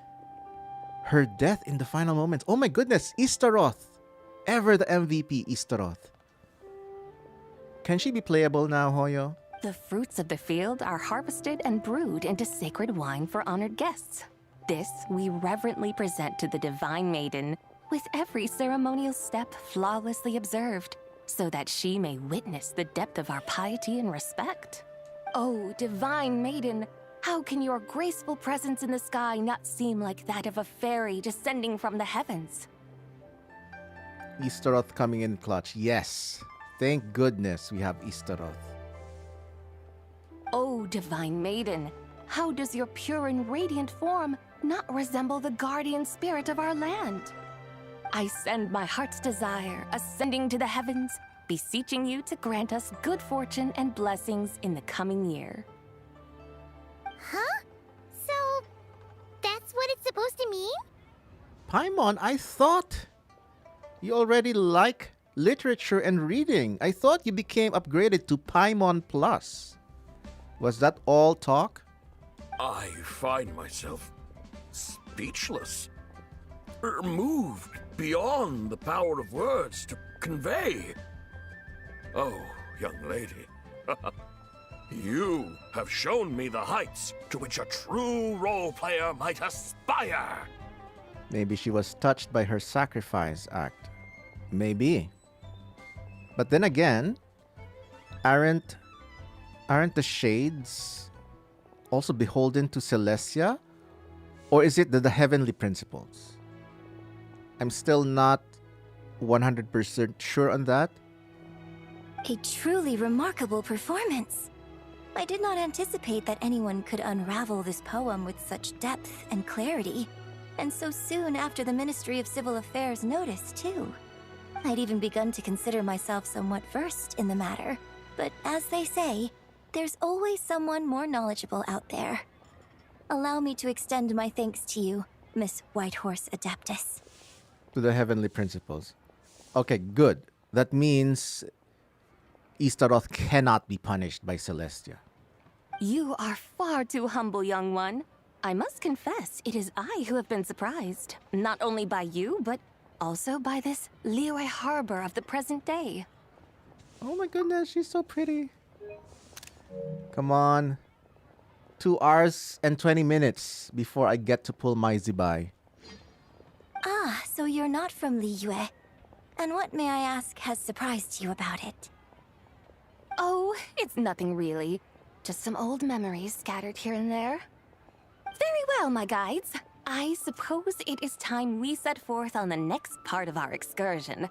her death in the final moments. Oh my goodness, Istaroth! Ever the MVP, Istaroth. Can she be playable now, Hoyo?
The fruits of the field are harvested and brewed into sacred wine for honored guests. This we reverently present to the Divine Maiden, with every ceremonial step flawlessly observed, so that she may witness the depth of our piety and respect. Oh, Divine Maiden, how can your graceful presence in the sky not seem like that of a fairy descending from the heavens?
Istaroth coming in clutch. Yes. Thank goodness we have Istaroth.
Oh, Divine Maiden, how does your pure and radiant form not resemble the guardian spirit of our land? I send my heart's desire, ascending to the heavens, beseeching you to grant us good fortune and blessings in the coming year.
Huh? So, that's what it's supposed to mean?
Paimon, I thought you already like literature and reading. I thought you became upgraded to Paimon Plus. Was that all talk?
I find myself speechless, moved beyond the power of words to convey. Oh, young lady, you have shown me the heights to which a true role player might aspire.
Maybe she was touched by her sacrifice act. Maybe. But then again, aren't the shades also beholden to Celestia? Or is it the heavenly principles? I'm still not 100% sure on that.
A truly remarkable performance. I did not anticipate that anyone could unravel this poem with such depth and clarity, and so soon after the Ministry of Civil Affairs noticed, too. I'd even begun to consider myself somewhat versed in the matter, but as they say, there's always someone more knowledgeable out there. Allow me to extend my thanks to you, Miss Whitehorse Adeptus.
To the heavenly principles. Okay, good. That means Istaroth cannot be punished by Celestia.
You are far too humble, young one. I must confess, it is I who have been surprised, not only by you, but also by this Liyue Harbor of the present day.
Oh my goodness, she's so pretty. Come on. 2 hours and 20 minutes before I get to pull my Zibai.
Ah, so you're not from Liyue. And what, may I ask, has surprised you about it?
Oh, it's nothing really. Just some old memories scattered here and there. Very well, my guides. I suppose it is time we set forth on the next part of our excursion.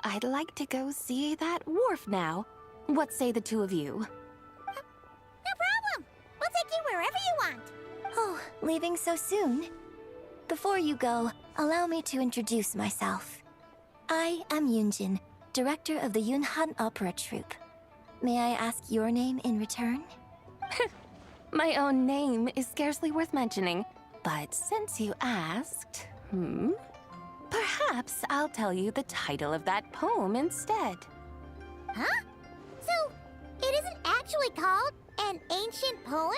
I'd like to go see that wharf now. What say the two of you?
No problem. We'll take you wherever you want.
Oh, leaving so soon? Before you go, allow me to introduce myself. I am Yunjin, director of the Yunhan Opera Troupe. May I ask your name in return?
My own name is scarcely worth mentioning, but since you asked, perhaps I'll tell you the title of that poem instead.
Huh? So, it isn't actually called an ancient poem?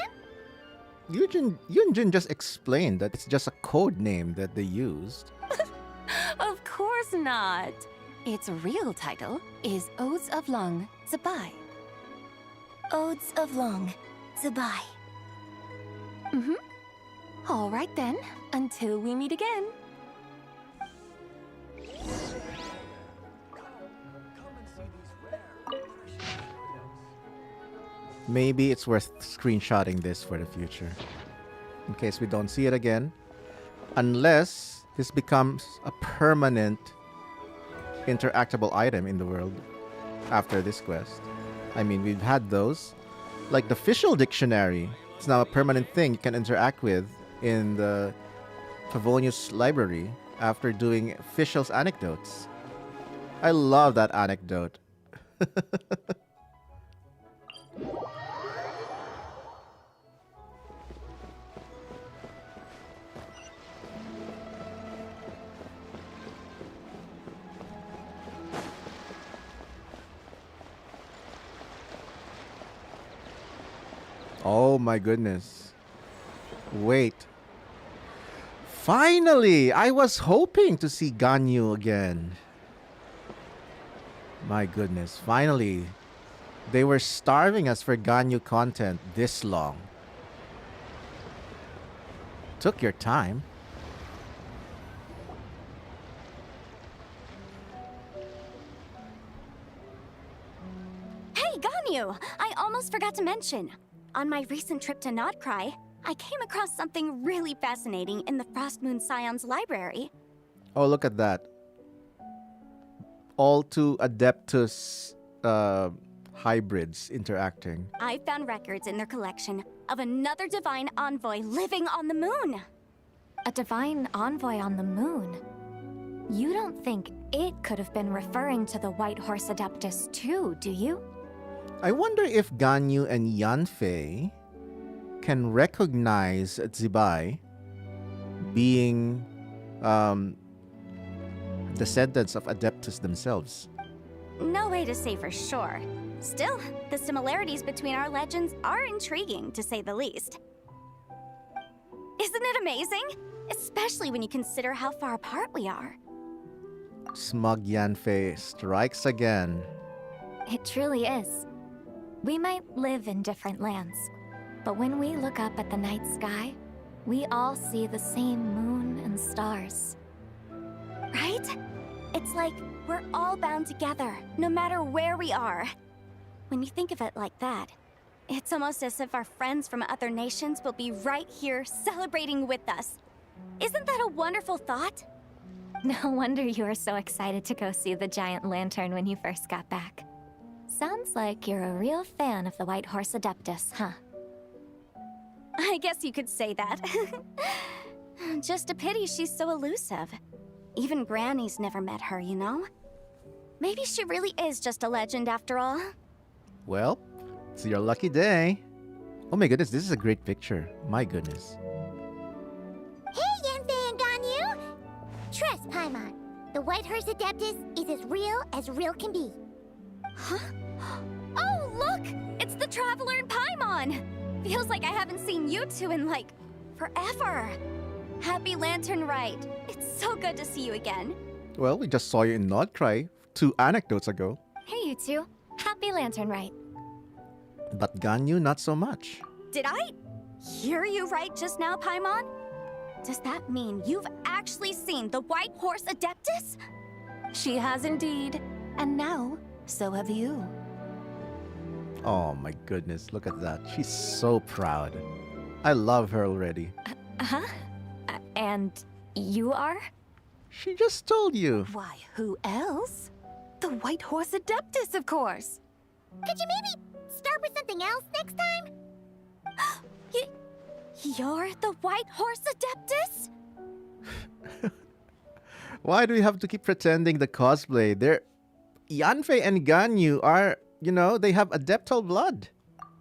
Yunjin just explained that it's just a code name that they used.
Of course not. Its real title is Odes of Long, Zibai.
Odes of Long, Zibai.
All right then, until we meet again.
Maybe it's worth screenshotting this for the future, in case we don't see it again. Unless this becomes a permanent interactable item in the world after this quest. I mean, we've had those. Like the official dictionary. It's now a permanent thing you can interact with in the Favonius library after doing official's anecdotes. I love that anecdote. Oh my goodness. Wait. Finally! I was hoping to see Ganyu again. My goodness. Finally. They were starving us for Ganyu content this long. Took your time.
Hey, Ganyu! I almost forgot to mention. On my recent trip to Nodcry, I came across something really fascinating in the Frostmoon Scion's library.
Oh, look at that. All two Adeptus hybrids interacting.
I found records in their collection of another divine envoy living on the moon. A divine envoy on the moon. You don't think it could have been referring to the White Horse Adeptus too, do you?
I wonder if Ganyu and Yanfei can recognize Zibai being descendants of Adeptus themselves.
No way to say for sure. Still, the similarities between our legends are intriguing, to say the least. Isn't it amazing? Especially when you consider how far apart we are.
Smug Yanfei strikes again.
It truly is. We might live in different lands, but when we look up at the night sky, we all see the same moon and stars. Right? It's like we're all bound together, no matter where we are. When you think of it like that, it's almost as if our friends from other nations will be right here celebrating with us. Isn't that a wonderful thought? No wonder you were so excited to go see the giant lantern when you first got back. Sounds like you're a real fan of the White Horse Adeptus, huh? I guess you could say that. Just a pity she's so elusive. Even Granny's never met her, you know? Maybe she really is just a legend after all.
Well, it's your lucky day. Oh my goodness, this is a great picture. My goodness.
Hey, Yanfei and Ganyu! Trust, Paimon. The White Horse Adeptus is as real can be.
Huh? Oh, look! It's the Traveler and Paimon! Feels like I haven't seen you two in, like, forever. Happy Lantern Rite. It's so good to see you again.
Well, we just saw you in Nodcry 2 anecdotes ago.
Hey, you two. Happy Lantern Rite.
But Ganyu, not so much.
Did I hear you right just now, Paimon? Does that mean you've actually seen the White Horse Adeptus?
She has indeed. And now, so have you.
Oh my goodness, look at that. She's so proud. I love her already.
Huh? And you are?
She just told you.
Why, who else? The White Horse Adeptus, of course.
Could you maybe start with something else next time?
You're the White Horse Adeptus?
Why do we have to keep pretending the cosplay? Yanfei and Ganyu are, they have Adeptal blood.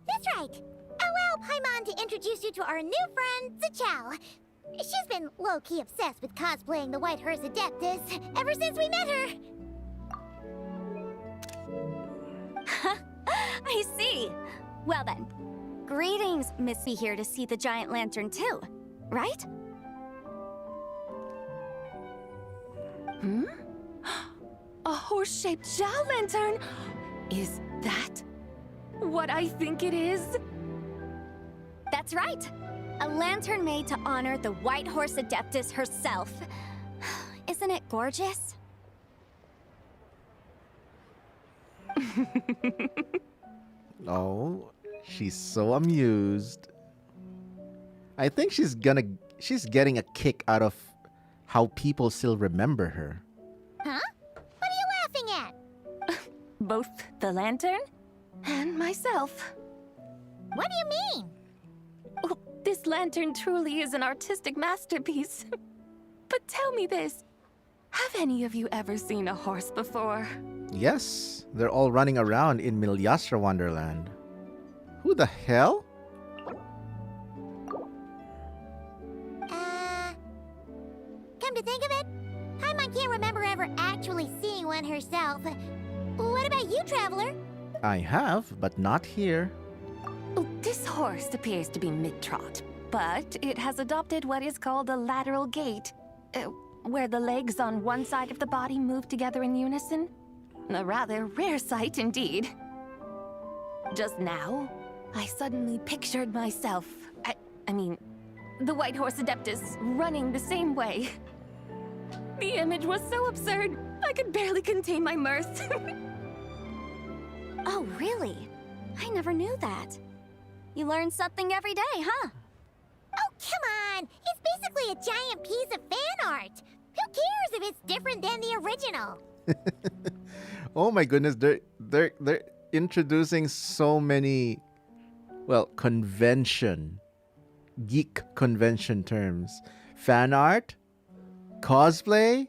That's right. Allow Paimon to introduce you to our new friend, Zichao. She's been low-key obsessed with cosplaying the White Horse Adeptus ever since we met her.
I see. Well then, greetings, Miss Me here to see the giant lantern too, right?
Hmm? A horse-shaped Zhao lantern? Is that what I think it is?
That's right. A lantern made to honor the White Horse Adeptus herself. Isn't it gorgeous?
Oh, she's so amused. I think she's getting a kick out of how people still remember her.
Huh? What are you laughing at?
Both the lantern and myself.
What do you mean?
Oh, this lantern truly is an artistic masterpiece. But tell me this. Have any of you ever seen a horse before?
Yes, they're all running around in Milyastra Wonderland. Who the hell?
Come to think of it, Paimon can't remember ever actually seeing one herself. What about you, Traveler?
I have, but not here.
Oh, this horse appears to be mid-trot, but it has adopted what is called a lateral gait, where the legs on one side of the body move together in unison. A rather rare sight indeed. Just now, I suddenly pictured myself, I mean, the White Horse Adeptus running the same way. The image was so absurd, I could barely contain my mirth.
Oh, really? I never knew that. You learn something every day, huh?
Oh, come on! It's basically a giant piece of fan art! Who cares if it's different than the original?
Oh my goodness, they're introducing so many, geek convention terms. fan art, cosplay,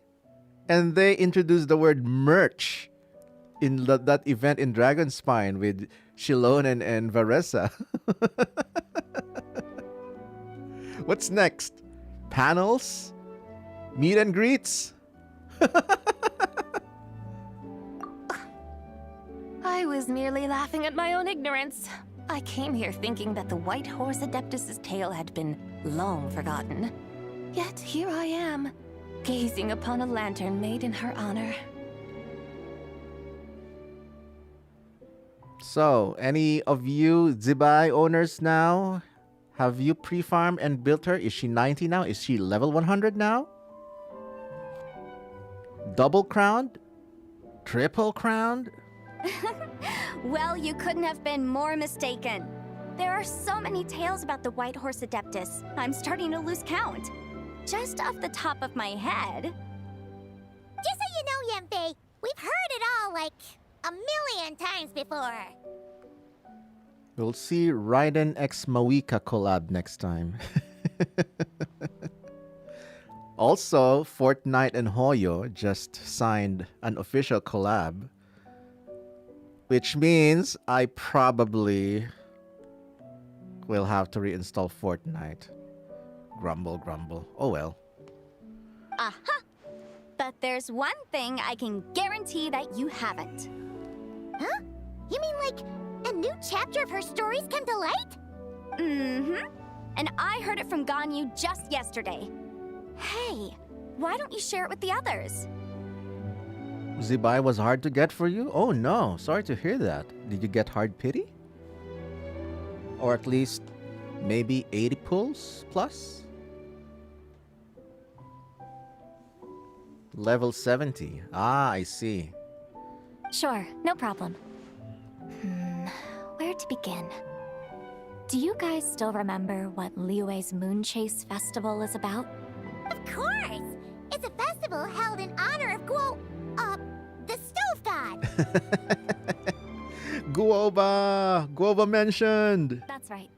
and they introduced the word merch in that event in Dragonspine with Shilone and Varessa. What's next? Panels? Meet and greets?
I was merely laughing at my own ignorance. I came here thinking that the White Horse Adeptus's tale had been long forgotten. Yet here I am, gazing upon a lantern made in her honor.
So, any of you Zibai owners now? Have you pre-farmed and built her? Is she 90 now? Is she level 100 now? Double crowned? Triple crowned?
Well, you couldn't have been more mistaken. There are so many tales about the White Horse Adeptus, I'm starting to lose count. Just off the top of my head...
Just so you know, Yemfei, we've heard it all like a million times before.
We'll see Raiden x Mawika collab next time. Also, Fortnite and Hoyo just signed an official collab, which means I probably will have to reinstall Fortnite. Grumble, grumble. Oh well.
Aha! But there's one thing I can guarantee that you haven't.
Huh? You mean like a new chapter of her stories come to light?
Mm-hmm. And I heard it from Ganyu just yesterday. Hey, why don't you share it with the others?
Zibai was hard to get for you? Oh no, sorry to hear that. Did you get hard pity? Or at least maybe 80 pulls plus? Level 70. Ah, I see.
Sure, no problem. Where to begin? Do you guys still remember what Liyue's Moon Chase Festival is about?
Of course! It's a festival held in honor of the Stove God!
Guoba! Guoba mentioned!
That's right.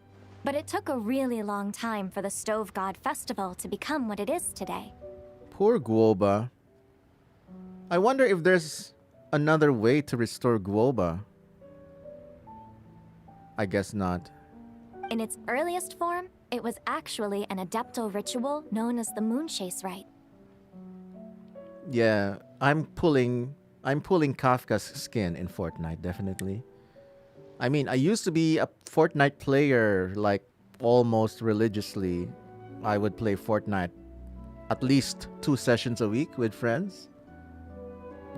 But it took a really long time for the Stove God Festival to become what it is today.
Poor Guoba. I wonder if there's another way to restore Guoba. I guess not.
In its earliest form, it was actually an adeptal ritual known as the Moon Chase Rite.
Yeah, I'm pulling Kafka's skin in Fortnite, definitely. I mean, I used to be a Fortnite player, like, almost religiously. I would play Fortnite at least 2 sessions a week with friends.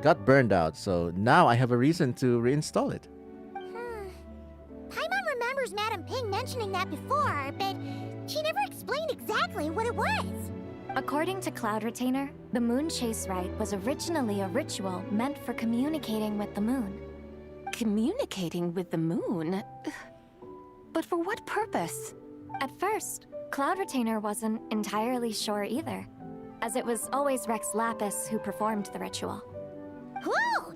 Got burned out, so now I have a reason to reinstall it.
Paimon remembers Madame Ping mentioning that before, but she never explained exactly what it was.
According to Cloud Retainer, the Moon Chase Rite was originally a ritual meant for communicating with the moon.
Communicating with the moon? But for what purpose?
At first, Cloud Retainer wasn't entirely sure either, as it was always Rex Lapis who performed the ritual.
Whoa!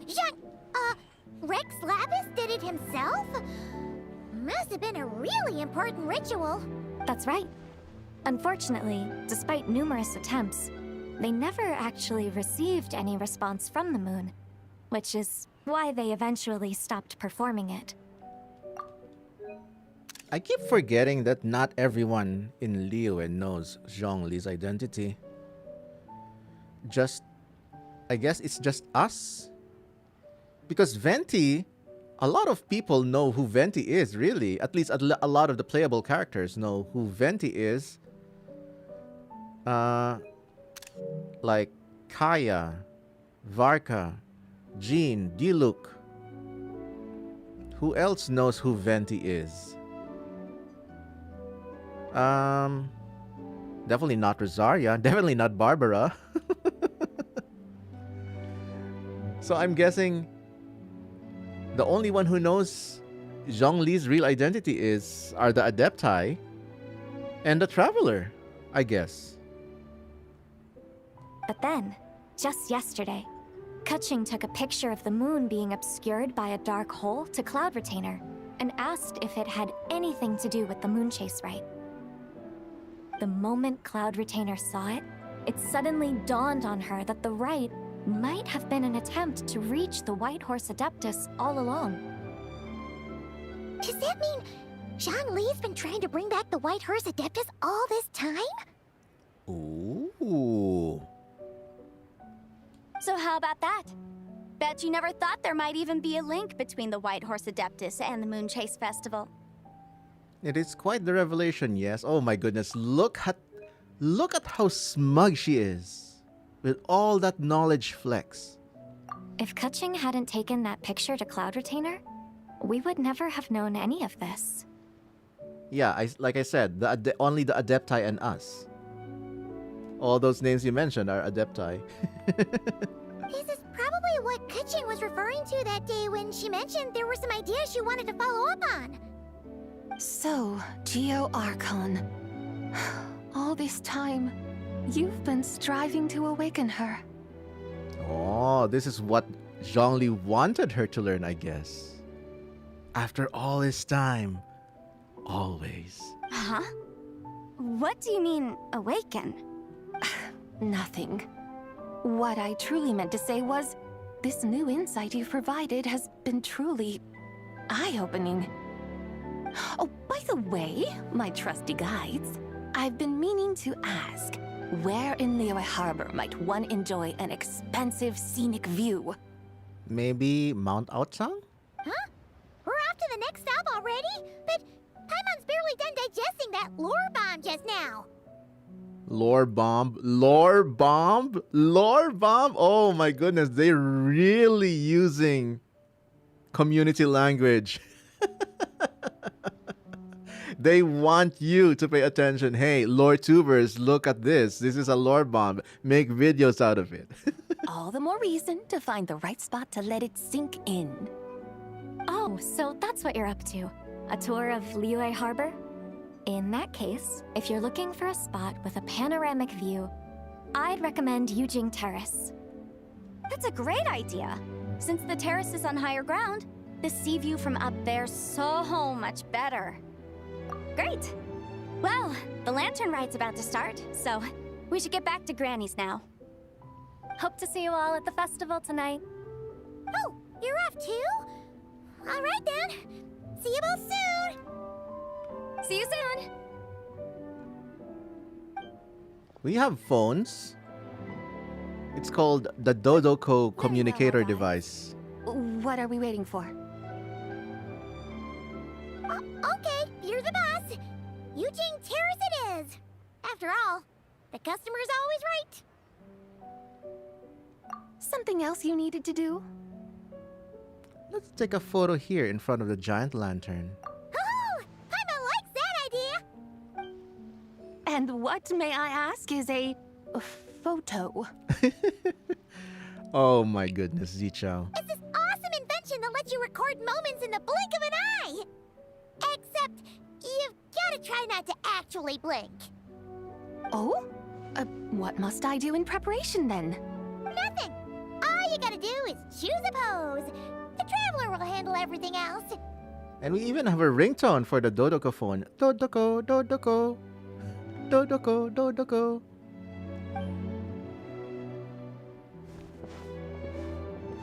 Rex Lapis did it himself? Must have been a really important ritual.
That's right. Unfortunately, despite numerous attempts, they never actually received any response from the moon, which is why they eventually stopped performing it.
I keep forgetting that not everyone in Liyue knows Zhongli's identity. I guess it's just us? Because Venti, a lot of people know who Venti is, really. At least a lot of the playable characters know who Venti is. Like Kaya, Varka, Jean, Diluc. Who else knows who Venti is? Definitely not Rosaria. Definitely not Barbara. So I'm guessing the only one who knows Zhongli's real identity are the Adepti and the Traveler, I guess.
But then, just yesterday, Keqing took a picture of the moon being obscured by a dark hole to Cloud Retainer and asked if it had anything to do with the Moon Chase Rite. The moment Cloud Retainer saw it, it suddenly dawned on her that the rite might have been an attempt to reach the White Horse Adeptus all along.
Does that mean Zhongli's been trying to bring back the White Horse Adeptus all this time?
Ooh.
So how about that? Bet you never thought there might even be a link between the White Horse Adeptus and the Moon Chase Festival.
It is quite the revelation, yes. Oh my goodness, look at how smug she is with all that knowledge flex.
If Kaching hadn't taken that picture to Cloud Retainer, we would never have known any of this.
Yeah, like I said, only the Adepti and us. All those names you mentioned are Adepti.
This is probably what Kaching was referring to that day when she mentioned there were some ideas she wanted to follow up on.
So, Geo Archon. All this time, you've been striving to awaken her.
Oh, this is what Zhongli wanted her to learn, I guess. After all this time, always.
Huh? What do you mean, awaken?
Nothing. What I truly meant to say was, this new insight you've provided has been truly eye-opening. Oh, by the way, my trusty guides, I've been meaning to ask, where in Liyue Harbor might one enjoy an expansive scenic view?
Maybe Mount Outsang?
Huh? We're off to the next stop already? But Paimon's barely done digesting that lore bomb just now.
Lore bomb? Oh my goodness, they're really using community language. They want you to pay attention. Hey, lore tubers, look at this. This is a lore bomb. Make videos out of it.
All the more reason to find the right spot to let it sink in.
Oh, so that's what you're up to. A tour of Liyue Harbor? In that case, if you're looking for a spot with a panoramic view, I'd recommend Yujing Terrace.
That's a great idea. Since the terrace is on higher ground, the sea view from up there's so much better. Great. Well, the Lantern Rite's about to start, so we should get back to Granny's now.
Hope to see you all at the festival tonight.
Oh, you're off too? All right then. See you both soon.
See you soon.
We have phones. It's called the Dodoko communicator device.
What are we waiting for?
Okay, you're the boss. Yujing Terrace it is. After all, the customer's always right.
Something else you needed to do?
Let's take a photo here in front of the giant lantern.
Oh, Paimon likes that idea.
And what, may I ask, is a photo?
Oh my goodness, Zichao.
It's this awesome invention that lets you record moments in the blink of an eye. Except, you've gotta try not to actually blink.
Oh? What must I do in preparation then?
Nothing. All you gotta do is choose a pose. The Traveler will handle everything else.
And we even have a ringtone for the Dodoko phone. Dodoko, Dodoko. Dodoko, Dodoko.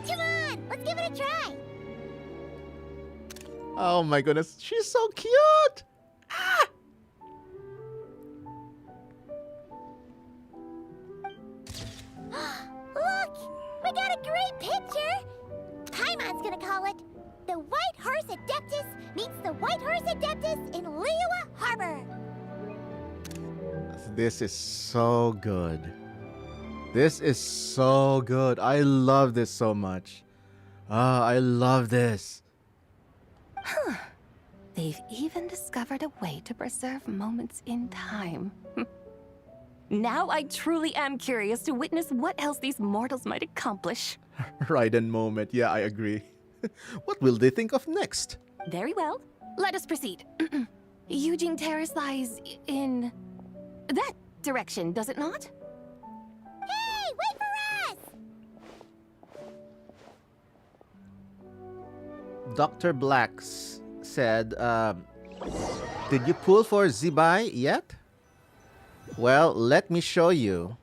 Come on, let's give it a try.
Oh my goodness, she's so cute! Ah!
Look, we got a great picture. Paimon's gonna call it The White Horse Adeptus Meets the White Horse Adeptus in Liyue Harbor.
This is so good. This is so good. I love this so much. I love this.
Huh. They've even discovered a way to preserve moments in time. Now I truly am curious to witness what else these mortals might accomplish.
Raiden moment. Yeah, I agree. What will they think of next?
Very well. Let us proceed. Yujing Terrace lies in that direction, does it not?
Hey, wait for us!
Dr. Blacks said, did you pull for Zibai yet? Well, let me show you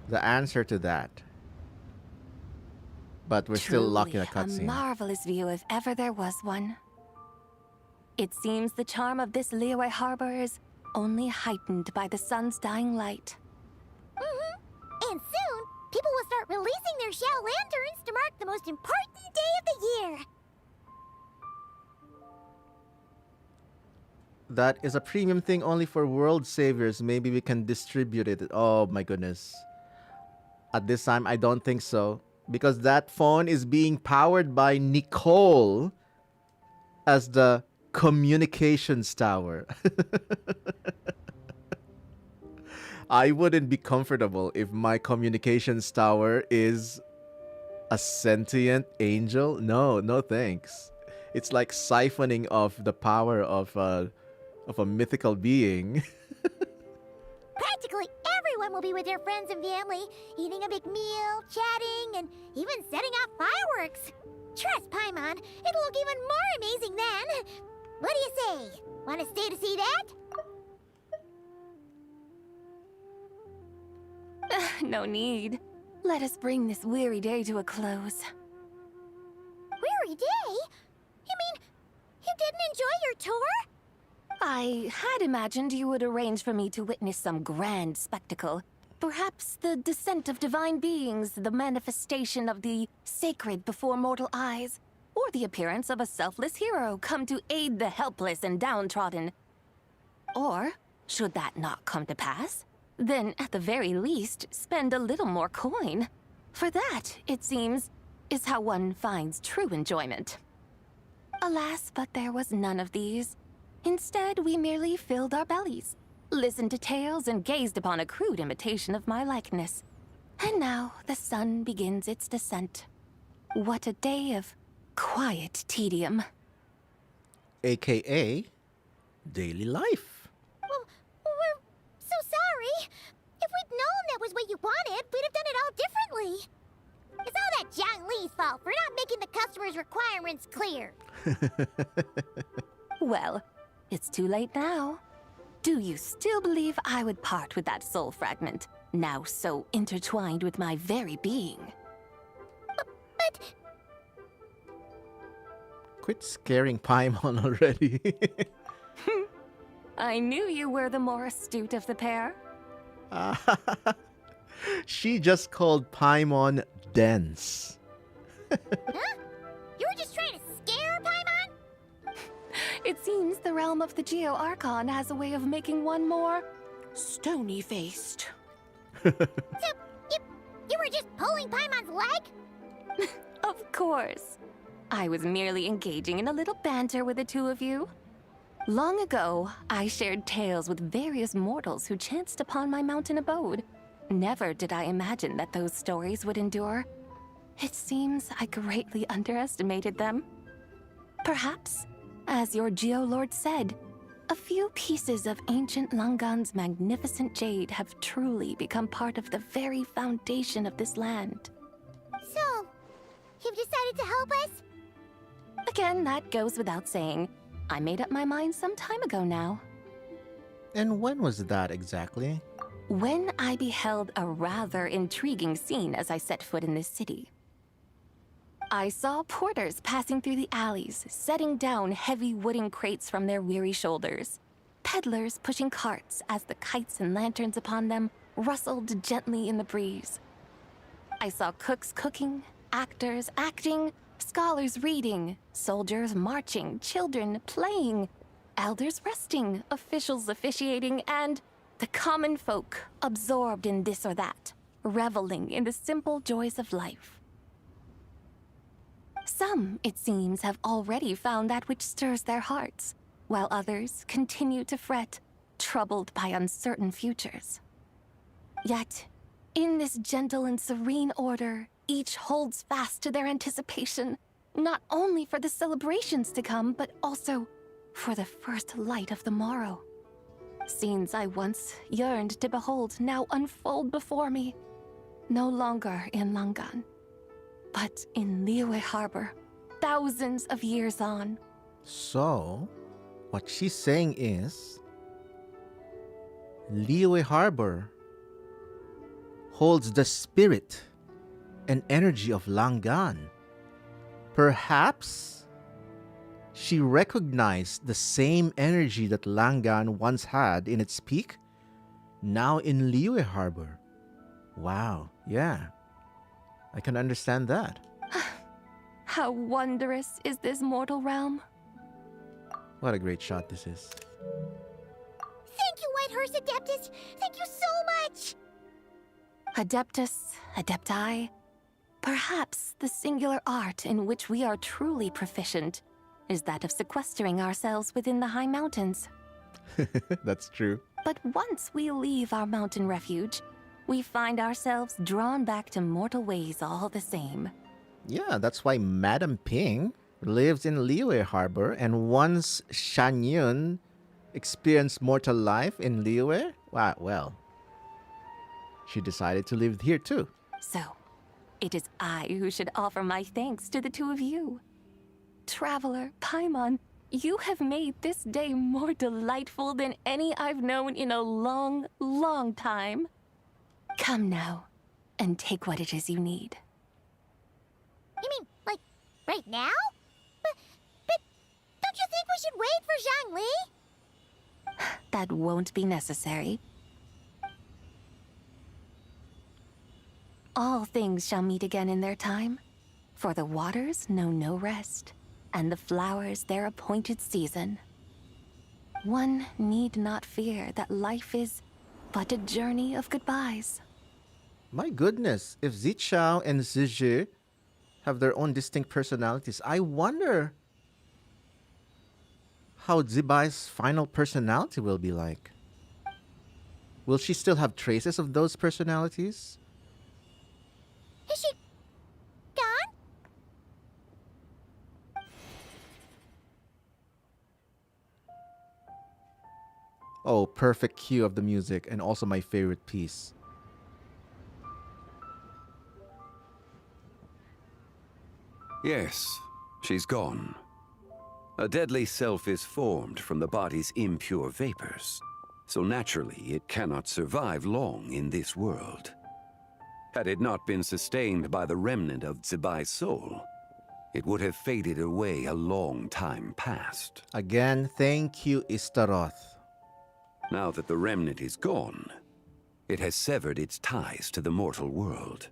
the answer to that. But we're still locked in a
Truly,
cutscene.
marvelous view if ever there was one. It seems the charm of this Liyue Harbor is only heightened by the sun's dying light.
And soon, people will start releasing their Xiao lanterns to mark the most important day of the year.
That is a premium thing only for world saviors. Maybe we can distribute it. Oh my goodness. At this time, I don't think so. Because that phone is being powered by Nicole as the communications tower. I wouldn't be comfortable if my communications tower is a sentient angel. No, no thanks. It's like siphoning off the power of a mythical being.
Practically everyone will be with their friends and family, eating a big meal, chatting, and even setting off fireworks. Trust Paimon, it'll look even more amazing then. What do you say? Want to stay to see that?
No need. Let us bring this weary day to a close.
Weary day? You mean you didn't enjoy your tour?
I had imagined you would arrange for me to witness some grand spectacle. Perhaps the descent of divine beings, the manifestation of the sacred before mortal eyes, or the appearance of a selfless hero come to aid the helpless and downtrodden. Or, should that not come to pass, then at the very least spend a little more coin. For that, it seems, is how one finds true enjoyment. Alas, but there was none of these. Instead, we merely filled our bellies, listened to tales, and gazed upon a crude imitation of my likeness. And now the sun begins its descent. What a day of quiet tedium.
AKA daily life.
Well, we're so sorry. If we'd known that was what you wanted, we'd have done it all differently. It's all that Zhang Li's fault for not making the customer's requirements clear.
Well, it's too late now. Do you still believe I would part with that soul fragment, now so intertwined with my very being?
But...
Quit scaring Paimon already.
I knew you were the more astute of the pair.
She just called Paimon dense.
Huh? You were just trying to scare Paimon?
It seems the realm of the Geo Archon has a way of making one more stony-faced.
So, you were just pulling Paimon's leg?
Of course. I was merely engaging in a little banter with the two of you. Long ago, I shared tales with various mortals who chanced upon my mountain abode. Never did I imagine that those stories would endure. It seems I greatly underestimated them. Perhaps, as your Geolord said, a few pieces of ancient Langan's magnificent jade have truly become part of the very foundation of this land.
So, you've decided to help us?
Again, that goes without saying. I made up my mind some time ago now.
And when was that exactly?
When I beheld a rather intriguing scene as I set foot in this city. I saw porters passing through the alleys, setting down heavy wooden crates from their weary shoulders. Peddlers pushing carts as the kites and lanterns upon them rustled gently in the breeze. I saw cooks cooking, actors acting, scholars reading, soldiers marching, children playing, elders resting, officials officiating, and the common folk absorbed in this or that, reveling in the simple joys of life. Some, it seems, have already found that which stirs their hearts, while others continue to fret, troubled by uncertain futures. Yet, in this gentle and serene order, each holds fast to their anticipation, not only for the celebrations to come, but also for the first light of the morrow. Scenes I once yearned to behold now unfold before me, no longer in Langan, but in Liyue Harbor, thousands of years on.
So, what she's saying is, Liyue Harbor holds the spirit and energy of Langan. Perhaps she recognized the same energy that Langan once had in its peak, now in Liyue Harbor. Wow, yeah. I can understand that.
How wondrous is this mortal realm?
What a great shot this is.
Thank you, Whitehurst Adeptus! Thank you so much!
Adeptus, Adepti. Perhaps the singular art in which we are truly proficient is that of sequestering ourselves within the high mountains.
That's true.
But once we leave our mountain refuge, we find ourselves drawn back to mortal ways all the same.
Yeah, that's why Madam Ping lives in Liyue Harbor, and once Shan Yun experienced mortal life in Liyue, well, she decided to live here too.
So, it is I who should offer my thanks to the two of you. Traveler, Paimon, you have made this day more delightful than any I've known in a long, long time. Come now, and take what it is you need.
You mean, like, right now? But don't you think we should wait for Zhangli?
That won't be necessary. All things shall meet again in their time, for the waters know no rest, and the flowers their appointed season. One need not fear that life is but a journey of goodbyes.
My goodness, if Zichao and Zizhi have their own distinct personalities, I wonder how Zibai's final personality will be like. Will she still have traces of those personalities?
Is she gone?
Oh, perfect cue of the music, and also my favorite piece.
Yes, she's gone. A deadly self is formed from the body's impure vapors, so naturally it cannot survive long in this world. Had it not been sustained by the remnant of Zibai's soul, it would have faded away a long time past.
Again, thank you, Istaroth.
Now that the remnant is gone, it has severed its ties to the mortal world.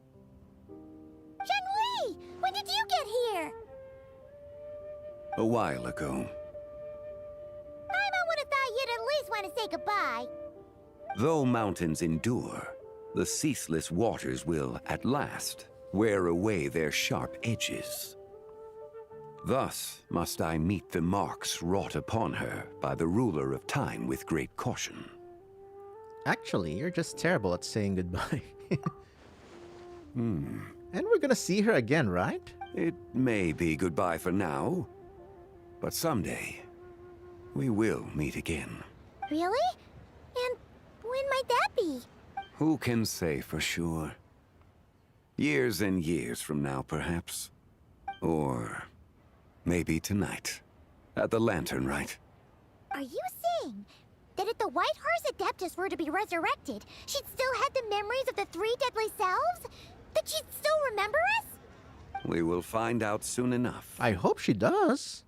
Zhangli! When did you get here?
A while ago.
I would have thought you'd at least want to say goodbye.
Though mountains endure, the ceaseless waters will, at last, wear away their sharp edges. Thus must I meet the marks wrought upon her by the ruler of time with great caution.
Actually, you're just terrible at saying goodbye.
And
we're gonna see her again, right?
It may be goodbye for now, but someday, we will meet again.
Really? And when might that be?
Who can say for sure? Years and years from now, perhaps. Or maybe tonight, at the Lantern Rite.
Are you saying that if the Whitehurst Adeptus were to be resurrected, she'd still have the memories of the three deadly selves? That she'd still remember us?
We will find out soon enough.
I hope she does.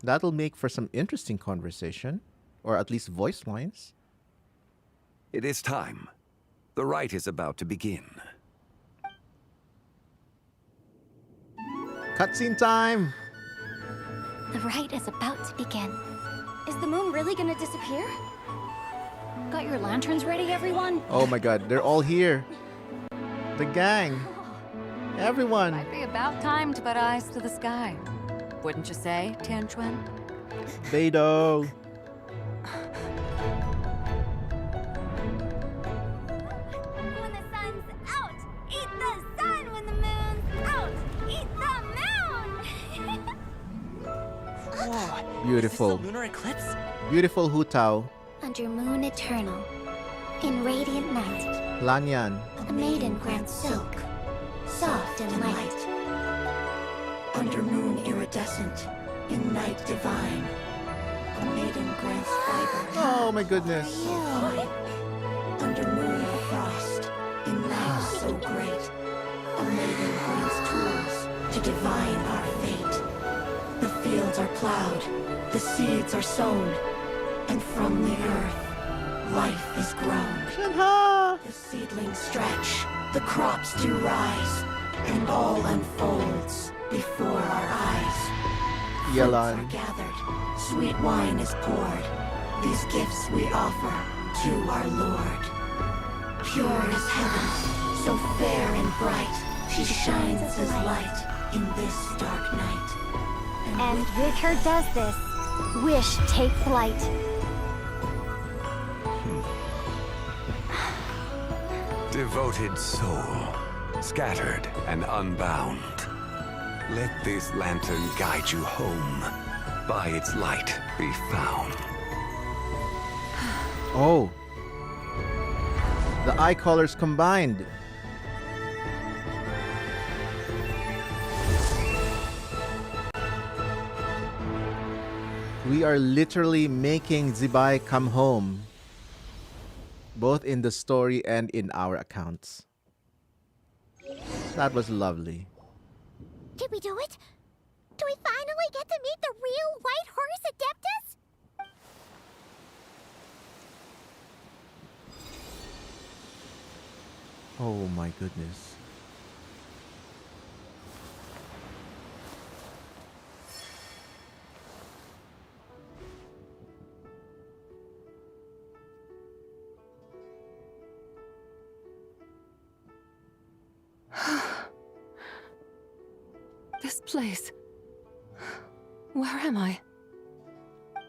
That'll make for some interesting conversation, or at least voice lines.
It is time. The rite is about to begin.
Cutscene time!
The rite is about to begin.
Is the moon really gonna disappear? Got your lanterns ready, everyone?
Oh my god, they're all here. The gang. Everyone.
Might be about time to put eyes to the sky. Wouldn't you say, Tianchuan?
Beidou.
When the sun's out, eat the sun. When the moon's out, eat the moon.
Whoa.
Beautiful.
Is this a lunar eclipse?
Beautiful Hutao.
Under moon eternal, in radiant night,
Lanyan.
a maiden grants silk, soft and light.
Under moon iridescent, in night divine, a maiden grants fiber.
Oh my goodness.
So fine. Under moon of frost, in night so great, a maiden grants tools to divine our fate. The fields are plowed, the seeds are sown, and from the earth, life is grown. The seedlings stretch, the crops do rise, and all unfolds before our eyes.
Yelan.
Fruits are gathered, sweet wine is poured. These gifts we offer to our Lord. Pure as heaven, so fair and bright, she shines as light in this dark night.
And with her does this, wish take flight.
Devoted soul, scattered and unbound. Let this lantern guide you home. By its light be found.
Oh. The eye colors combined. We are literally making Zibai come home, both in the story and in our accounts. That was lovely.
Did we do it? Do we finally get to meet the real White Horse Adeptus?
Oh my goodness.
This place. Where am I?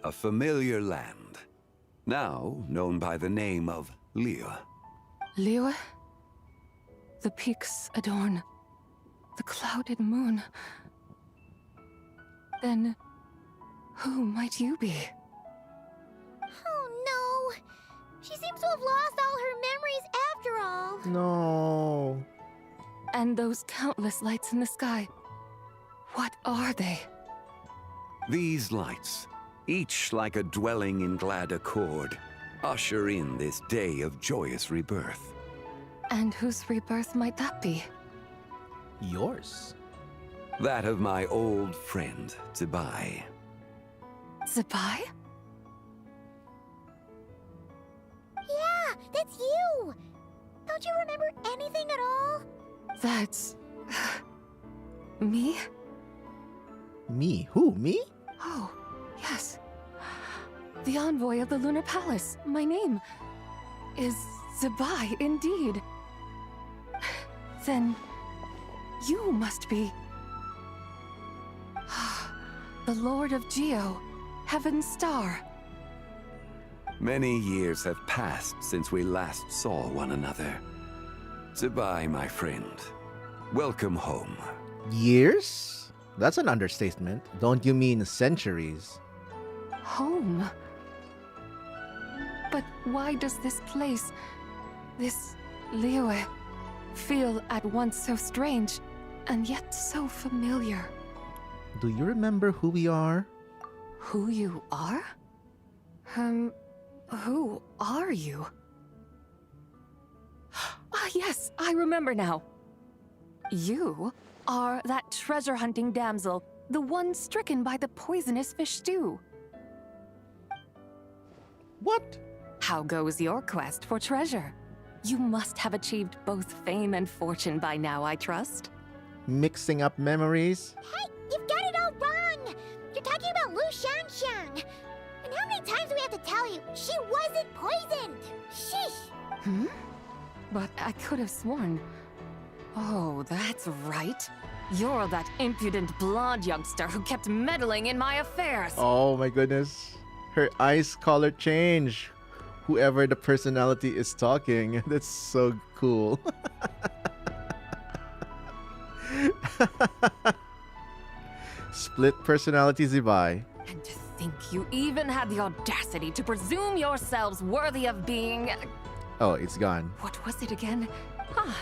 A familiar land, now known by the name of Liyue.
Liyue? The peaks adorn the clouded moon. Then, who might you be?
Oh no! She seems to have lost all her memories after all.
No.
And those countless lights in the sky. What are they?
These lights, each like a dwelling in glad accord, usher in this day of joyous rebirth.
And whose rebirth might that be?
Yours.
That of my old friend, Zibai.
Zibai?
Yeah, that's you! Don't you remember anything at all?
That's... me?
Me? Who? Me?
Oh, yes. The envoy of the Lunar Palace. My name is Zibai, indeed. Then you must be the Lord of Geo, Heaven's Star.
Many years have passed since we last saw one another. Zibai, my friend. Welcome home.
Years? That's an understatement. Don't you mean centuries?
Home? But why does this place, this Liyue, feel at once so strange and yet so familiar?
Do you remember who we are?
Who you are? Who are you? Ah, yes, I remember now. You are that treasure-hunting damsel, the one stricken by the poisonous fish stew.
What?
How goes your quest for treasure? You must have achieved both fame and fortune by now, I trust.
Mixing up memories?
Hey, you've got it all wrong! You're talking about Lu Shangshang. And how many times do we have to tell you? She wasn't poisoned! Sheesh!
Hmm? But I could have sworn... Oh, that's right. You're that impudent blonde youngster who kept meddling in my affairs.
Oh my goodness. Her eyes color change. Whoever the personality is talking. That's so cool. Split personality Zibai.
And to think you even had the audacity to presume yourselves worthy of being...
Oh, it's gone.
What was it again? Ah,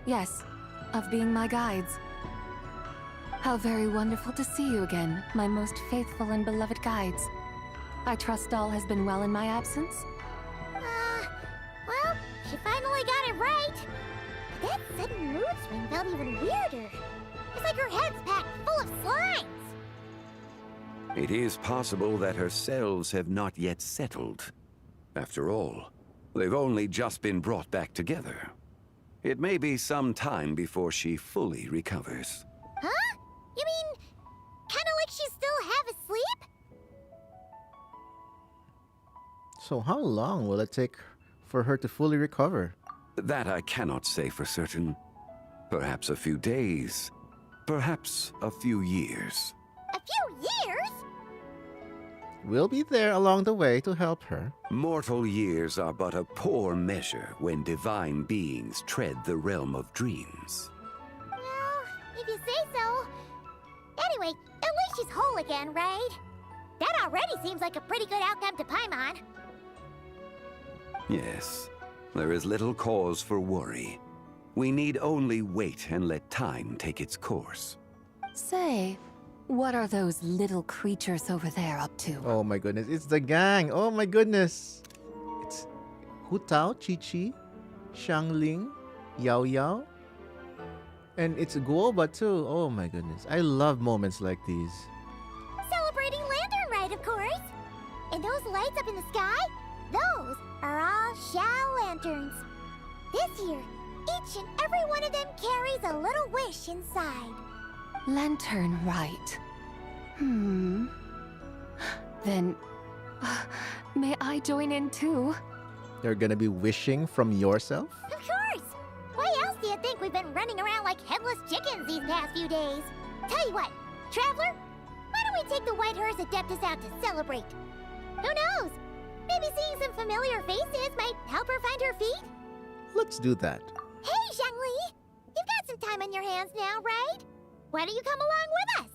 yes, of being my guides. How very wonderful to see you again, my most faithful and beloved guides.
I trust all has been well in my absence?
Well, she finally got it right. But that sudden mood swing felt even weirder. It's like her head's packed full of slimes.
It is possible that her cells have not yet settled. After all, they've only just been brought back together. It may be some time before she fully recovers.
Huh? You mean, kinda like she's still half asleep?
So how long will it take for her to fully recover?
That I cannot say for certain. Perhaps a few days. Perhaps a few years.
A few years?
We'll be there along the way to help her.
Mortal years are but a poor measure when divine beings tread the realm of dreams.
Well, if you say so. Anyway, at least she's whole again, right? That already seems like a pretty good outcome to Paimon.
Yes, there is little cause for worry. We need only wait and let time take its course.
Say, what are those little creatures over there up to?
Oh my goodness, it's the gang. Oh my goodness. It's Hu Tao, Chi Chi, Xiangling, Yao Yao. And it's Guoba too. Oh my goodness. I love moments like these.
Celebrating Lantern Rite, of course. And those lights up in the sky, those are all Xiao lanterns. This year, each and every one of them carries a little wish inside.
Lantern Rite. Then, may I join in too?
You're gonna be wishing from yourself?
Of course! Why else do you think we've been running around like headless chickens these past few days? Tell you what, Traveler, why don't we take the White Horse Adeptus out to celebrate? Who knows? Maybe seeing some familiar faces might help her find her feet?
Let's do that.
Hey, Xiangli! You've got some time on your hands now, right? Why don't you come along with us?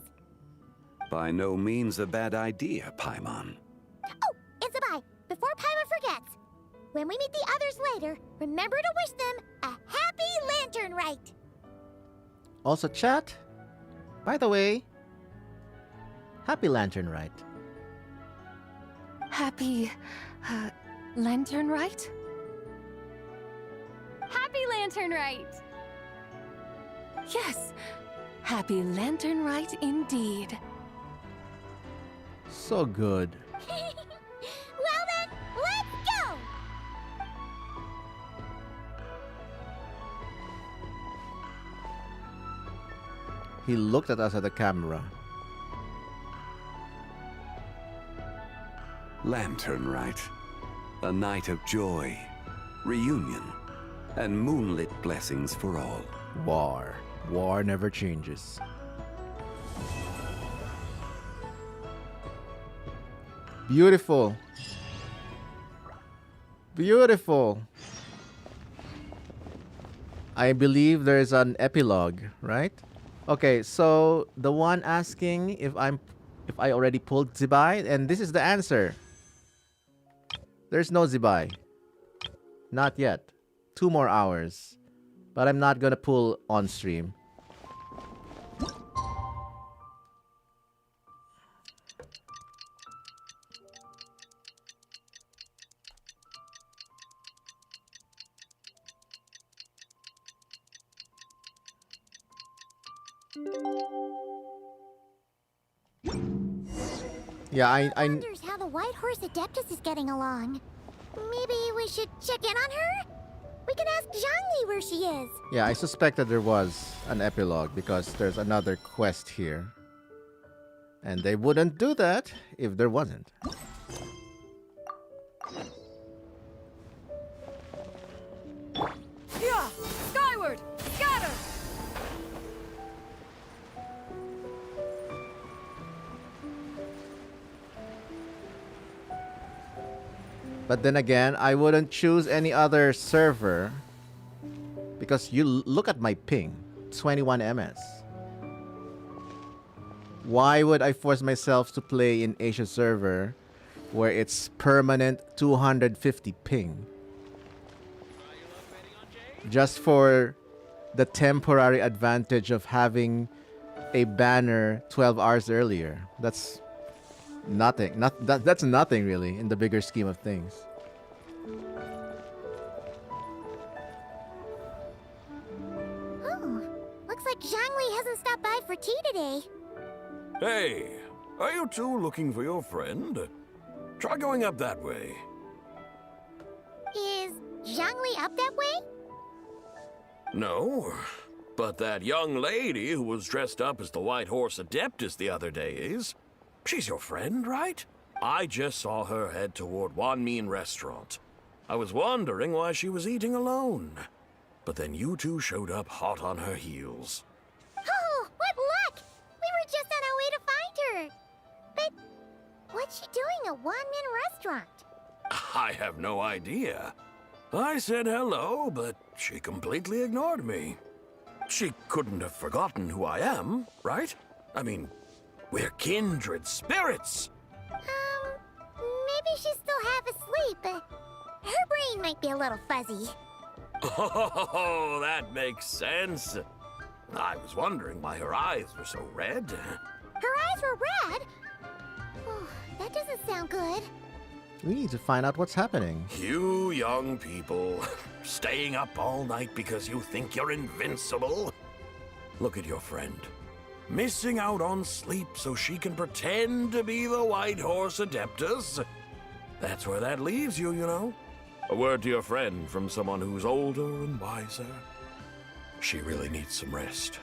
By no means a bad idea, Paimon.
Oh, and Zibai, before Paimon forgets, when we meet the others later, remember to wish them a happy Lantern Rite.
Also, chat, by the way, happy Lantern Rite.
Happy, Lantern Rite?
Happy Lantern Rite!
Yes, happy Lantern Rite indeed.
So good.
Well then, let's go!
He looked at us at the camera.
Lantern Rite. A night of joy, reunion, and moonlit blessings for all.
War. War never changes. Beautiful. Beautiful. I believe there's an epilogue, right? Okay, so the one asking if I already pulled Zibai, and this is the answer. There's no Zibai. Not yet. 2 more hours. But I'm not gonna pull on stream. Yeah, I
wonders how the White Horse Adeptus is getting along. Maybe we should check in on her? We can ask Zhangli where she is.
Yeah, I suspected there was an epilogue because there's another quest here. And they wouldn't do that if there wasn't.
Yeah! Skyward! Scatter!
But then again, I wouldn't choose any other server because you look at my ping, 21 ms. Why would I force myself to play in Asia server where it's permanent 250 ping? Just for the temporary advantage of having a banner 12 hours earlier. That's nothing. That's nothing really in the bigger scheme of things.
Oh, looks like Zhangli hasn't stopped by for tea today.
Hey, are you two looking for your friend? Try going up that way.
Is Zhangli up that way?
No, but that young lady who was dressed up as the White Horse Adeptus the other day is. She's your friend, right? I just saw her head toward Wanmin Restaurant. I was wondering why she was eating alone. But then you two showed up hot on her heels.
Oh, what luck! We were just on our way to find her. But what's she doing at Wanmin Restaurant?
I have no idea. I said hello, but she completely ignored me. She couldn't have forgotten who I am, right? I mean, we're kindred spirits.
Maybe she's still half asleep, but her brain might be a little fuzzy.
Oh, that makes sense. I was wondering why her eyes were so red.
Her eyes were red? Oh, that doesn't sound good.
We need to find out what's happening.
You young people, staying up all night because you think you're invincible. Look at your friend. Missing out on sleep so she can pretend to be the White Horse Adeptus. That's where that leaves you, you know. A word to your friend from someone who's older and wiser. She really needs some rest.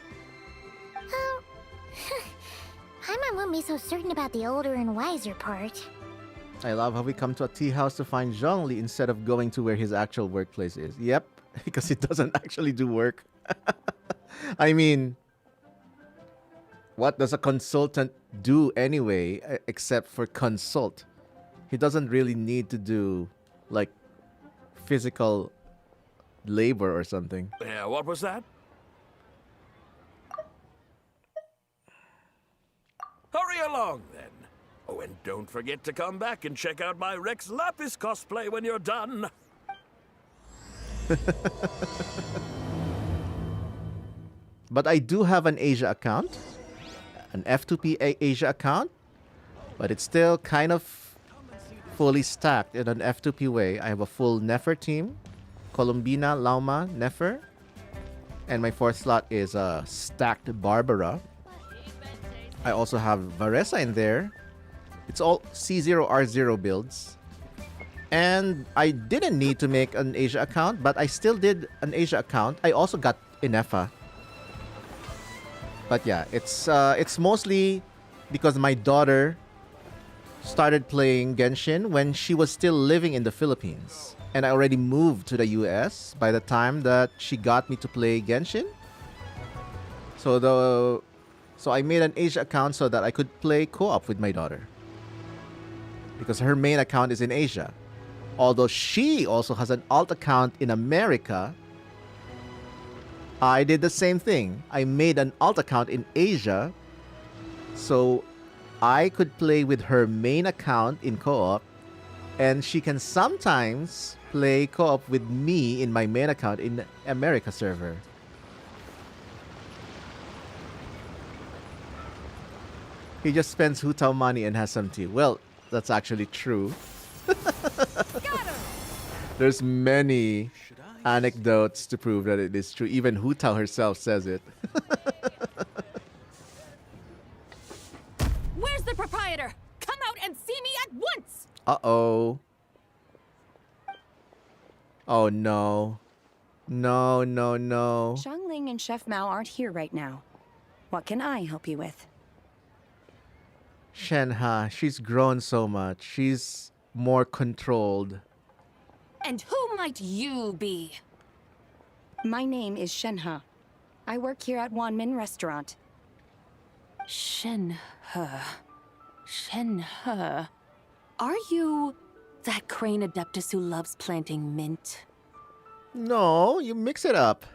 Paimon won't be so certain about the older and wiser part.
I love how we come to a tea house to find Zhongli instead of going to where his actual workplace is. Yep, because he doesn't actually do work. I mean, what does a consultant do anyway, except for consult? He doesn't really need to do, like, physical labor or something.
Yeah, what was that? Hurry along, then. Oh, and don't forget to come back and check out my Rex Lapis cosplay when you're done.
But I do have an Asia account, an F2P Asia account, but it's still kind of fully stacked in an F2P way. I have a full Nefer team, Columbina, Lauma, Nefer, and my fourth slot is a stacked Barbara. I also have Varesa in there. It's all C0R0 builds. And I didn't need to make an Asia account, but I still did an Asia account. I also got Inefa. But yeah, it's mostly because my daughter started playing Genshin when she was still living in the Philippines. And I already moved to the US by the time that she got me to play Genshin. So I made an Asia account so that I could play co-op with my daughter. Because her main account is in Asia. Although she also has an alt account in America, I did the same thing. I made an alt account in Asia so I could play with her main account in co-op, and she can sometimes play co-op with me in my main account in America server. He just spends Hutao money and has some tea. Well, that's actually true. There's many anecdotes to prove that it is true. Even Hutao herself says it.
Where's the proprietor? Come out and see me at once!
Uh-oh. Oh, no. No, no, no.
Xiangling and Chef Mao aren't here right now. What can I help you with?
Shenhe, she's grown so much. She's more controlled.
And who might you be?
My name is Shenhe. I work here at Wanmin Restaurant.
Shenhe. Shenhe. Are you that crane adeptus who loves planting mint?
No, you mix it up.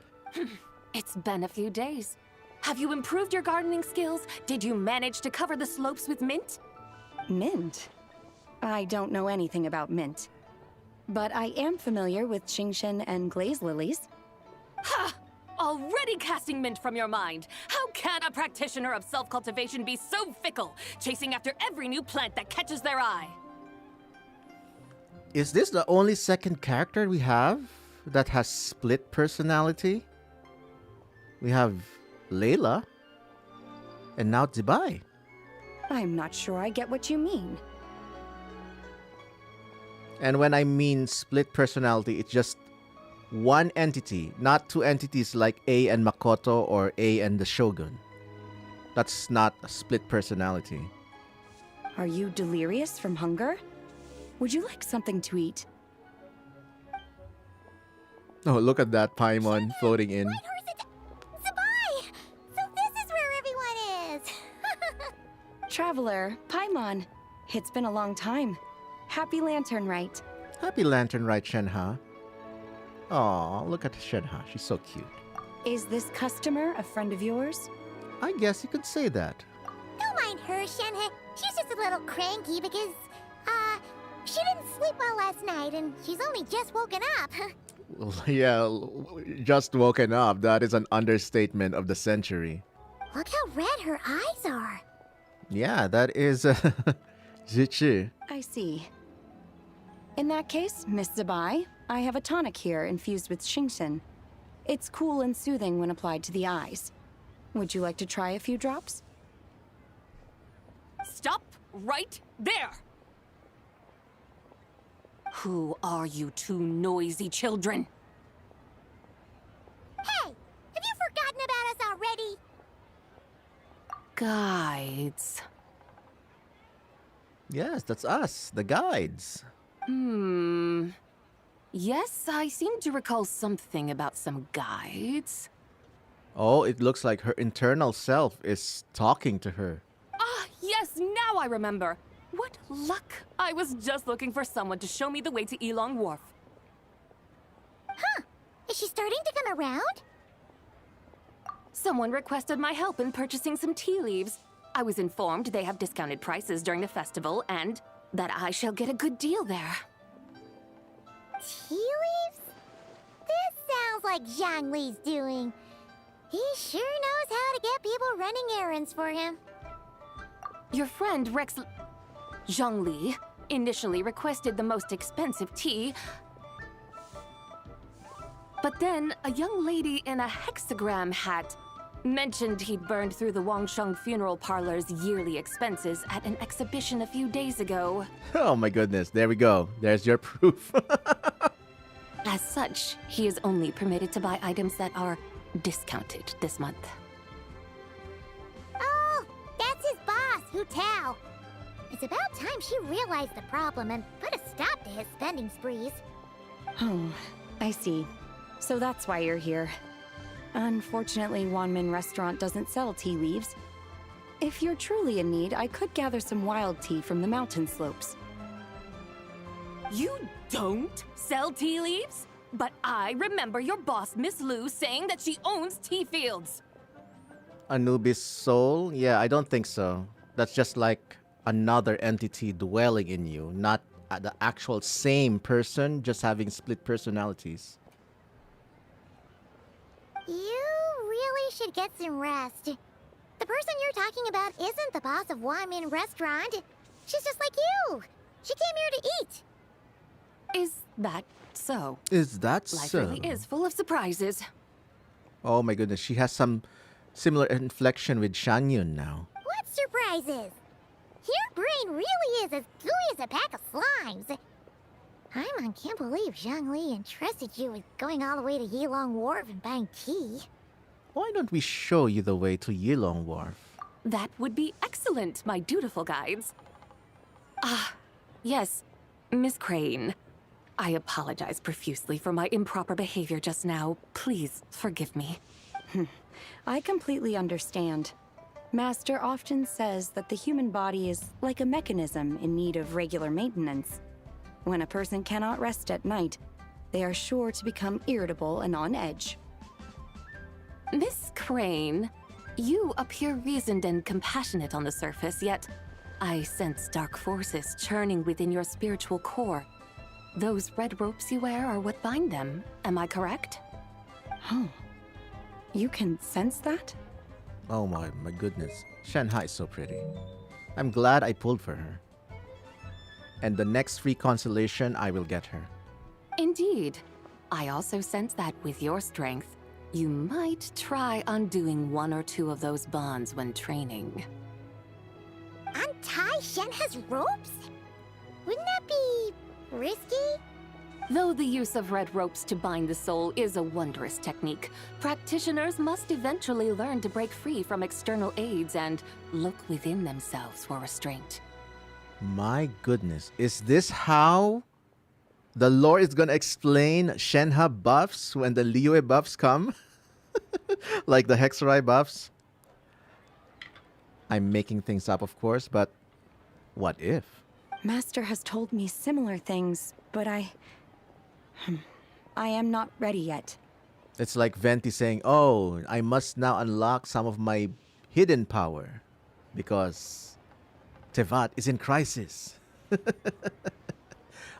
It's been a few days. Have you improved your gardening skills? Did you manage to cover the slopes with mint?
Mint? I don't know anything about mint. But I am familiar with Qingshen and glaze lilies.
Ha! Already casting mint from your mind. How can a practitioner of self-cultivation be so fickle, chasing after every new plant that catches their eye?
Is this the only second character we have that has split personality? We have Layla, and now Zibai.
I'm not sure I get what you mean.
And when I mean split personality, it's just one entity, not two entities like A and Makoto or A and the Shogun. That's not a split personality.
Are you delirious from hunger? Would you like something to eat?
Oh, look at that Paimon floating in.
Zibai! So this is where everyone is!
Traveler, Paimon. It's been a long time. Happy Lantern Rite.
Happy Lantern Rite, Shenhe. Aw, look at Shenhe. She's so cute.
Is this customer a friend of yours?
I guess you could say that.
Don't mind her, Shenhe. She's just a little cranky because, she didn't sleep well last night and she's only just woken up.
Yeah, just woken up. That is an understatement of the century.
Look how red her eyes are.
Yeah, that is Zichi.
I see. In that case, Miss Zibai, I have a tonic here infused with Shingshin. It's cool and soothing when applied to the eyes. Would you like to try a few drops?
Stop right there! Who are you two noisy children?
Hey! Have you forgotten about us already?
Guides.
Yes, that's us, the guides.
Yes, I seem to recall something about some guides.
Oh, it looks like her internal self is talking to her.
Ah, yes, now I remember. What luck! I was just looking for someone to show me the way to Elong Wharf.
Huh. Is she starting to come around?
Someone requested my help in purchasing some tea leaves. I was informed they have discounted prices during the festival and that I shall get a good deal there.
Tea leaves? This sounds like Zhongli's doing. He sure knows how to get people running errands for him.
Your friend Rex Zhongli initially requested the most expensive tea, but then a young lady in a hexagram hat mentioned he'd burned through the Wangsheng funeral parlor's yearly expenses at an exhibition a few days ago.
Oh my goodness, there we go. There's your proof.
As such, he is only permitted to buy items that are discounted this month.
Oh, that's his boss, Hu Tao. It's about time she realized the problem and put a stop to his spending sprees.
Oh, I see. So that's why you're here. Unfortunately, Wanmin Restaurant doesn't sell tea leaves. If you're truly in need, I could gather some wild tea from the mountain slopes.
You don't sell tea leaves? But I remember your boss, Miss Lu, saying that she owns tea fields.
Anubis soul? Yeah, I don't think so. That's just like another entity dwelling in you, not the actual same person, just having split personalities.
You really should get some rest. The person you're talking about isn't the boss of Wanmin Restaurant. She's just like you. She came here to eat.
Is that so?
Is that
Life
so?
really is full of surprises.
Oh my goodness, she has some similar inflection with Shanyun now.
What surprises? Your brain really is as gooey as a pack of slimes. Paimon can't believe Zhongli entrusted you with going all the way to Yilong Wharf and buying tea.
Why don't we show you the way to Yilong Wharf?
That would be excellent, my dutiful guides. Ah, yes, Miss Crane. I apologize profusely for my improper behavior just now. Please forgive me.
I completely understand. Master often says that the human body is like a mechanism in need of regular maintenance. When a person cannot rest at night, they are sure to become irritable and on edge.
Miss Crane, you appear reasoned and compassionate on the surface, yet I sense dark forces churning within your spiritual core. Those red ropes you wear are what bind them, am I correct?
Oh, you can sense that?
Oh my goodness. Shanghai is so pretty. I'm glad I pulled for her. And the next free consolation, I will get her.
Indeed. I also sense that with your strength, you might try undoing one or two of those bonds when training.
Untie Shenha's ropes? Wouldn't that be risky?
Though the use of red ropes to bind the soul is a wondrous technique, practitioners must eventually learn to break free from external aids and look within themselves for restraint.
My goodness. Is this how the lore is gonna explain Shenhe buffs when the Liyue buffs come? Like the Hexerai buffs? I'm making things up, of course, but what if?
Master has told me similar things, but I am not ready yet.
It's like Venti saying, oh, I must now unlock some of my hidden power because Tevat is in crisis.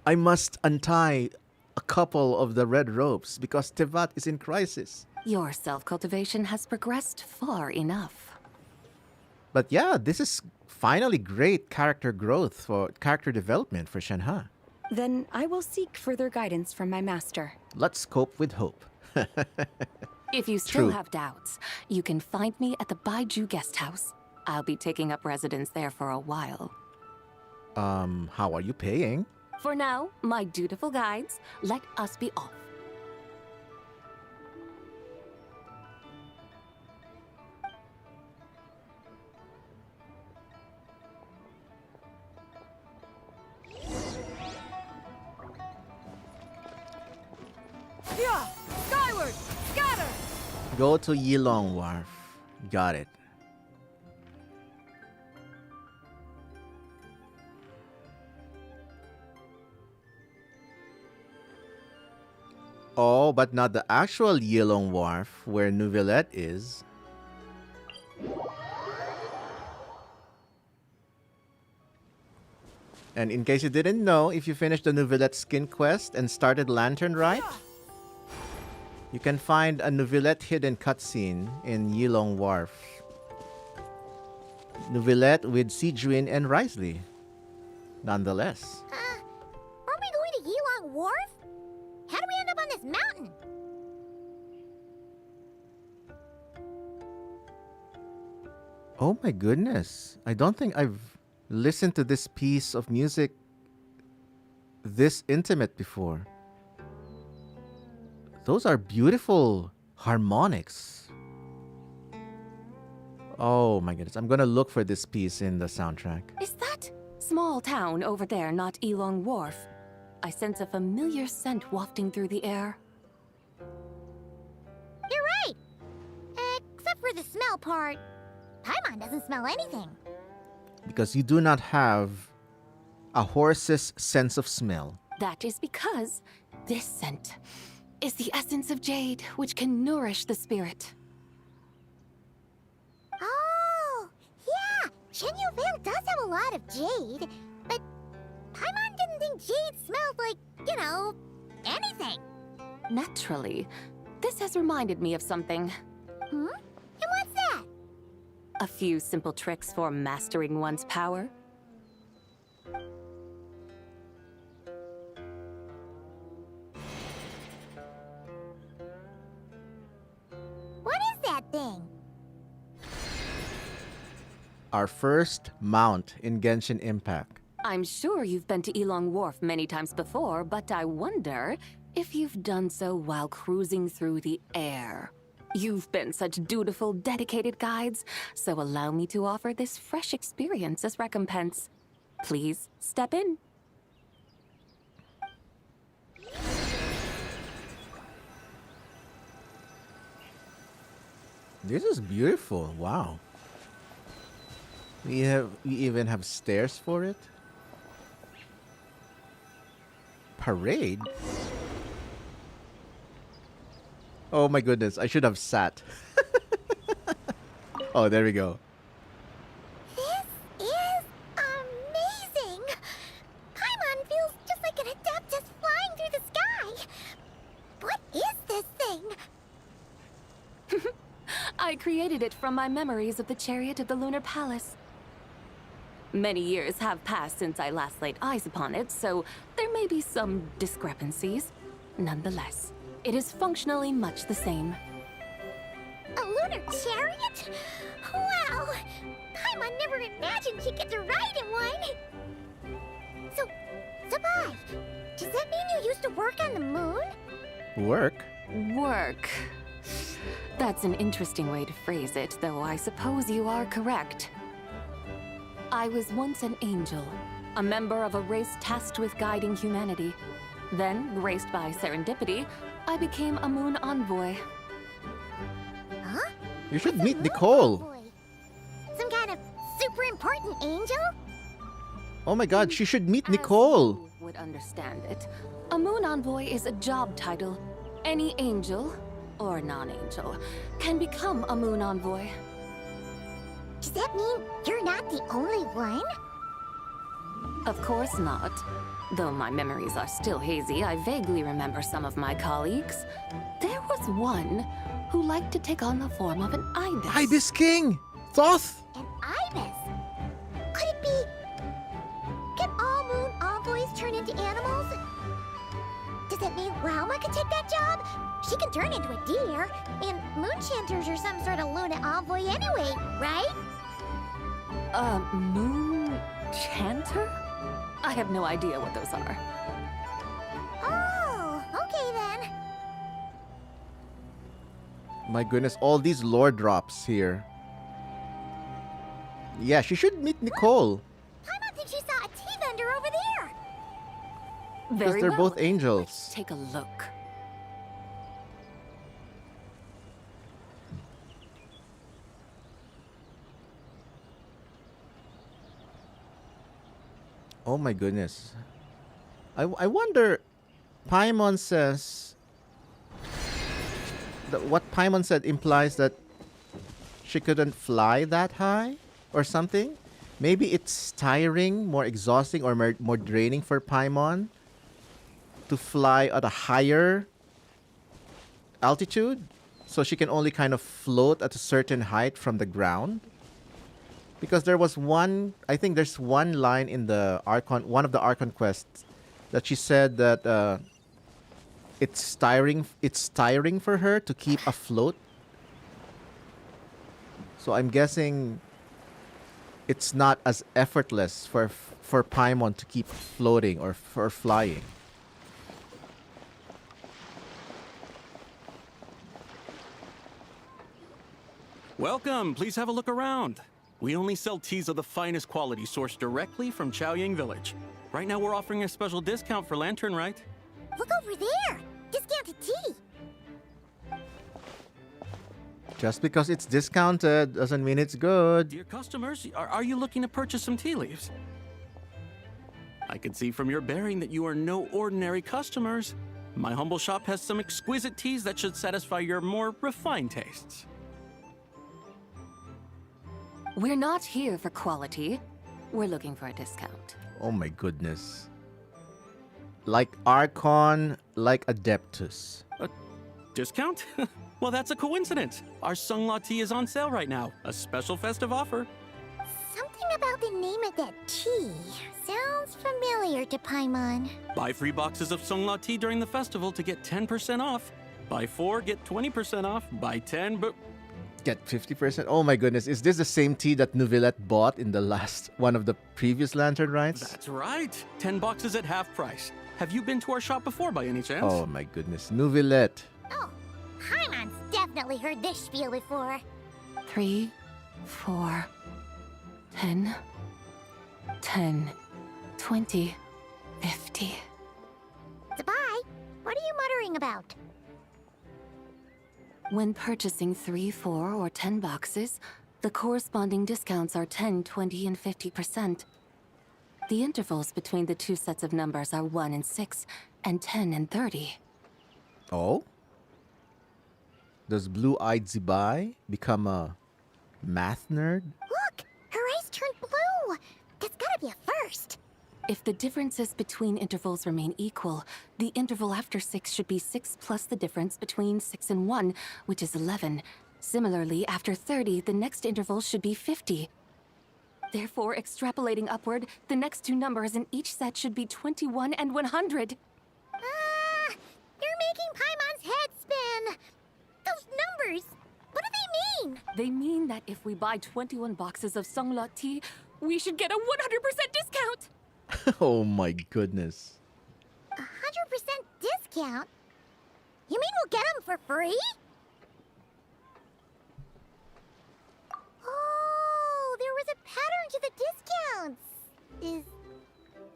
I must untie a couple of the red ropes because Tevat is in crisis.
Your self-cultivation has progressed far enough.
But yeah, this is finally great character growth for character development for Shenhe.
Then I will seek further guidance from my master.
Let's cope with hope.
If you still
True.
have doubts, you can find me at the Baiju guest house. I'll be taking up residence there for a while.
How are you paying?
For now, my dutiful guides, let us be off.
Yeah! Skyward! Scatter!
Go to Yilong Wharf. Got it. Oh, but not the actual Yilong Wharf where Neuvillette is. And in case you didn't know, if you finished the Neuvillette skin quest and started Lantern Rite, you can find a Neuvillette hidden cutscene in Yilong Wharf. Neuvillette with Sijuin and Wriothesley. Nonetheless.
Aren't we going to Yilong Wharf? How do we end up on this mountain?
Oh my goodness. I don't think I've listened to this piece of music this intimate before. Those are beautiful harmonics. Oh my goodness. I'm gonna look for this piece in the soundtrack.
Is that small town over there not Yilong Wharf? I sense a familiar scent wafting through the air.
You're right! Except for the smell part. Paimon doesn't smell anything.
Because you do not have a horse's sense of smell.
That is because this scent is the essence of jade, which can nourish the spirit.
Oh, yeah! Shenyu Vale does have a lot of jade, but Paimon didn't think jade smelled like, you know, anything.
Naturally, this has reminded me of something.
Hmm? And what's that?
A few simple tricks for mastering one's power.
What is that thing?
Our first mount in Genshin Impact.
I'm sure you've been to Yilong Wharf many times before, but I wonder if you've done so while cruising through the air. You've been such dutiful, dedicated guides, so allow me to offer this fresh experience as recompense. Please step in.
This is beautiful. Wow. We even have stairs for it. Parade? Oh my goodness, I should have sat. Oh, there we go.
This is amazing! Paimon feels just like an Adeptus flying through the sky. What is this thing?
I created it from my memories of the chariot of the Lunar Palace. Many years have passed since I last laid eyes upon it, so there may be some discrepancies. Nonetheless, it is functionally much the same.
A lunar chariot? Wow! Paimon never imagined she'd get to ride in one! So, Zibai, does that mean you used to work on the moon?
Work?
Work. That's an interesting way to phrase it, though I suppose you are correct. I was once an angel, a member of a race tasked with guiding humanity. Then, graced by serendipity, I became a moon envoy.
Huh?
You should meet Nicole.
Some kind of super important angel?
Oh my god, she should meet Nicole.
Would understand it. A moon envoy is a job title. Any angel, or non-angel, can become a moon envoy.
Does that mean you're not the only one?
Of course not. Though my memories are still hazy, I vaguely remember some of my colleagues. There was one who liked to take on the form of an ibis.
Ibis King! Thoth!
An ibis? Could it be... Can all moon envoys turn into animals? Does that mean Rauma could take that job? She can turn into a deer, and moon chanters are some sort of Luna envoy anyway, right?
Moon chanter? I have no idea what those are.
Oh, okay then.
My goodness, all these lore drops here. Yeah, she should meet Nicole.
Paimon thinks she saw a tea vendor over there.
Because they're both angels.
Let's take a look.
Oh my goodness. I wonder, Paimon says, that what Paimon said implies that she couldn't fly that high or something? Maybe it's tiring, more exhausting, or more draining for Paimon to fly at a higher altitude, so she can only kind of float at a certain height from the ground. Because there was one, I think there's one line in the Archon, one of the Archon quests, that she said that it's tiring for her to keep afloat. So I'm guessing it's not as effortless for Paimon to keep floating or for flying.
Welcome, please have a look around. We only sell teas of the finest quality sourced directly from Chaoying Village. Right now we're offering a special discount for Lantern Rite.
Look over there! Discounted tea!
Just because it's discounted doesn't mean it's good.
Dear customers, are you looking to purchase some tea leaves? I can see from your bearing that you are no ordinary customers. My humble shop has some exquisite teas that should satisfy your more refined tastes.
We're not here for quality. We're looking for a discount.
Oh my goodness. Like Archon, like Adeptus.
A discount? Well, that's a coincidence. Our Sunglaw tea is on sale right now. A special festive offer.
Something about the name of that tea sounds familiar to Paimon.
Buy 3 boxes of Sunglaw tea during the festival to get 10% off. Buy 4, get 20% off. Buy 10, but...
Get 50%? Oh my goodness. Is this the same tea that Nouvillette bought in the last one of the previous Lantern Rites?
That's right. 10 boxes at half price. Have you been to our shop before by any chance?
Oh my goodness. Nouvillette.
Oh, Paimon's definitely heard this spiel before.
3, 4, 10, 10, 20, 50.
Zibai, what are you muttering about?
When purchasing 3, 4, or 10 boxes, the corresponding discounts are 10, 20, and 50%. The intervals between the two sets of numbers are 1 and 6, and 10 and 30.
Oh? Does blue-eyed Zibai become a math nerd?
Look! Her eyes turned blue! That's gotta be a first!
If the differences between intervals remain equal, the interval after 6 should be 6 plus the difference between 6 and 1, which is 11. Similarly, after 30, the next interval should be 50. Therefore, extrapolating upward, the next two numbers in each set should be 21 and 100.
You're making Paimon's head spin. Those numbers, what do they mean?
They mean that if we buy 21 boxes of Songlot tea, we should get a 100% discount.
Oh my goodness.
100% discount? You mean we'll get them for free? Oh, there was a pattern to the discounts.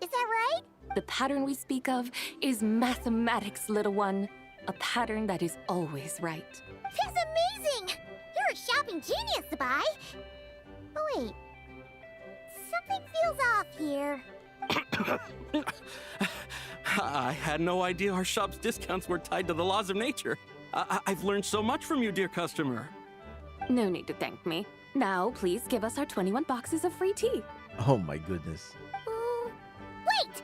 Is that right?
The pattern we speak of is mathematics, little one. A pattern that is always right.
That's amazing! You're a shopping genius, Zibai. Oh wait, something feels off here.
I had no idea our shop's discounts were tied to the laws of nature. I've learned so much from you, dear customer.
No need to thank me. Now, please give us our 21 boxes of free tea.
Oh my goodness.
Wait!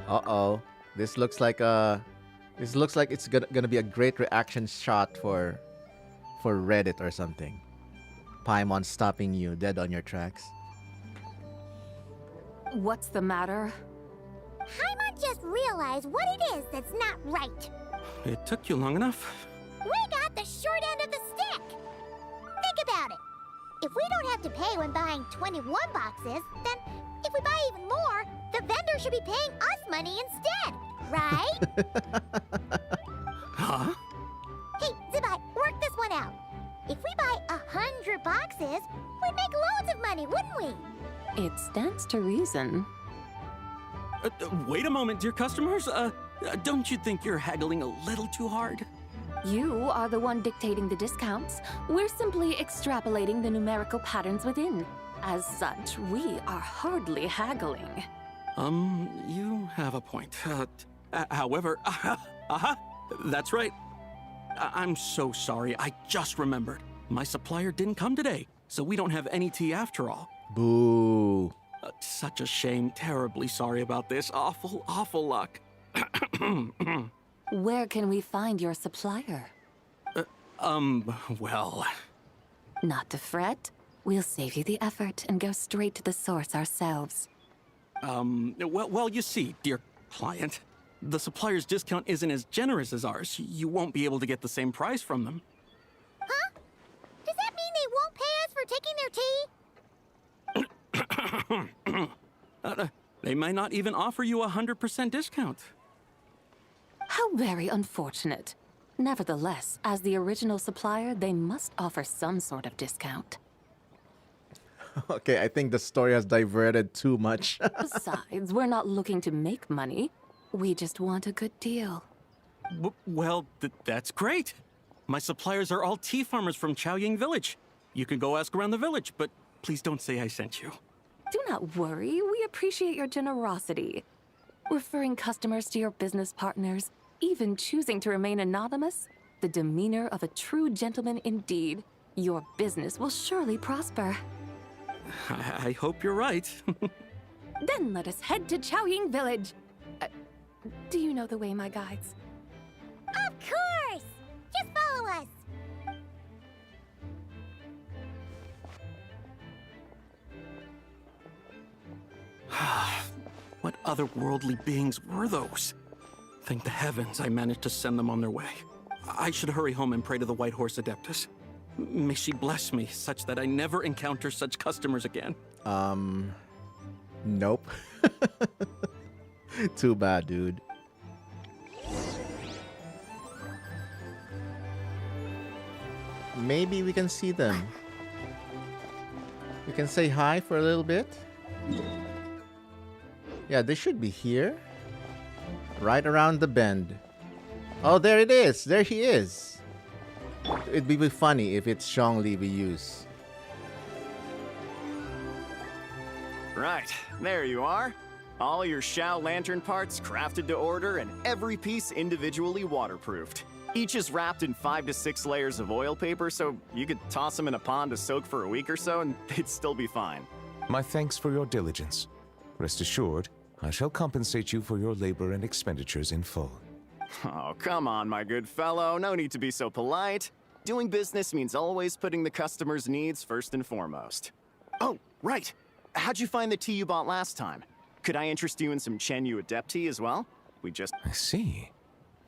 Uh-oh. This looks like it's gonna be a great reaction shot for Reddit or something. Paimon stopping you dead on your tracks.
What's the matter?
Paimon just realized what it is that's not right.
It took you long enough.
We got the short end of the stick. Think about it. If we don't have to pay when buying 21 boxes, then if we buy even more, the vendor should be paying us money instead, right?
Huh?
Hey, Zibai, work this one out. If we buy 100 boxes, we'd make loads of money, wouldn't we?
It stands to reason.
Wait a moment, dear customers. Don't you think you're haggling a little too hard?
You are the one dictating the discounts. We're simply extrapolating the numerical patterns within. As such, we are hardly haggling.
You have a point. However, that's right. I'm so sorry. I just remembered. My supplier didn't come today, so we don't have any tea after all.
Boo.
Such a shame. Terribly sorry about this. Awful, awful luck.
Where can we find your supplier?
Well...
Not to fret. We'll save you the effort and go straight to the source ourselves.
Well, you see, dear client, the supplier's discount isn't as generous as ours. You won't be able to get the same price from them.
Huh? Does that mean they won't pay us for taking their tea?
They might not even offer you 100% discount.
How very unfortunate. Nevertheless, as the original supplier, they must offer some sort of discount.
Okay, I think the story has diverted too much.
Besides, we're not looking to make money. We just want a good deal.
Well, that's great. My suppliers are all tea farmers from Chaoying Village. You can go ask around the village, but please don't say I sent you.
Do not worry, we appreciate your generosity. Referring customers to your business partners, even choosing to remain anonymous, the demeanor of a true gentleman indeed. Your business will surely prosper.
I hope you're right.
Then let us head to Chaoying Village. Do you know the way, my guides?
Of course! Just follow us!
What otherworldly beings were those? Thank the heavens I managed to send them on their way. I should hurry home and pray to the White Horse Adeptus. May she bless me such that I never encounter such customers again.
Nope. Too bad, dude. Maybe we can see them. We can say hi for a little bit. Yeah, they should be here. Right around the bend. Oh, there it is. There he is. It'd be funny if it's Zhongli we use.
Right, there you are. All your Xiao lantern parts crafted to order and every piece individually waterproofed. Each is wrapped in 5 to 6 layers of oil paper, so you could toss them in a pond to soak for a week or so and they'd still be fine.
My thanks for your diligence. Rest assured, I shall compensate you for your labor and expenditures in full.
Oh, come on, my good fellow. No need to be so polite. Doing business means always putting the customer's needs first and foremost. Oh, right. How'd you find the tea you bought last time? Could I interest you in some Chenyu Adept tea as well?
I see.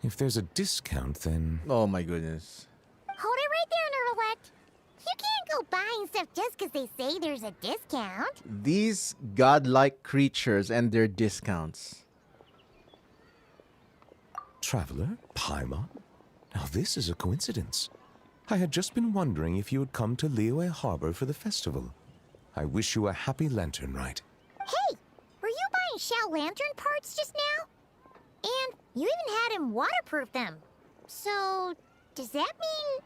If there's a discount, then...
Oh my goodness.
Hold it right there, Nervalette. You can't go buying stuff just because they say there's a discount.
These godlike creatures and their discounts.
Traveler? Paimon? Now this is a coincidence. I had just been wondering if you would come to Liyue Harbor for the festival. I wish you a happy Lantern Rite.
Hey, were you buying Shao Lantern parts just now? And you even had him waterproof them. So, does that mean...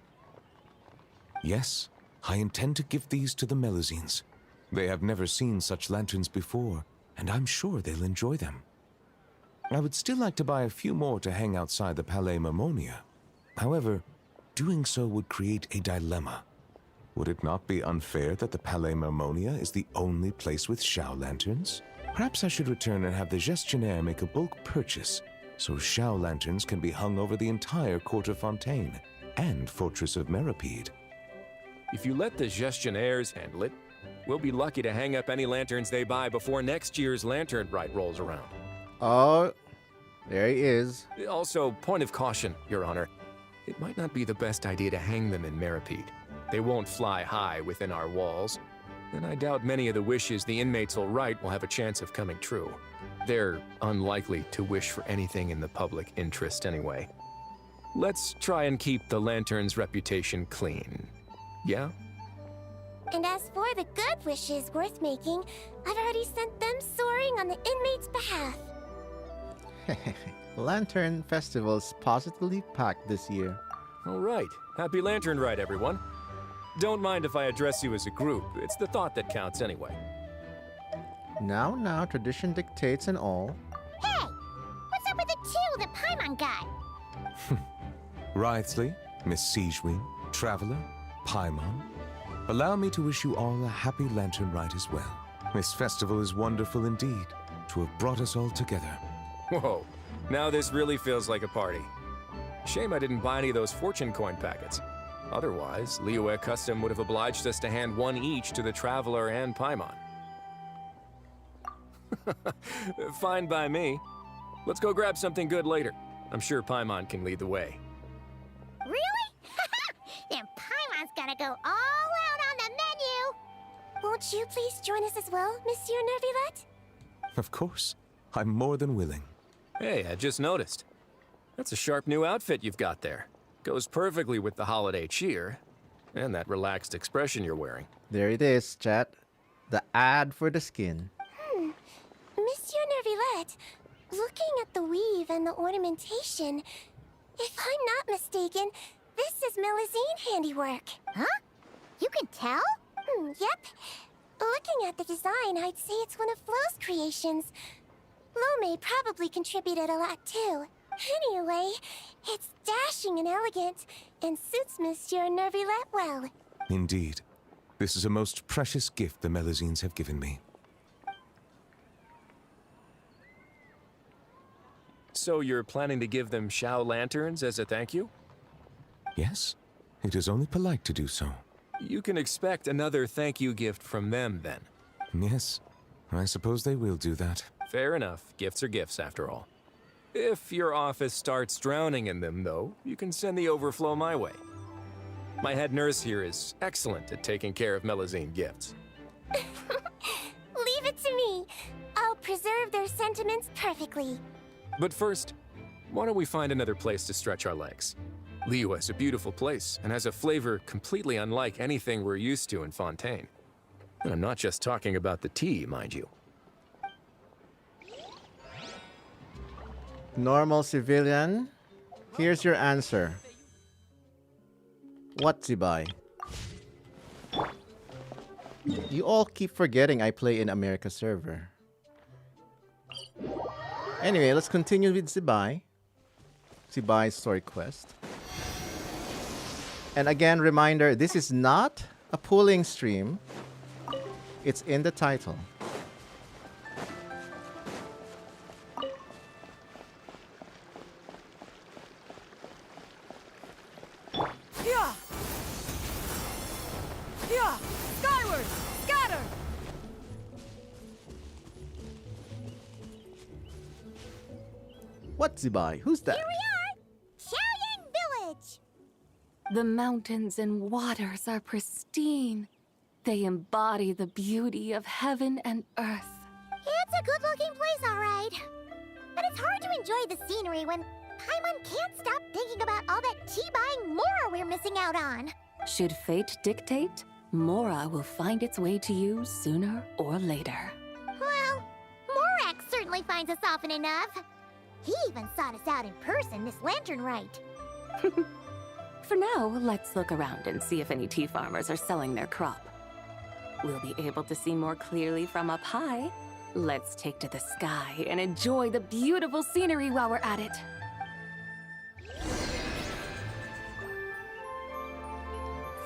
Yes, I intend to give these to the Melazines. They have never seen such lanterns before, and I'm sure they'll enjoy them. I would still like to buy a few more to hang outside the Palais Mermonia. However, doing so would create a dilemma. Would it not be unfair that the Palais Mermonia is the only place with Shao lanterns? Perhaps I should return and have the Gestionnaire make a bulk purchase, so Shao lanterns can be hung over the entire Court of Fontaine and Fortress of Meripede.
If you let the Gestionnaires handle it, we'll be lucky to hang up any lanterns they buy before next year's Lantern Rite rolls around.
Oh, there he is.
Also, point of caution, Your Honor. It might not be the best idea to hang them in Meripede. They won't fly high within our walls, and I doubt many of the wishes the inmates will write will have a chance of coming true. They're unlikely to wish for anything in the public interest anyway. Let's try and keep the Lantern's reputation clean. Yeah?
And as for the good wishes worth making, I've already sent them soaring on the inmates' behalf.
Lantern Festival's positively packed this year.
All right. Happy Lantern Rite, everyone. Don't mind if I address you as a group. It's the thought that counts anyway.
Now, tradition dictates and all.
Hey! What's up with the two that Paimon got?
Wriothesley, Miss Siegewin, Traveler, Paimon, allow me to wish you all a happy Lantern Rite as well. This festival is wonderful indeed, to have brought us all together.
Whoa, now this really feels like a party. Shame I didn't buy any of those fortune coin packets. Otherwise, Liyue Custom would have obliged us to hand one each to the Traveler and Paimon. Fine by me. Let's go grab something good later. I'm sure Paimon can lead the way.
Really? Then Paimon's gonna go all out on the menu! Won't you please join us as well, Monsieur Nervilette?
Of course. I'm more than willing.
Hey, I just noticed. That's a sharp new outfit you've got there. Goes perfectly with the holiday cheer, and that relaxed expression you're wearing.
There it is, chat. The ad for the skin.
Monsieur Nervilette, looking at the weave and the ornamentation, if I'm not mistaken, this is Melazine handiwork. Huh? You can tell? Yep. Looking at the design, I'd say it's one of Flo's creations. Lome probably contributed a lot too. Anyway, it's dashing and elegant, and suits Monsieur Nervilette well.
Indeed. This is a most precious gift the Melazines have given me.
So you're planning to give them Shao lanterns as a thank you?
Yes, it is only polite to do so.
You can expect another thank you gift from them then.
Yes, I suppose they will do that.
Fair enough. Gifts are gifts, after all. If your office starts drowning in them, though, you can send the overflow my way. My head nurse here is excellent at taking care of Melazine gifts.
Leave it to me. I'll preserve their sentiments perfectly.
But first, why don't we find another place to stretch our legs? Liyue is a beautiful place and has a flavor completely unlike anything we're used to in Fontaine. And I'm not just talking about the tea, mind you.
Normal civilian, here's your answer. What, Zibai? You all keep forgetting I play in America server. Anyway, let's continue with Zibai. Zibai's story quest. And again, reminder, this is not a pulling stream. It's in the title. What, Zibai? Who's that?
Here we are! Xiaoying Village!
The mountains and waters are pristine. They embody the beauty of heaven and earth.
It's a good-looking place, all right. But it's hard to enjoy the scenery when Paimon can't stop thinking about all that tea-buying Mora we're missing out on.
Should fate dictate, Mora will find its way to you sooner or later.
Well, Morak certainly finds us often enough. He even sought us out in person this Lantern Rite.
For now, let's look around and see if any tea farmers are selling their crop. We'll be able to see more clearly from up high. Let's take to the sky and enjoy the beautiful scenery while we're at it.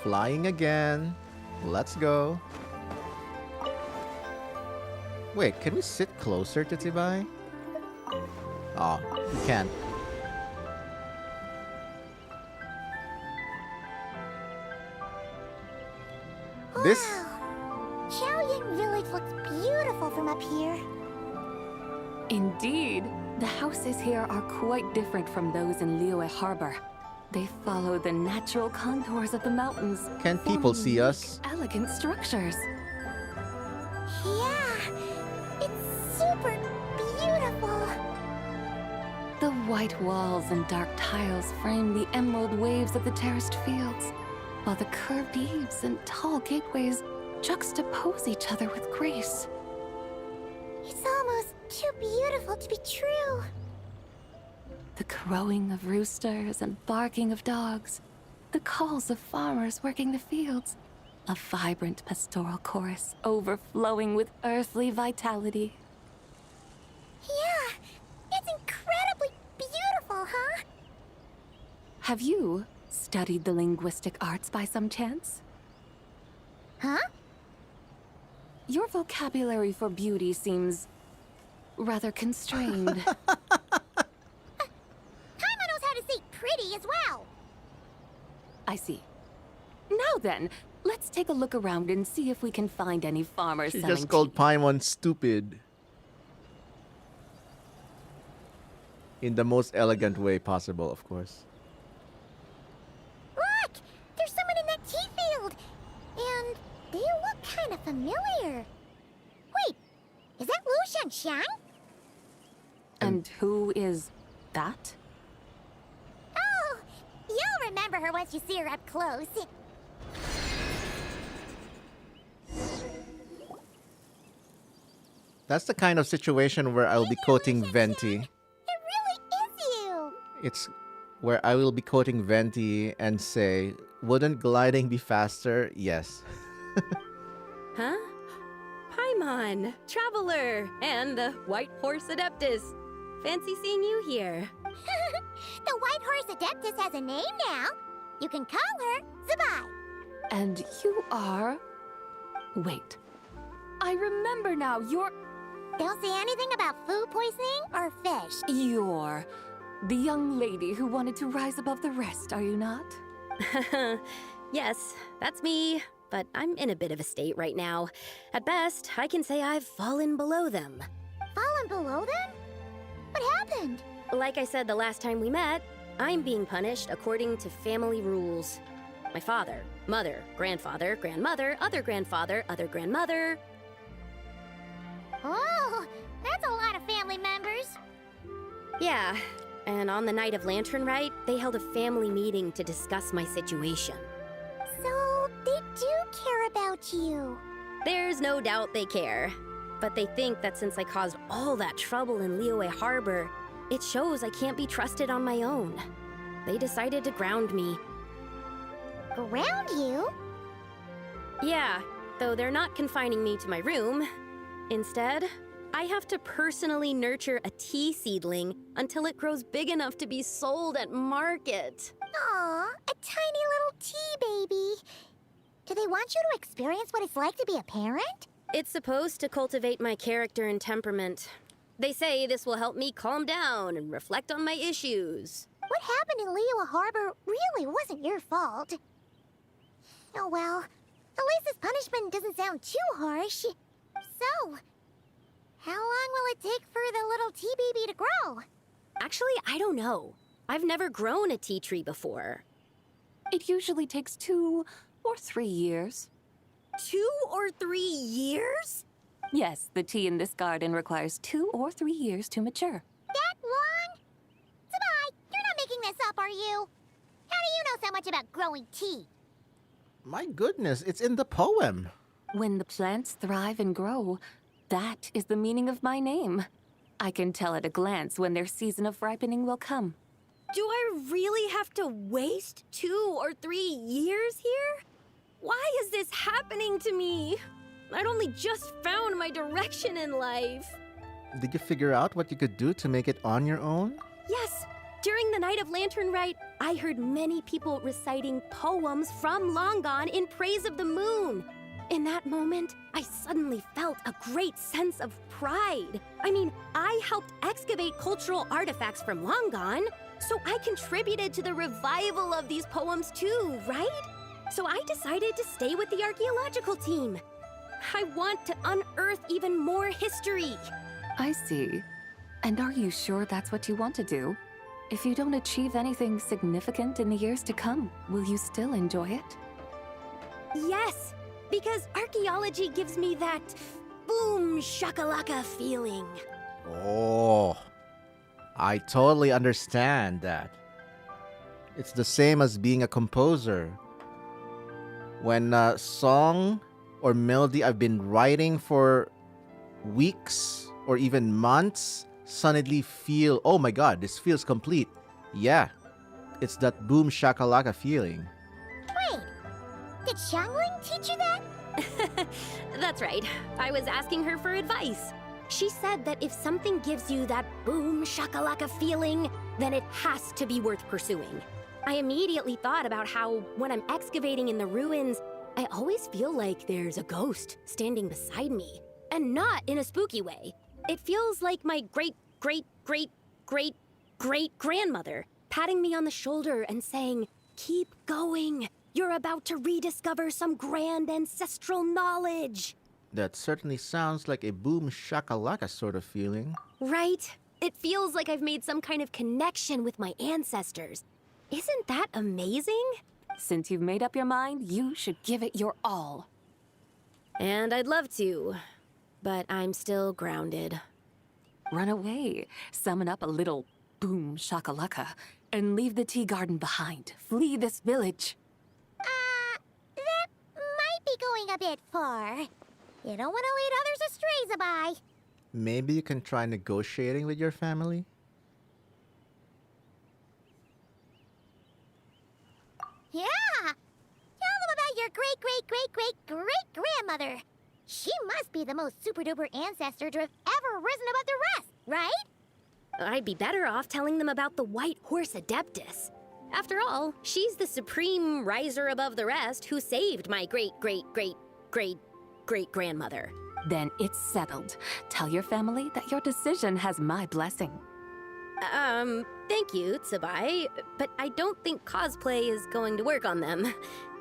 Flying again. Let's go. Wait, can we sit closer to Zibai? Oh, we can't. This...
Xiaoying Village looks beautiful from up here.
Indeed, the houses here are quite different from those in Liyue Harbor. They follow the natural contours of the mountains.
Can people see us?
Elegant structures.
Yeah, it's super beautiful.
The white walls and dark tiles frame the emerald waves of the terraced fields, while the curved eaves and tall gateways juxtapose each other with grace.
It's almost too beautiful to be true.
The crowing of roosters and barking of dogs, the calls of farmers working the fields, a vibrant pastoral chorus overflowing with earthly vitality.
Yeah, it's incredibly beautiful, huh?
Have you studied the linguistic arts by some chance?
Huh?
Your vocabulary for beauty seems rather constrained.
Paimon knows how to say pretty as well.
I see. Now then, let's take a look around and see if we can find any farmers
She
selling
just called Paimon stupid. In the most elegant way possible, of course.
Look! There's someone in that tea field! And they look kind of familiar. Wait, is that Lu Shanxiang?
And who is that?
Oh, you'll remember her once you see her up close.
That's the kind of situation where I'll be quoting Venti.
It really is you!
It's where I will be quoting Venti and say, wouldn't gliding be faster? Yes.
Huh? Paimon, Traveler, and the White Horse Adeptus. Fancy seeing you here.
The White Horse Adeptus has a name now. You can call her Zibai.
And you are... Wait. I remember now, you're...
Don't say anything about food poisoning or fish.
You're the young lady who wanted to rise above the rest, are you not?
Yes, that's me. But I'm in a bit of a state right now. At best, I can say I've fallen below them.
Fallen below them? What happened?
Like I said the last time we met, I'm being punished according to family rules. My father, mother, grandfather, grandmother, other grandfather, other grandmother.
Oh, that's a lot of family members.
Yeah, and on the night of Lantern Rite, they held a family meeting to discuss my situation.
So, they do care about you.
There's no doubt they care. But they think that since I caused all that trouble in Liyue Harbor, it shows I can't be trusted on my own. They decided to ground me.
Ground you?
Yeah, though they're not confining me to my room. Instead, I have to personally nurture a tea seedling until it grows big enough to be sold at market.
Aw, a tiny little tea baby. Do they want you to experience what it's like to be a parent?
It's supposed to cultivate my character and temperament. They say this will help me calm down and reflect on my issues.
What happened in Liyue Harbor really wasn't your fault. Oh well, at least this punishment doesn't sound too harsh. So, how long will it take for the little tea baby to grow?
Actually, I don't know. I've never grown a tea tree before.
It usually takes 2 or 3 years.
2 or 3 years?
Yes, the tea in this garden requires 2 or 3 years to mature.
That long? Zibai, you're not making this up, are you? How do you know so much about growing tea?
My goodness, it's in the poem.
When the plants thrive and grow, that is the meaning of my name. I can tell at a glance when their season of ripening will come.
Do I really have to waste 2 or 3 years here? Why is this happening to me? I'd only just found my direction in life.
Did you figure out what you could do to make it on your own?
Yes, during the night of Lantern Rite, I heard many people reciting poems from Long Gone in praise of the moon. In that moment, I suddenly felt a great sense of pride. I mean, I helped excavate cultural artifacts from Long Gone, so I contributed to the revival of these poems too, right? So I decided to stay with the archaeological team. I want to unearth even more history.
I see. And are you sure that's what you want to do? If you don't achieve anything significant in the years to come, will you still enjoy it?
Yes, because archaeology gives me that boom shakalaka feeling.
Oh, I totally understand that. It's the same as being a composer. When a song or melody I've been writing for weeks or even months suddenly feel, oh my god, this feels complete. Yeah, it's that boom shakalaka feeling.
Wait, did Xiangling teach you that?
That's right. I was asking her for advice. She said that if something gives you that boom shakalaka feeling, then it has to be worth pursuing. I immediately thought about how, when I'm excavating in the ruins, I always feel like there's a ghost standing beside me. And not in a spooky way. It feels like my great-great-great-great-great-grandmother patting me on the shoulder and saying, "Keep going. You're about to rediscover some grand ancestral knowledge."
That certainly sounds like a boom shakalaka sort of feeling.
Right? It feels like I've made some kind of connection with my ancestors. Isn't that amazing?
Since you've made up your mind, you should give it your all.
And I'd love to, but I'm still grounded.
Run away, summon up a little boom shakalaka, and leave the tea garden behind. Flee this village.
That might be going a bit far. You don't want to lead others astray, Zibai.
Maybe you can try negotiating with your family?
Yeah! Tell them about your great-great-great-great-great-grandmother. She must be the most super-duper ancestor to have ever risen above the rest, right?
I'd be better off telling them about the White Horse Adeptus. After all, she's the supreme riser above the rest who saved my great-great-great-great-great-grandmother.
Then it's settled. Tell your family that your decision has my blessing.
Thank you, Zibai, but I don't think cosplay is going to work on them.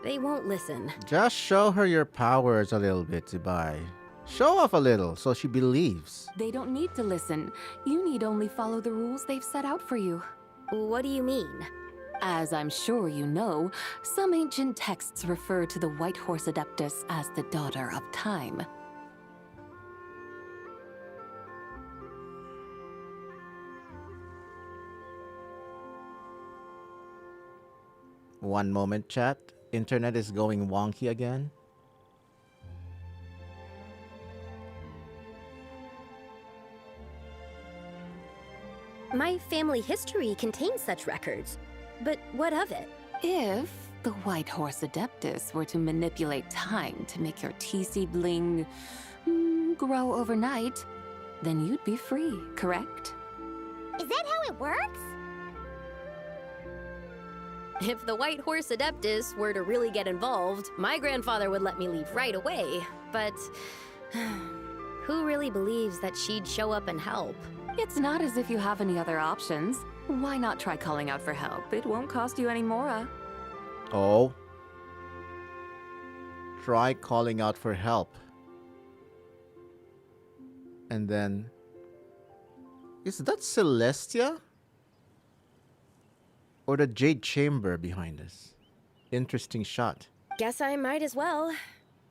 They won't listen.
Just show her your powers a little bit, Zibai. Show off a little so she believes.
They don't need to listen. You need only follow the rules they've set out for you.
What do you mean?
As I'm sure you know, some ancient texts refer to the White Horse Adeptus as the Daughter of Time.
One moment, chat. Internet is going wonky again.
My family history contains such records. But what of it?
If the White Horse Adeptus were to manipulate time to make your tea seedling grow overnight, then you'd be free, correct?
Is that how it works?
If the White Horse Adeptus were to really get involved, my grandfather would let me leave right away. But who really believes that she'd show up and help?
It's not as if you have any other options. Why not try calling out for help? It won't cost you any more.
Oh. Try calling out for help. And then... Is that Celestia? Or the Jade Chamber behind us. Interesting shot.
Guess I might as well.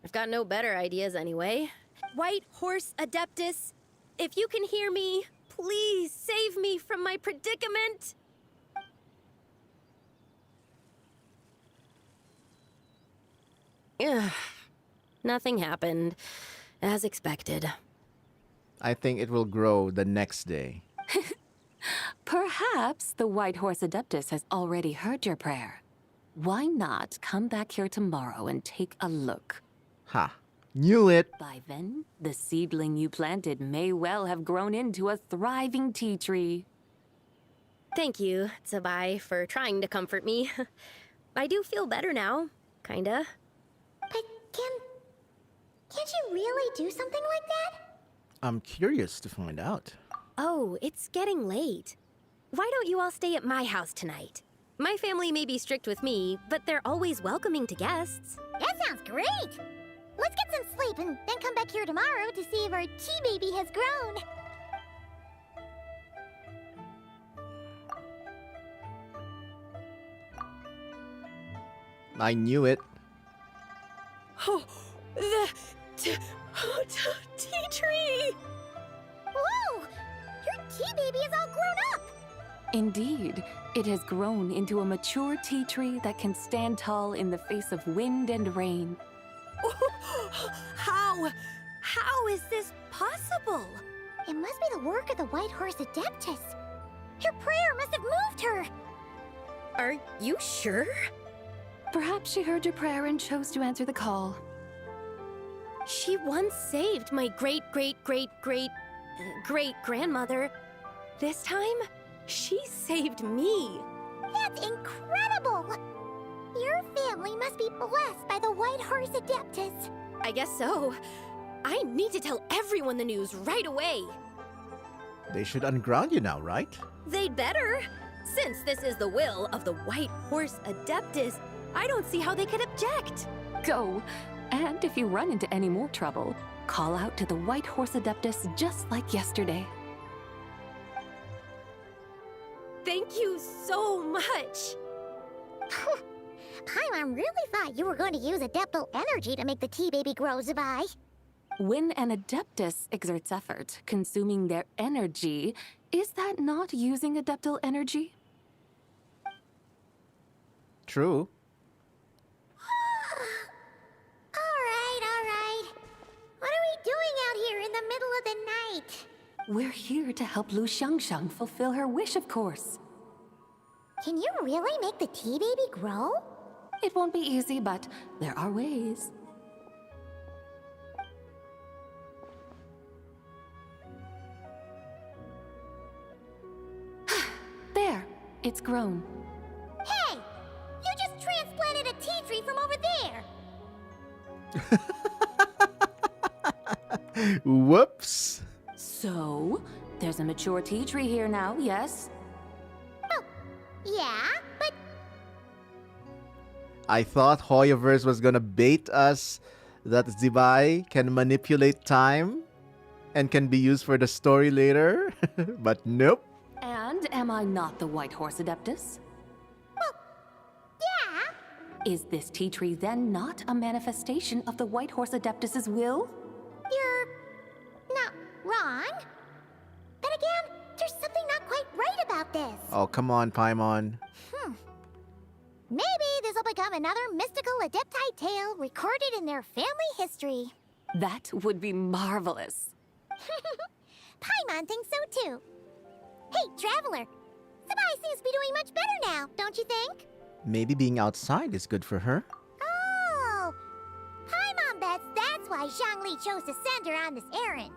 I've got no better ideas anyway. White Horse Adeptus, if you can hear me, please save me from my predicament. Ugh. Nothing happened, as expected.
I think it will grow the next day.
Perhaps the White Horse Adeptus has already heard your prayer. Why not come back here tomorrow and take a look?
Ha! Knew it!
By then, the seedling you planted may well have grown into a thriving tea tree.
Thank you, Zibai, for trying to comfort me. I do feel better now, kinda.
But can't you really do something like that?
I'm curious to find out.
Oh, it's getting late. Why don't you all stay at my house tonight? My family may be strict with me, but they're always welcoming to guests.
That sounds great! Let's get some sleep and then come back here tomorrow to see if our tea baby has grown.
I knew it.
Oh, the tea tree!
Whoa! Your tea baby is all grown up!
Indeed, it has grown into a mature tea tree that can stand tall in the face of wind and rain.
How is this possible?
It must be the work of the White Horse Adeptus. Her prayer must have moved her.
Are you sure?
Perhaps she heard your prayer and chose to answer the call.
She once saved my great-great-great-great-grandmother. This time, she saved me.
That's incredible! Your family must be blessed by the White Horse Adeptus.
I guess so. I need to tell everyone the news right away.
They should unground you now, right?
They'd better. Since this is the will of the White Horse Adeptus, I don't see how they could object.
Go. And if you run into any more trouble, call out to the White Horse Adeptus just like yesterday.
Thank you so much.
Paimon really thought you were going to use Adeptal energy to make the tea baby grow, Zibai.
When an Adeptus exerts effort, consuming their energy, is that not using Adeptal energy?
True.
All right. What are we doing out here in the middle of the night?
We're here to help Lu Xiangxiang fulfill her wish, of course.
Can you really make the tea baby grow?
It won't be easy, but there are ways. There, it's grown.
Hey! You just transplanted a tea tree from over there!
Whoops!
So, there's a mature tea tree here now, yes?
Oh, yeah, but...
I thought Hoyoverse was gonna bait us that Zibai can manipulate time and can be used for the story later, but nope.
And am I not the White Horse Adeptus?
Well, yeah.
Is this tea tree then not a manifestation of the White Horse Adeptus's will?
You're not wrong. But again, there's something not quite right about this.
Oh, come on, Paimon.
Maybe this will become another mystical Adepti tale recorded in their family history.
That would be marvelous.
Paimon thinks so too. Hey, Traveler. Zibai seems to be doing much better now, don't you think?
Maybe being outside is good for her.
Oh! Paimon bets that's why Zhongli chose to send her on this errand.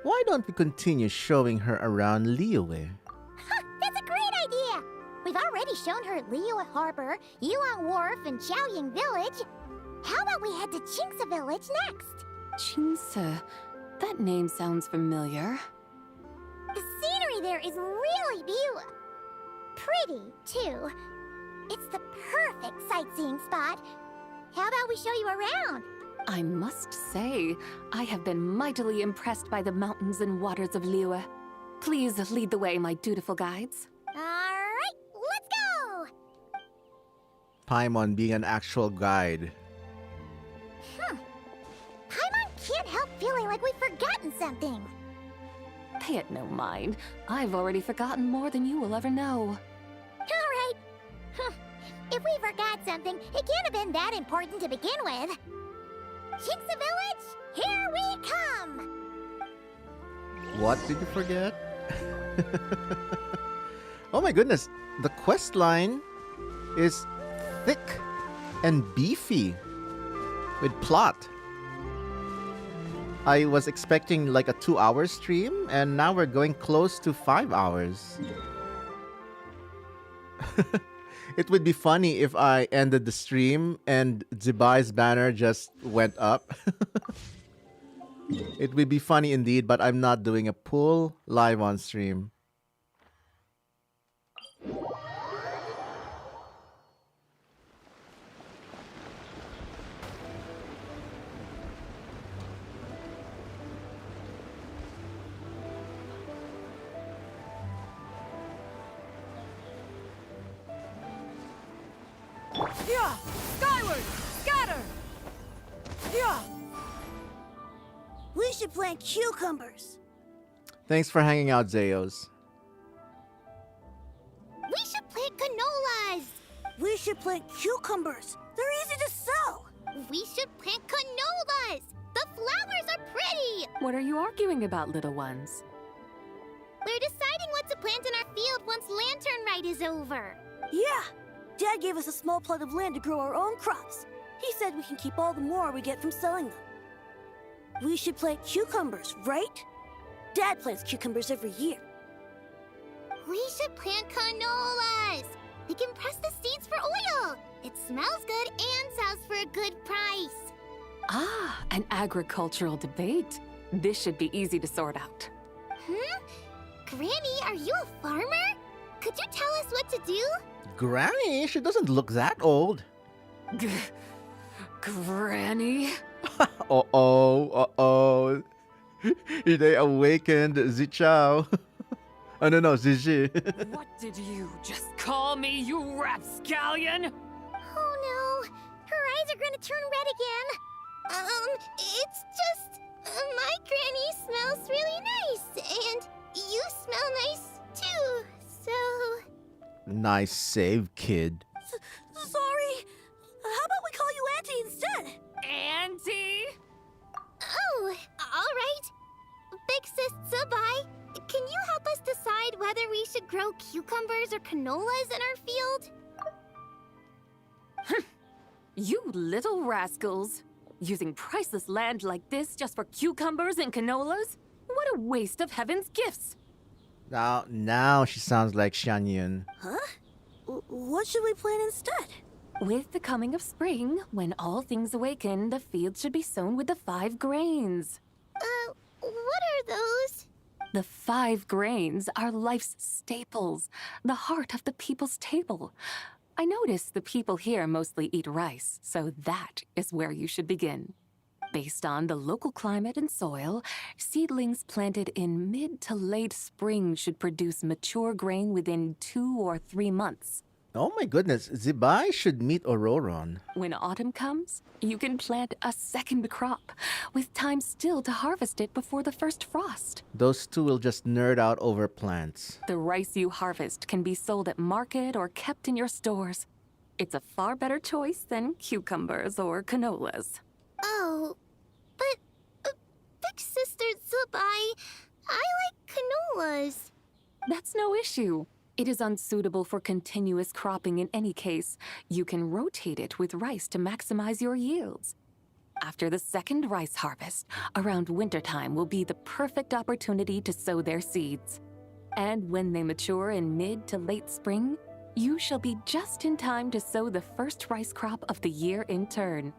Why don't we continue showing her around Liyue?
That's a great idea! We've already shown her Liyue Harbor, Yulong Wharf, and Xiaoying Village. How about we head to Qingce Village next?
Qingce. That name sounds familiar.
The scenery there is really beautiful. Pretty, too. It's the perfect sightseeing spot. How about we show you around?
I must say, I have been mightily impressed by the mountains and waters of Liyue. Please lead the way, my dutiful guides.
All right, let's go!
Paimon being an actual guide.
Paimon can't help feeling like we've forgotten something.
Pay it no mind. I've already forgotten more than you will ever know.
Alright. If we forgot something, it can't have been that important to begin with. Shinsa Village, here we come!
What did you forget? Oh my goodness, the quest line is thick and beefy with plot. I was expecting like a 2-hour stream, and now we're going close to 5 hours. It would be funny if I ended the stream and Zibai's banner just went up. It would be funny indeed, but I'm not doing a pull live on stream.
Yeah! Skyward! Scatter! Yeah! We should plant cucumbers.
Thanks for hanging out, Zeos.
We should plant canolas.
We should plant cucumbers. They're easy to sow.
We should plant canolas. The flowers are pretty.
What are you arguing about, little ones?
We're deciding what to plant in our field once Lantern Rite is over.
Yeah! Dad gave us a small plot of land to grow our own crops. He said we can keep all the more we get from selling them. We should plant cucumbers, right? Dad plants cucumbers every year.
We should plant canolas. We can press the seeds for oil. It smells good and sells for a good price.
Ah, an agricultural debate. This should be easy to sort out.
Granny, are you a farmer? Could you tell us what to do?
Granny? She doesn't look that old.
Granny?
Uh-oh. They awakened Zichao. Oh, no, Zizi.
What did you just call me, you rapscallion?
Oh no, her eyes are gonna turn red again. It's just, my granny smells really nice, and you smell nice too, so...
Nice save, kid.
Sorry. How about we call you Auntie instead?
Auntie?
Oh, alright. Big sis Zibai, can you help us decide whether we should grow cucumbers or canolas in our field?
You little rascals. Using priceless land like this just for cucumbers and canolas? What a waste of heaven's gifts.
Now she sounds like Xianyun.
Huh? What should we plant instead?
With the coming of spring, when all things awaken, the field should be sown with the 5 grains.
What are those?
The 5 grains are life's staples, the heart of the people's table. I notice the people here mostly eat rice, so that is where you should begin. Based on the local climate and soil, seedlings planted in mid to late spring should produce mature grain within 2 or 3 months.
Oh my goodness, Zibai should meet Auroron.
When autumn comes, you can plant a second crop, with time still to harvest it before the first frost.
Those two will just nerd out over plants.
The rice you harvest can be sold at market or kept in your stores. It's a far better choice than cucumbers or canolas.
Oh, but Big Sister Zibai, I like canolas.
That's no issue. It is unsuitable for continuous cropping in any case. You can rotate it with rice to maximize your yields. After the second rice harvest, around wintertime will be the perfect opportunity to sow their seeds. And when they mature in mid to late spring, you shall be just in time to sow the first rice crop of the year in turn.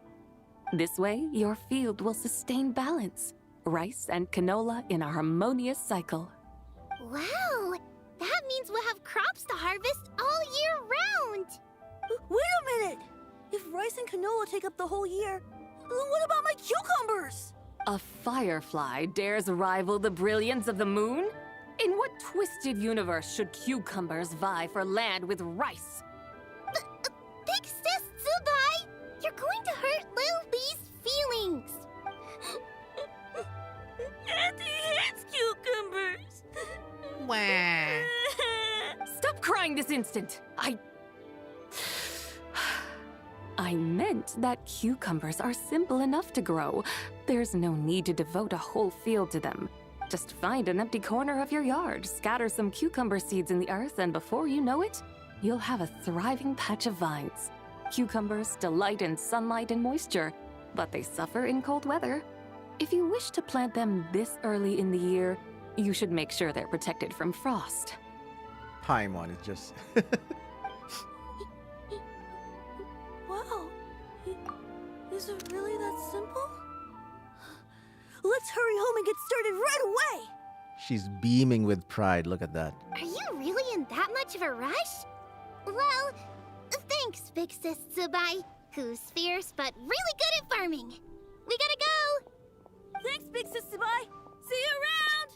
This way, your field will sustain balance. Rice and canola in a harmonious cycle.
Wow! That means we'll have crops to harvest all year round!
Wait a minute! If rice and canola take up the whole year, what about my cucumbers?
A firefly dares rival the brilliance of the moon? In what twisted universe should cucumbers vie for land with rice?
Big Sis
Stop crying this instant! I meant that cucumbers are simple enough to grow. There's no need to devote a whole field to them. Just find an empty corner of your yard, scatter some cucumber seeds in the earth, and before you know it, you'll have a thriving patch of vines. Cucumbers delight in sunlight and moisture, but they suffer in cold weather. If you wish to plant them this early in the year, you should make sure they're protected from frost.
Paimon is just...
Wow. Is it really that simple? Let's hurry home and get started right away!
She's beaming with pride. Look at that.
Are you really in that much of a rush? Well, thanks, Big Sis Zibai, who's fierce but really good at farming. We gotta go!
Thanks, Big Sis Zibai! See you around!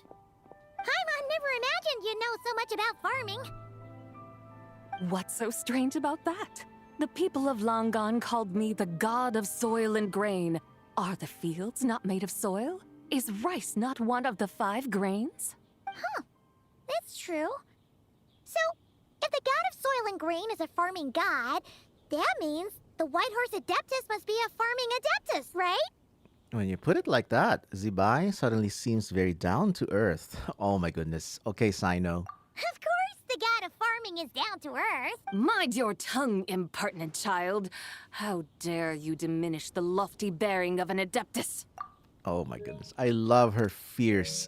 Paimon never imagined you'd know so much about farming.
What's so strange about that? The people of Langan called me the god of soil and grain. Are the fields not made of soil? Is rice not one of the 5 grains?
Huh. That's true. So, if the god of soil and grain is a farming god, that means the White Horse Adeptus must be a farming adeptus, right?
When you put it like that, Zibai suddenly seems very down to earth. Oh my goodness. Okay, Sino.
Of course the god of farming is down to earth.
Mind your tongue, impertinent child. How dare you diminish the lofty bearing of an adeptus?
Oh my goodness. I love her fierce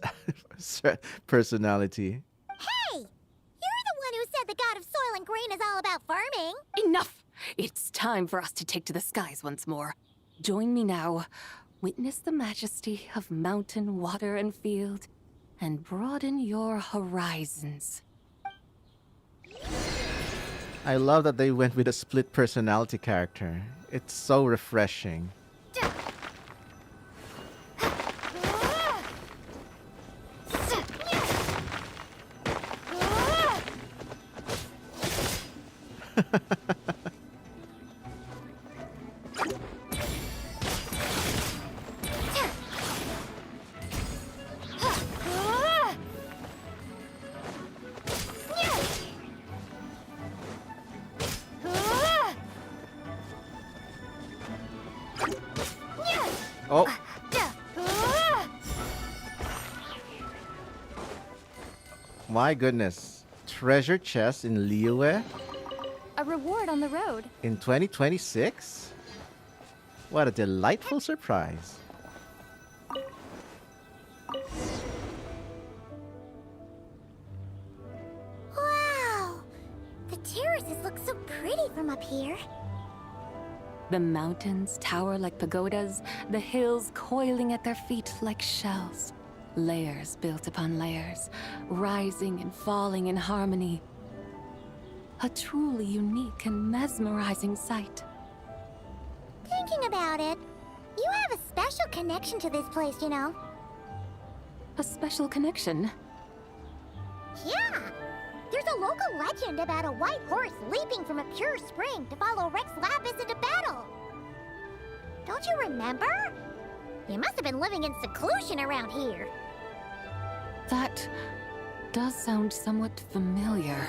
personality.
Hey! You're the one who said the god of soil and grain is all about farming.
Enough! It's time for us to take to the skies once more. Join me now. Witness the majesty of mountain, water, and field, and broaden your horizons.
I love that they went with a split personality character. It's so refreshing. Oh. My goodness. Treasure chest in Liyue
A reward on the road.
in 2026? What a delightful surprise.
Wow! The terraces look so pretty from up here.
The mountains tower like pagodas, the hills coiling at their feet like shells. Layers built upon layers, rising and falling in harmony. A truly unique and mesmerizing sight.
Thinking about it, you have a special connection to this place, you know.
A special connection?
Yeah! There's a local legend about a white horse leaping from a pure spring to follow Rex Lapis into battle. Don't you remember? You must have been living in seclusion around here.
That does sound somewhat familiar.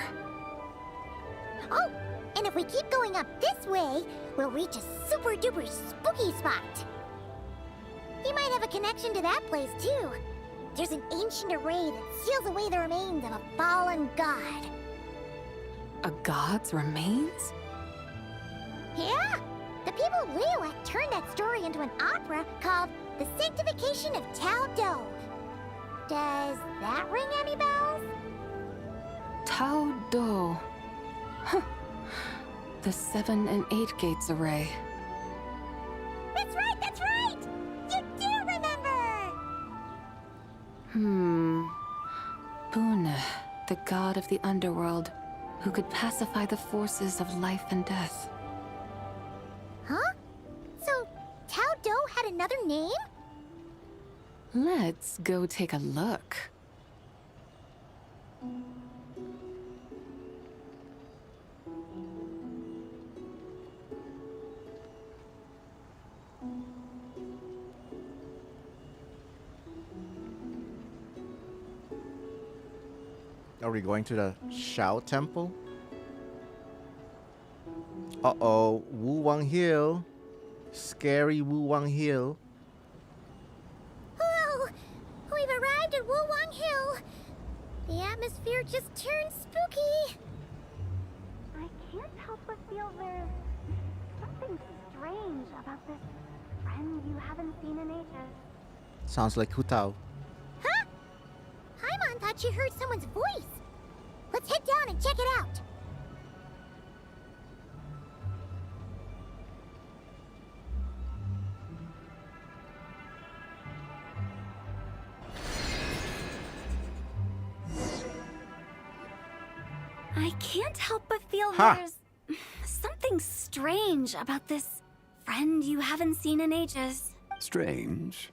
Oh, and if we keep going up this way, we'll reach a super duper spooky spot. You might have a connection to that place too. There's an ancient array that seals away the remains of a fallen god.
A god's remains?
Yeah! The people of Liyue turned that story into an opera called The Sanctification of Tao Do. Does that ring any bells?
Tao Do. Huh. The 7 and 8 gates array.
That's right, that's right! You do remember!
Bune, the god of the underworld, who could pacify the forces of life and death.
Huh? So, Tao Do had another name?
Let's go take a look.
Are we going to the Shao Temple? Uh-oh, Wu Wang Hill. Scary Wu Wang Hill.
Whoa! We've arrived at Wu Wang Hill. The atmosphere just turned spooky.
I can't help but feel there's something strange about this friend you haven't seen in ages.
Sounds like Hu Tao.
Huh? Paimon thought she heard someone's voice. Let's head down and check it out.
I can't help but feel there's something strange about this friend you haven't seen in ages.
Strange?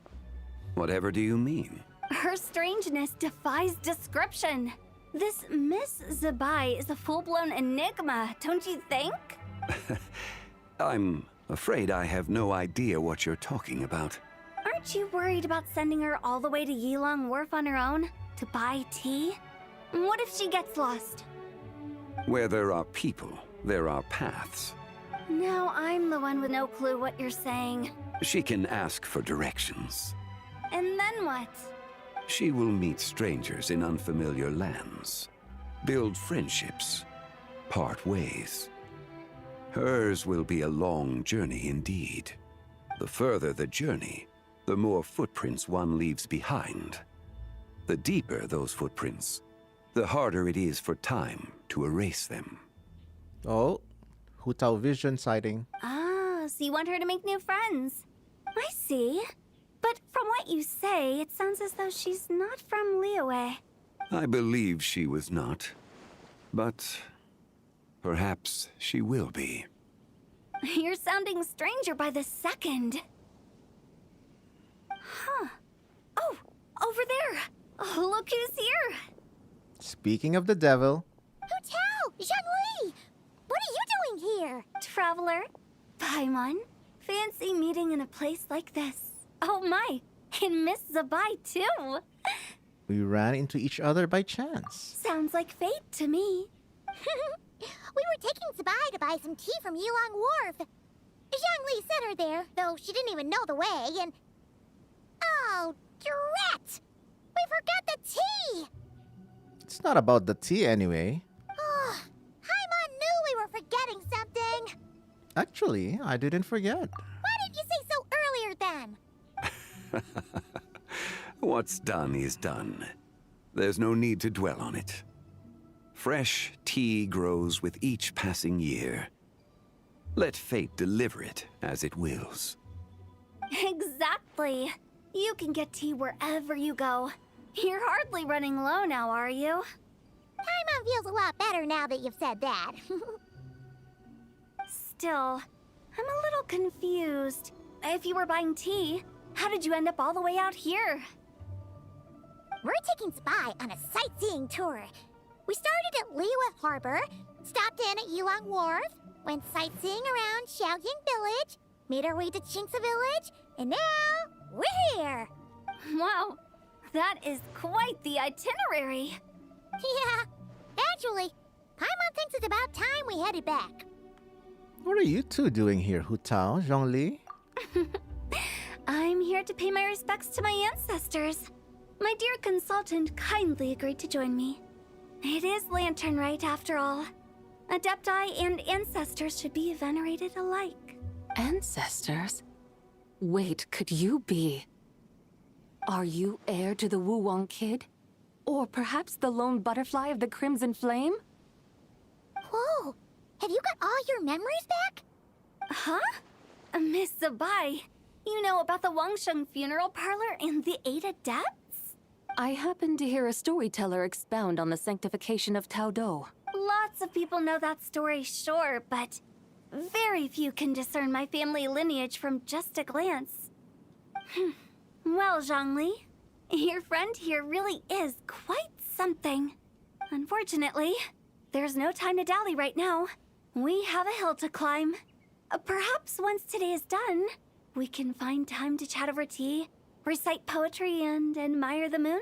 Whatever do you mean?
Her strangeness defies description. This Miss Zibai is a full-blown enigma, don't you think?
I'm afraid I have no idea what you're talking about.
Aren't you worried about sending her all the way to Yilong Wharf on her own to buy tea? What if she gets lost?
Where there are people, there are paths.
Now I'm the one with no clue what you're saying.
She can ask for directions.
And then what?
She will meet strangers in unfamiliar lands, build friendships, part ways. Hers will be a long journey indeed. The further the journey, the more footprints one leaves behind. The deeper those footprints, the harder it is for time to erase them.
Oh, Hu Tao vision sighting.
Ah, so you want her to make new friends. I see. But from what you say, it sounds as though she's not from Liyue.
I believe she was not. But perhaps she will be.
You're sounding stranger by the second. Huh. Oh, over there. Oh, look who's here.
Speaking of the devil.
Hu Tao! Zhongli! What are you doing here?
Traveler. Paimon. Fancy meeting in a place like this. Oh my, and Miss Zibai too.
We ran into each other by chance.
Sounds like fate to me.
We were taking Zibai to buy some tea from Yilong Wharf. Zhongli sent her there, though she didn't even know the way, and... Oh, drat! We forgot the tea!
It's not about the tea anyway.
Oh, Paimon knew we were forgetting something.
Actually, I didn't forget.
Why didn't you say so earlier then?
What's done is done. There's no need to dwell on it. Fresh tea grows with each passing year. Let fate deliver it as it wills.
Exactly. You can get tea wherever you go. You're hardly running low now, are you?
Paimon feels a lot better now that you've said that.
Still, I'm a little confused. If you were buying tea, how did you end up all the way out here?
We're taking Zibai on a sightseeing tour. We started at Liyue Harbor, stopped in at Yilong Wharf, went sightseeing around Xiaoying Village, made our way to Qingce Village, and now we're here.
Wow, that is quite the itinerary.
Yeah, actually, Paimon thinks it's about time we headed back.
What are you two doing here, Hu Tao, Zhongli?
I'm here to pay my respects to my ancestors. My dear consultant kindly agreed to join me. It is Lantern Rite, after all. Adepti and ancestors should be venerated alike.
Ancestors? Wait, could you be? Are you heir to the Wu Wang kid? Or perhaps the lone butterfly of the Crimson Flame?
Whoa, have you got all your memories back?
Huh? Miss Zibai, you know about the Wangsheng funeral parlor and the 8 adepts?
I happened to hear a storyteller expound on the sanctification of Tao Do.
Lots of people know that story, sure, but very few can discern my family lineage from just a glance. Well, Zhongli, your friend here really is quite something. Unfortunately, there's no time to dally right now. We have a hill to climb. Perhaps once today is done, we can find time to chat over tea, recite poetry, and admire the moon?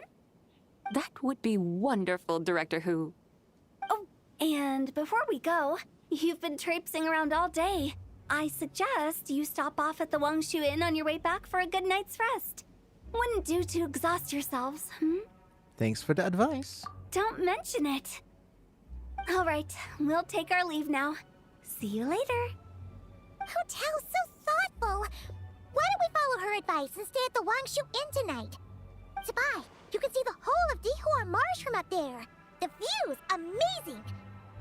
That would be wonderful, Director Who.
Oh, and before we go, you've been traipsing around all day. I suggest you stop off at the Wangshu Inn on your way back for a good night's rest. Wouldn't do to exhaust yourselves, hmm?
Thanks for the advice.
Don't mention it. All right, we'll take our leave now. See you later.
Hotel's so thoughtful. Why don't we follow her advice and stay at the Wangshu Inn tonight? Zibai, you can see the whole of Dihua Marsh from up there. The view's amazing.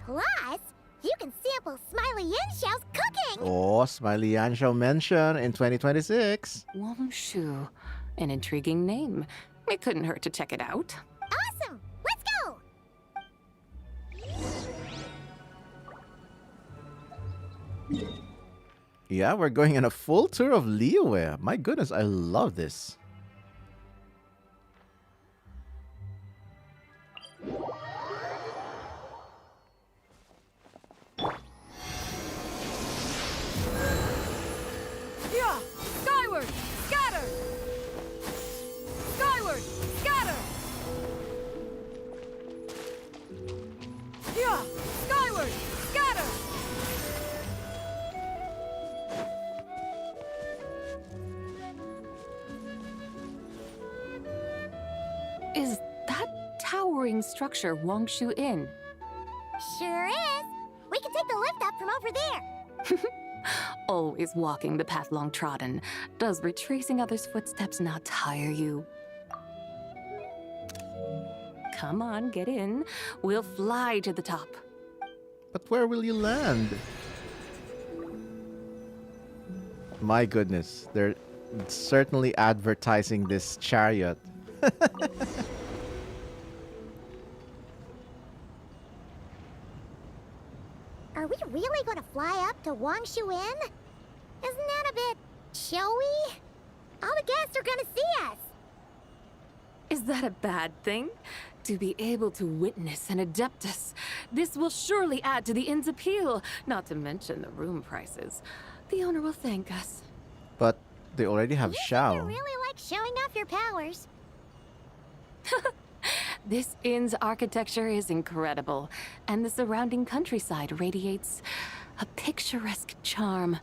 Plus, you can sample Smiley Yanxiao's cooking.
Oh, Smiley Yanxiao mention in 2026.
Wangshu. An intriguing name. It couldn't hurt to check it out.
Awesome! Let's go!
Yeah, we're going on a full tour of Liyue. My goodness, I love this.
Yeah! Skyward! Scatter! Skyward! Scatter! Yeah! Skyward! Scatter!
Is that towering structure Wangshu Inn?
Sure is. We can take the lift up from over there.
Always walking the path long trodden. Does retracing others' footsteps not tire you? Come on, get in. We'll fly to the top.
But where will you land? My goodness, they're certainly advertising this chariot.
Are we really going to fly up to Wangshu Inn? Isn't that a bit showy? All the guests are going to see us.
Is that a bad thing? To be able to witness an Adeptus. This will surely add to the inn's appeal, not to mention the room prices. The owner will thank us.
But they already have
You
Xiao.
really like showing off your powers.
This inn's architecture is incredible, and the surrounding countryside radiates a picturesque charm.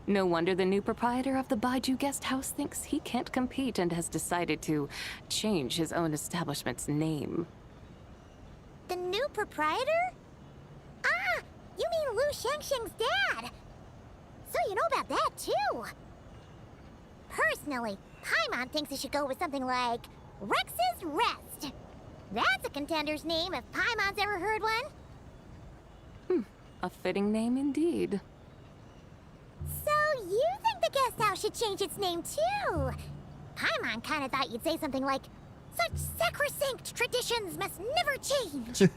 No wonder the new proprietor of the Baiju guest house thinks he can't compete and has decided to change his own establishment's name.
The new proprietor? Ah, you mean Lu Shengsheng's dad. So you know about that, too. Personally, Paimon thinks it should go with something like Rex's Rest. That's a contender's name if Paimon's ever heard one.
A fitting name indeed.
So you think the guest house should change its name, too? Paimon kinda thought you'd say something like, such sacrosanct traditions must never change.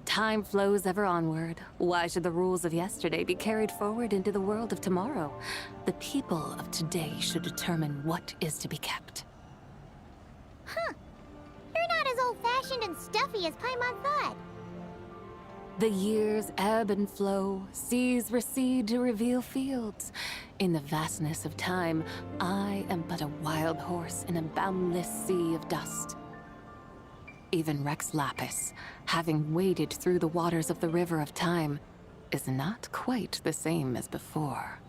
Time flows ever onward. Why should the rules of yesterday be carried forward into the world of tomorrow? The people of today should determine what is to be kept.
Huh. You're not as old-fashioned and stuffy as Paimon thought.
The years ebb and flow, seas recede to reveal fields. In the vastness of time, I am but a wild horse in a boundless sea of dust. Even Rex Lapis, having waded through the waters of the river of time, is not quite the same as before.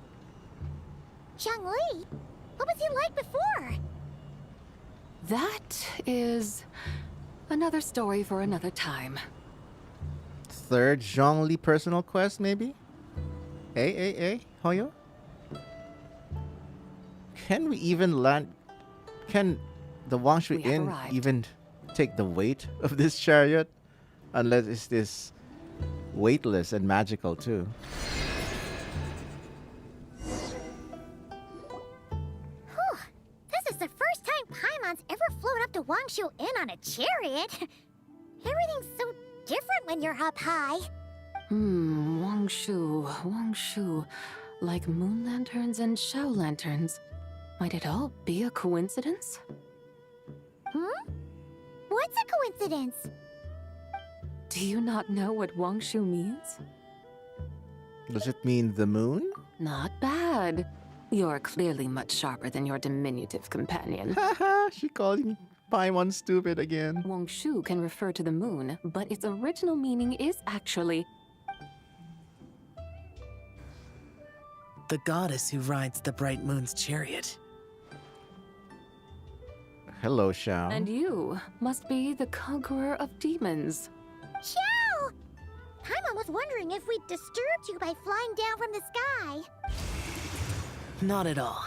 Zhongli? What was he like before?
That is another story for another time.
Third Zhongli personal quest, maybe? Hoyo? Can we even land... Can the Wangshu Inn
arrived.
even take the weight of this chariot? Unless it's this weightless and magical too.
Whew. This is the first time Paimon's ever flown up to Wangshu Inn on a chariot. Everything's so different when you're up high.
Wangshu. Like moon lanterns and Xiao lanterns. Might it all be a coincidence?
What's a coincidence?
Do you not know what Wangshu means?
Does it mean the moon?
Not bad. You're clearly much sharper than your diminutive companion.
Haha, she called me Paimon stupid again.
Wongshu can refer to the moon, but its original meaning is actually
the goddess who rides the bright moon's chariot.
Hello, Xiao.
And you must be the conqueror of demons.
Xiao! Paimon was wondering if we'd disturbed you by flying down from the sky.
Not at all.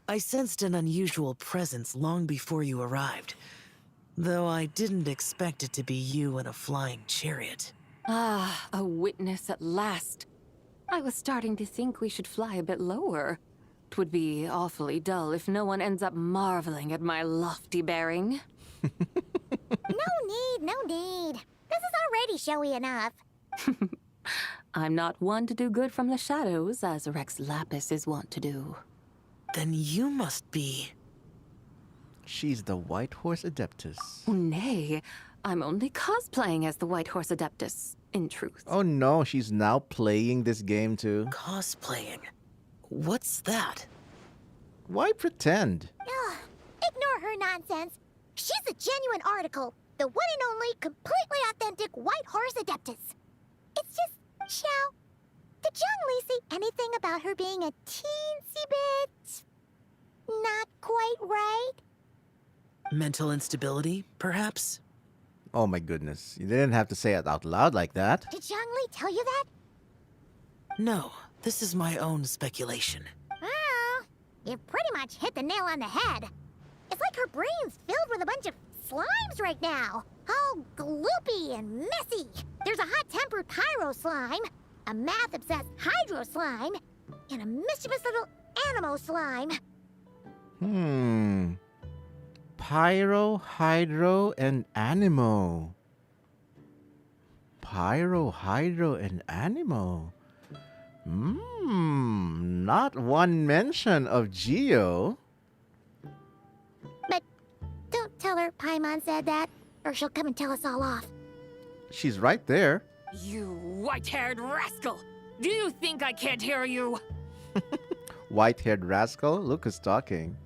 I sensed an unusual presence long before you arrived, though I didn't expect it to be you in a flying chariot.
Ah, a witness at last. I was starting to think we should fly a bit lower. It would be awfully dull if no one ends up marveling at my lofty bearing.
No need. This is already showy enough.
I'm not one to do good from the shadows, as Rex Lapis is wont to do.
Then you must be...
She's the White Horse Adeptus.
Nay, I'm only cosplaying as the White Horse Adeptus, in truth.
Oh no, she's now playing this game too.
Cosplaying? What's that?
Why pretend?
Ugh, ignore her nonsense. She's a genuine article. The one and only, completely authentic White Horse Adeptus. It's just, Xiao, did Zhongli see anything about her being a teensy bit... not quite right?
Mental instability, perhaps?
Oh my goodness, you didn't have to say it out loud like that.
Did Zhongli tell you that?
No, this is my own speculation.
Well, you pretty much hit the nail on the head. It's like her brain's filled with a bunch of slimes right now. All gloopy and messy. There's a hot-tempered pyro slime, a math-obsessed hydro slime, and a mischievous little animo slime.
Pyro, Hydro, and Animo. Pyro, Hydro, and Animo. Not one mention of Geo.
But don't tell her Paimon said that, or she'll come and tell us all off.
She's right there.
You white-haired rascal! Do you think I can't hear you?
White-haired rascal? Look who's talking.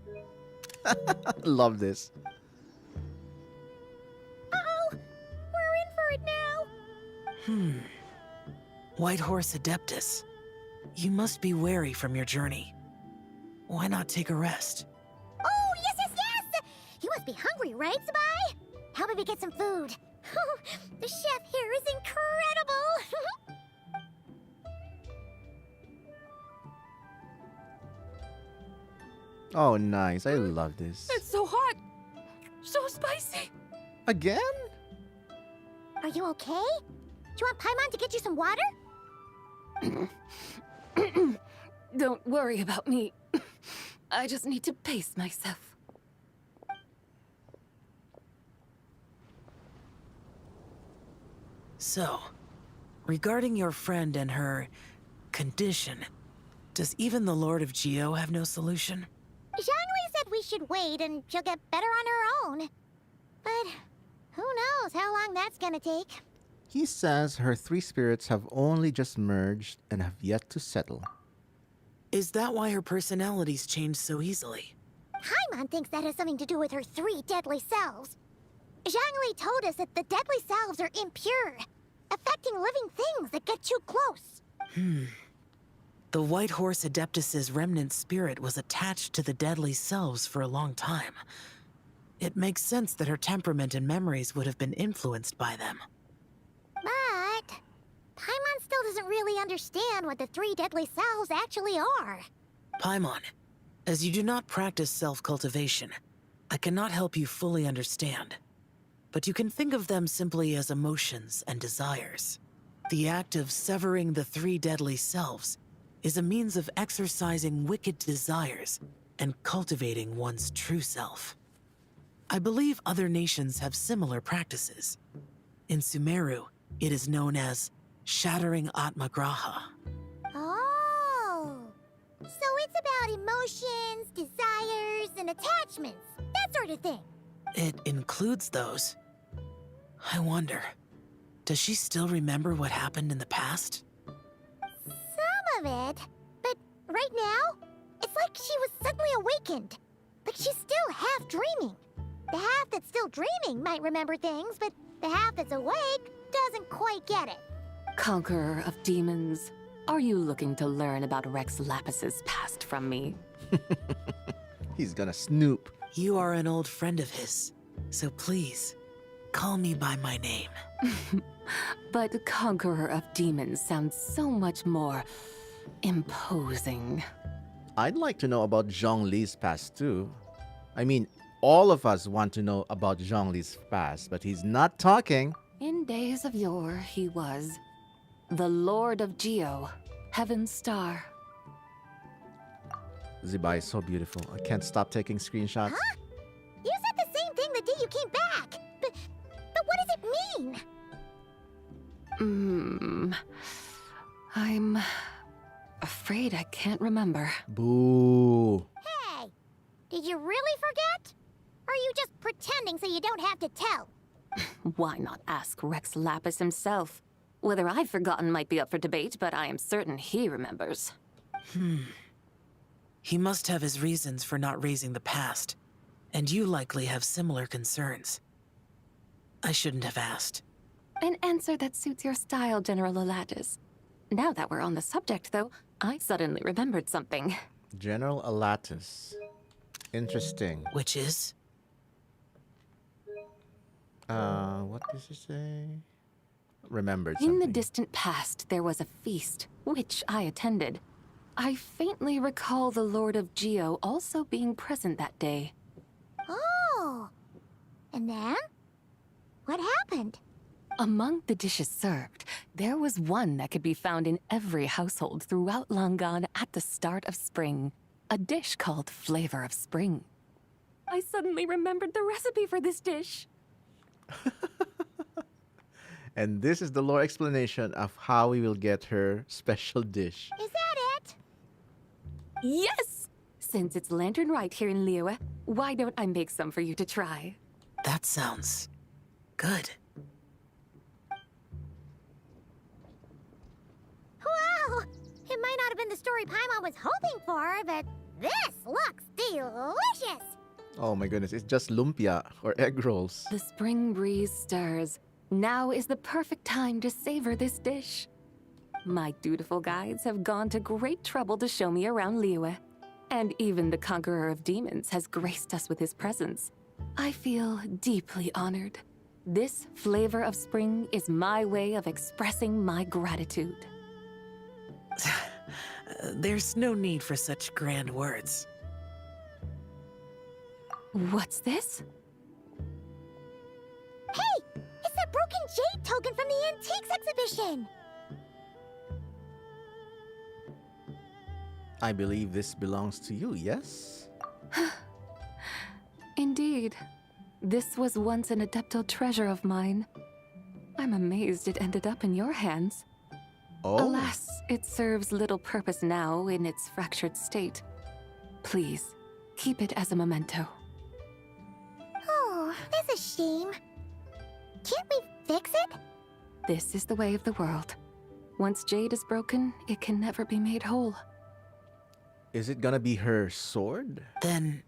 Love this.
Uh-oh! We're in for it now!
White Horse Adeptus. You must be weary from your journey. Why not take a rest?
Oh, yes! You must be hungry, right, Zibai? How about we get some food? The chef here is incredible!
Oh, nice. I love this.
It's so hot! So spicy!
Again?
Are you okay? Do you want Paimon to get you some water?
Don't worry about me. I just need to pace myself.
So, regarding your friend and her condition, does even the Lord of Geo have no solution?
Zhongli said we should wait and she'll get better on her own. But who knows how long that's gonna take.
He says her three spirits have only just merged and have yet to settle.
Is that why her personalities change so easily?
Paimon thinks that has something to do with her three deadly selves. Zhongli told us that the deadly selves are impure, affecting living things that get too close.
The White Horse Adeptus's remnant spirit was attached to the deadly selves for a long time. It makes sense that her temperament and memories would have been influenced by them.
But Paimon still doesn't really understand what the three deadly selves actually are.
Paimon, as you do not practice self-cultivation, I cannot help you fully understand. But you can think of them simply as emotions and desires. The act of severing the three deadly selves is a means of exercising wicked desires and cultivating one's true self. I believe other nations have similar practices. In Sumeru, it is known as shattering Atmagraha.
Oh, so it's about emotions, desires, and attachments, that sort of thing.
It includes those. I wonder, does she still remember what happened in the past?
Some of it, but right now, it's like she was suddenly awakened. Like she's still half dreaming. The half that's still dreaming might remember things, but the half that's awake doesn't quite get it.
Conqueror of demons, are you looking to learn about Rex Lapis's past from me?
He's gonna snoop.
You are an old friend of his, so please, call me by my name.
But Conqueror of Demons sounds so much more imposing.
I'd like to know about Zhongli's past too. I mean, all of us want to know about Zhongli's past, but he's not talking.
In days of yore, he was the Lord of Geo, Heaven's Star.
Zibai is so beautiful. I can't stop taking screenshots.
Huh? You said the same thing the day you came back. But what does it mean?
I'm afraid I can't remember.
Boo.
Hey, did you really forget? Or are you just pretending so you don't have to tell?
Why not ask Rex Lapis himself? Whether I've forgotten might be up for debate, but I am certain he remembers.
He must have his reasons for not raising the past, and you likely have similar concerns. I shouldn't have asked.
An answer that suits your style, General Alatis. Now that we're on the subject, though, I suddenly remembered something.
General Alatis. Interesting.
Which is?
What does it say? Remembered something.
In the distant past, there was a feast, which I attended. I faintly recall the Lord of Geo also being present that day.
Oh. And then? What happened?
Among the dishes served, there was one that could be found in every household throughout Langan at the start of spring. A dish called Flavor of Spring. I suddenly remembered the recipe for this dish.
And this is the lore explanation of how we will get her special dish.
Is that it?
Yes! Since it's Lantern Rite here in Liyue, why don't I make some for you to try?
That sounds good.
Wow! It might not have been the story Paimon was hoping for, but this looks delicious!
Oh my goodness, it's just lumpia or egg rolls.
The spring breeze stirs. Now is the perfect time to savor this dish. My dutiful guides have gone to great trouble to show me around Liyue. And even the Conqueror of Demons has graced us with his presence. I feel deeply honored. This Flavor of Spring is my way of expressing my gratitude.
There's no need for such grand words.
What's this?
Hey! It's that broken jade token from the Antiques exhibition!
I believe this belongs to you, yes?
Indeed. This was once an Adeptal treasure of mine. I'm amazed it ended up in your hands.
Oh.
Alas, it serves little purpose now in its fractured state. Please, keep it as a memento.
Oh, that's a shame. Can't we fix it?
This is the way of the world. Once jade is broken, it can never be made whole.
Is it gonna be her sword?
Then,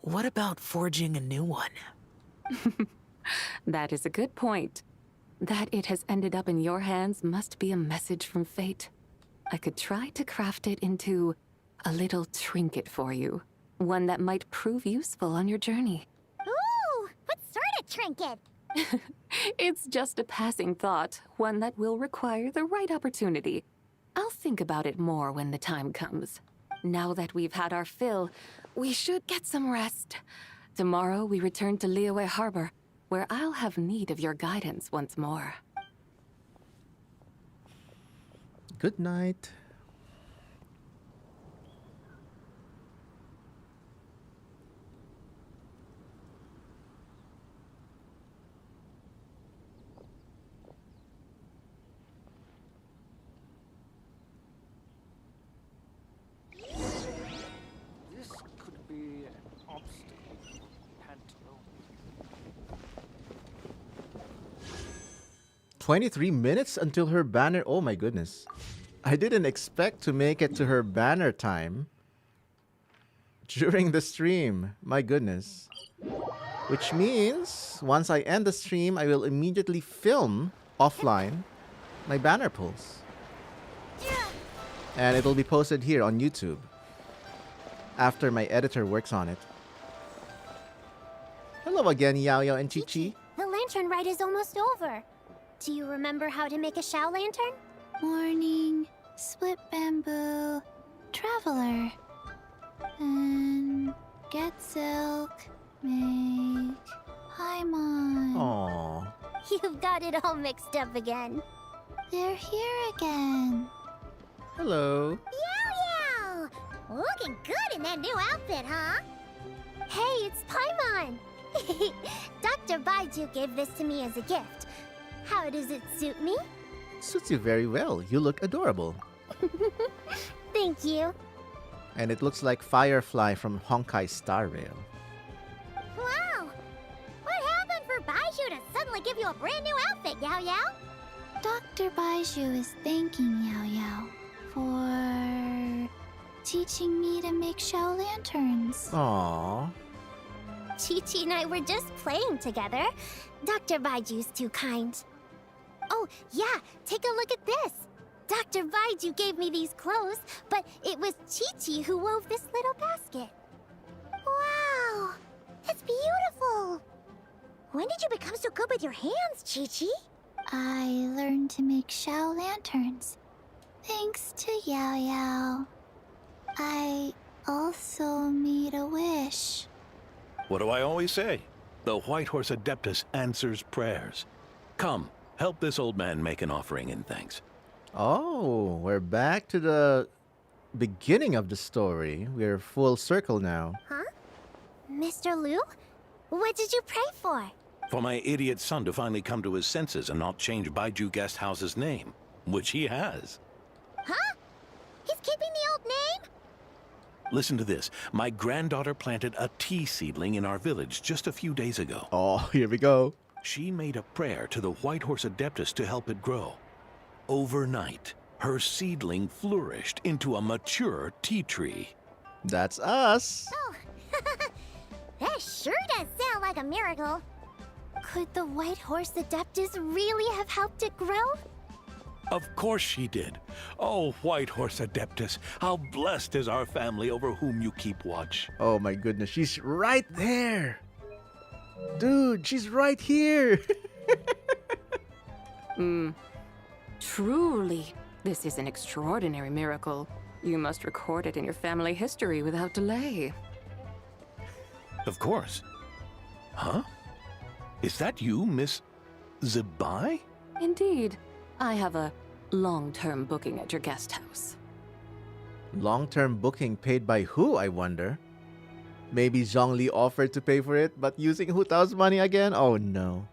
what about forging a new one?
That is a good point. That it has ended up in your hands must be a message from fate. I could try to craft it into a little trinket for you. One that might prove useful on your journey.
Ooh, what sort of trinket?
It's just a passing thought, one that will require the right opportunity. I'll think about it more when the time comes. Now that we've had our fill, we should get some rest. Tomorrow we return to Liyue Harbor, where I'll have need of your guidance once more.
Good night.
This could be an obstacle. Pantalo.
23 minutes until her banner. Oh my goodness. I didn't expect to make it to her banner time during the stream. My goodness. Which means once I end the stream, I will immediately film offline my banner pulls. And it'll be posted here on YouTube after my editor works on it. Hello again, Yao Yao and Chi Chi.
The Lantern Rite is almost over. Do you remember how to make a Shao lantern?
Morning, split bamboo, traveler, and get silk, make Paimon.
Aww.
You've got it all mixed up again.
They're here again.
Hello.
Yao Yao! Looking good in that new outfit, huh? Hey, it's Paimon! Dr. Baiju gave this to me as a gift. How does it suit me?
Suits you very well. You look adorable.
Thank you.
And it looks like Firefly from Honkai Star Rail.
Wow! What happened for Baiju to suddenly give you a brand new outfit, Yao Yao?
Dr. Baiju is thanking Yao Yao for teaching me to make Shao lanterns.
Aww.
Chi-Chi and I were just playing together. Dr. Baiju's too kind. Oh, yeah, take a look at this. Dr. Baiju gave me these clothes, but it was Chi-Chi who wove this little basket. Wow, it's beautiful. When did you become so good with your hands, Chi-Chi?
I learned to make Shao lanterns, thanks to Yao Yao. I also made a wish.
What do I always say? The White Horse Adeptus answers prayers. Come, help this old man make an offering in thanks.
Oh, we're back to the beginning of the story. We're full circle now.
Huh? Mr. Liu? What did you pray for?
For my idiot son to finally come to his senses and not change Baiju Guest House's name, which he has.
Huh? He's keeping the old name?
Listen to this. My granddaughter planted a tea seedling in our village just a few days ago.
Oh, here we go.
She made a prayer to the White Horse Adeptus to help it grow. Overnight, her seedling flourished into a mature tea tree.
That's us.
Oh, that sure does sound like a miracle. Could the White Horse Adeptus really have helped it grow?
Of course she did. Oh, White Horse Adeptus, how blessed is our family over whom you keep watch.
Oh my goodness, she's right there. Dude, she's right here.
Truly, this is an extraordinary miracle. You must record it in your family history without delay.
Of course. Huh? Is that you, Miss Zibai?
Indeed. I have a long-term booking at your guest house.
Long-term booking paid by who, I wonder? Maybe Zhongli offered to pay for it, but using Hu Tao's money again? Oh no.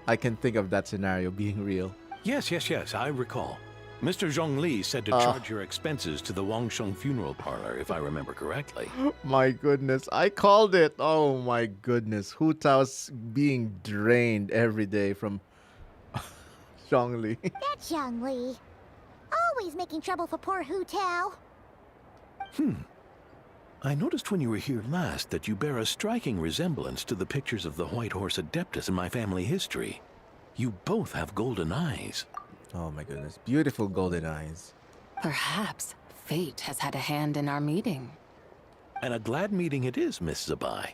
I can think of that scenario being real.
Yes, I recall. Mr. Zhongli said to charge your expenses to the Wangsheng funeral parlor, if I remember correctly.
My goodness, I called it. Oh my goodness. Hu Tao's being drained every day from Zhongli.
That Zhongli. Always making trouble for poor Hu Tao.
I noticed when you were here last that you bear a striking resemblance to the pictures of the White Horse Adeptus in my family history. You both have golden eyes.
Oh my goodness, beautiful golden eyes.
Perhaps fate has had a hand in our meeting.
And a glad meeting it is, Miss Zibai.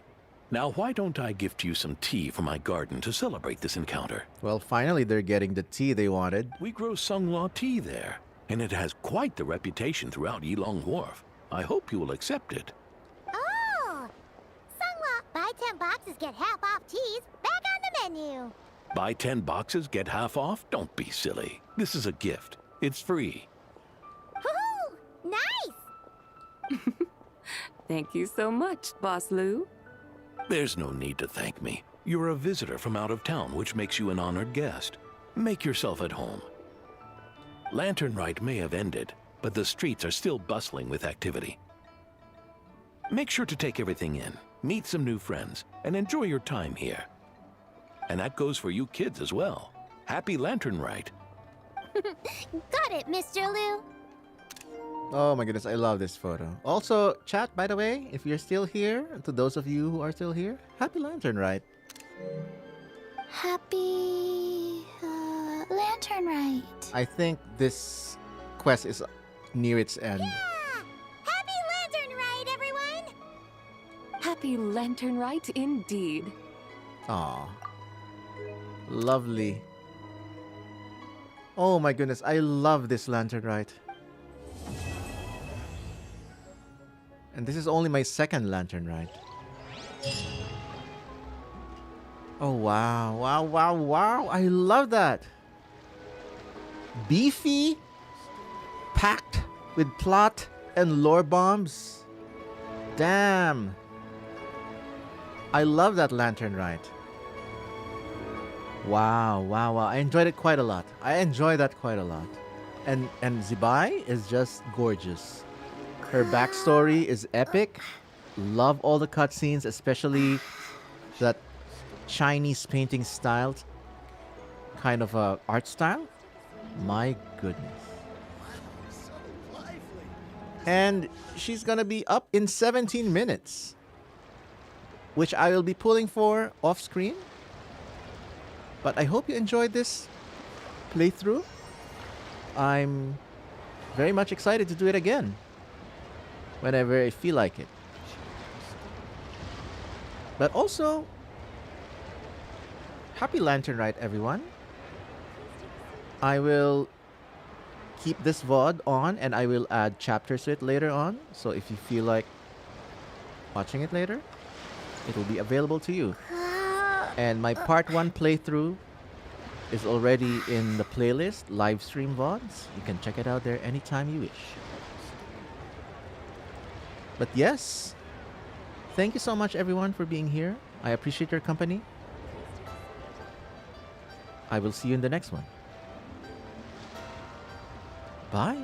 Now, why don't I gift you some tea from my garden to celebrate this encounter?
Well, finally they're getting the tea they wanted.
We grow Sunglaw tea there, and it has quite the reputation throughout Yilong Wharf. I hope you will accept it.
Oh! Sunglaw, buy 10 boxes, get half off teas. Back on the menu.
Buy 10 boxes, get half off? Don't be silly. This is a gift. It's free.
Woohoo! Nice!
Thank you so much, Boss Lou.
There's no need to thank me. You're a visitor from out of town, which makes you an honored guest. Make yourself at home. Lantern Rite may have ended, but the streets are still bustling with activity. Make sure to take everything in, meet some new friends, and enjoy your time here. And that goes for you kids as well. Happy Lantern Rite.
Got it, Mr. Liu.
Oh my goodness, I love this photo. Also, chat, by the way, if you're still here, to those of you who are still here, happy Lantern Rite.
Happy Lantern Rite.
I think this quest is near its end.
Happy Lantern Rite, everyone!
Happy Lantern Rite indeed.
Aw. Lovely. Oh my goodness, I love this Lantern Rite. And this is only my second Lantern Rite. Oh wow, wow, wow, wow. I love that. Beefy, packed with plot and lore bombs. Damn. I love that Lantern Rite. Wow, wow, wow. I enjoyed it quite a lot. I enjoy that quite a lot. And Zibai is just gorgeous. Her backstory is epic. Love all the cutscenes, especially that Chinese painting style, kind of a art style. My goodness. And she's gonna be up in 17 minutes, which I will be pulling for off screen. But I hope you enjoyed this playthrough. I'm very much excited to do it again whenever I feel like it. But also, happy Lantern Rite, everyone. I will keep this VOD on and I will add chapters to it later on. So if you feel like watching it later, it will be available to you. And my part 1 playthrough is already in the playlist, live stream VODs. You can check it out there anytime you wish. But yes, thank you so much everyone for being here. I appreciate your company. I will see you in the next one. Bye.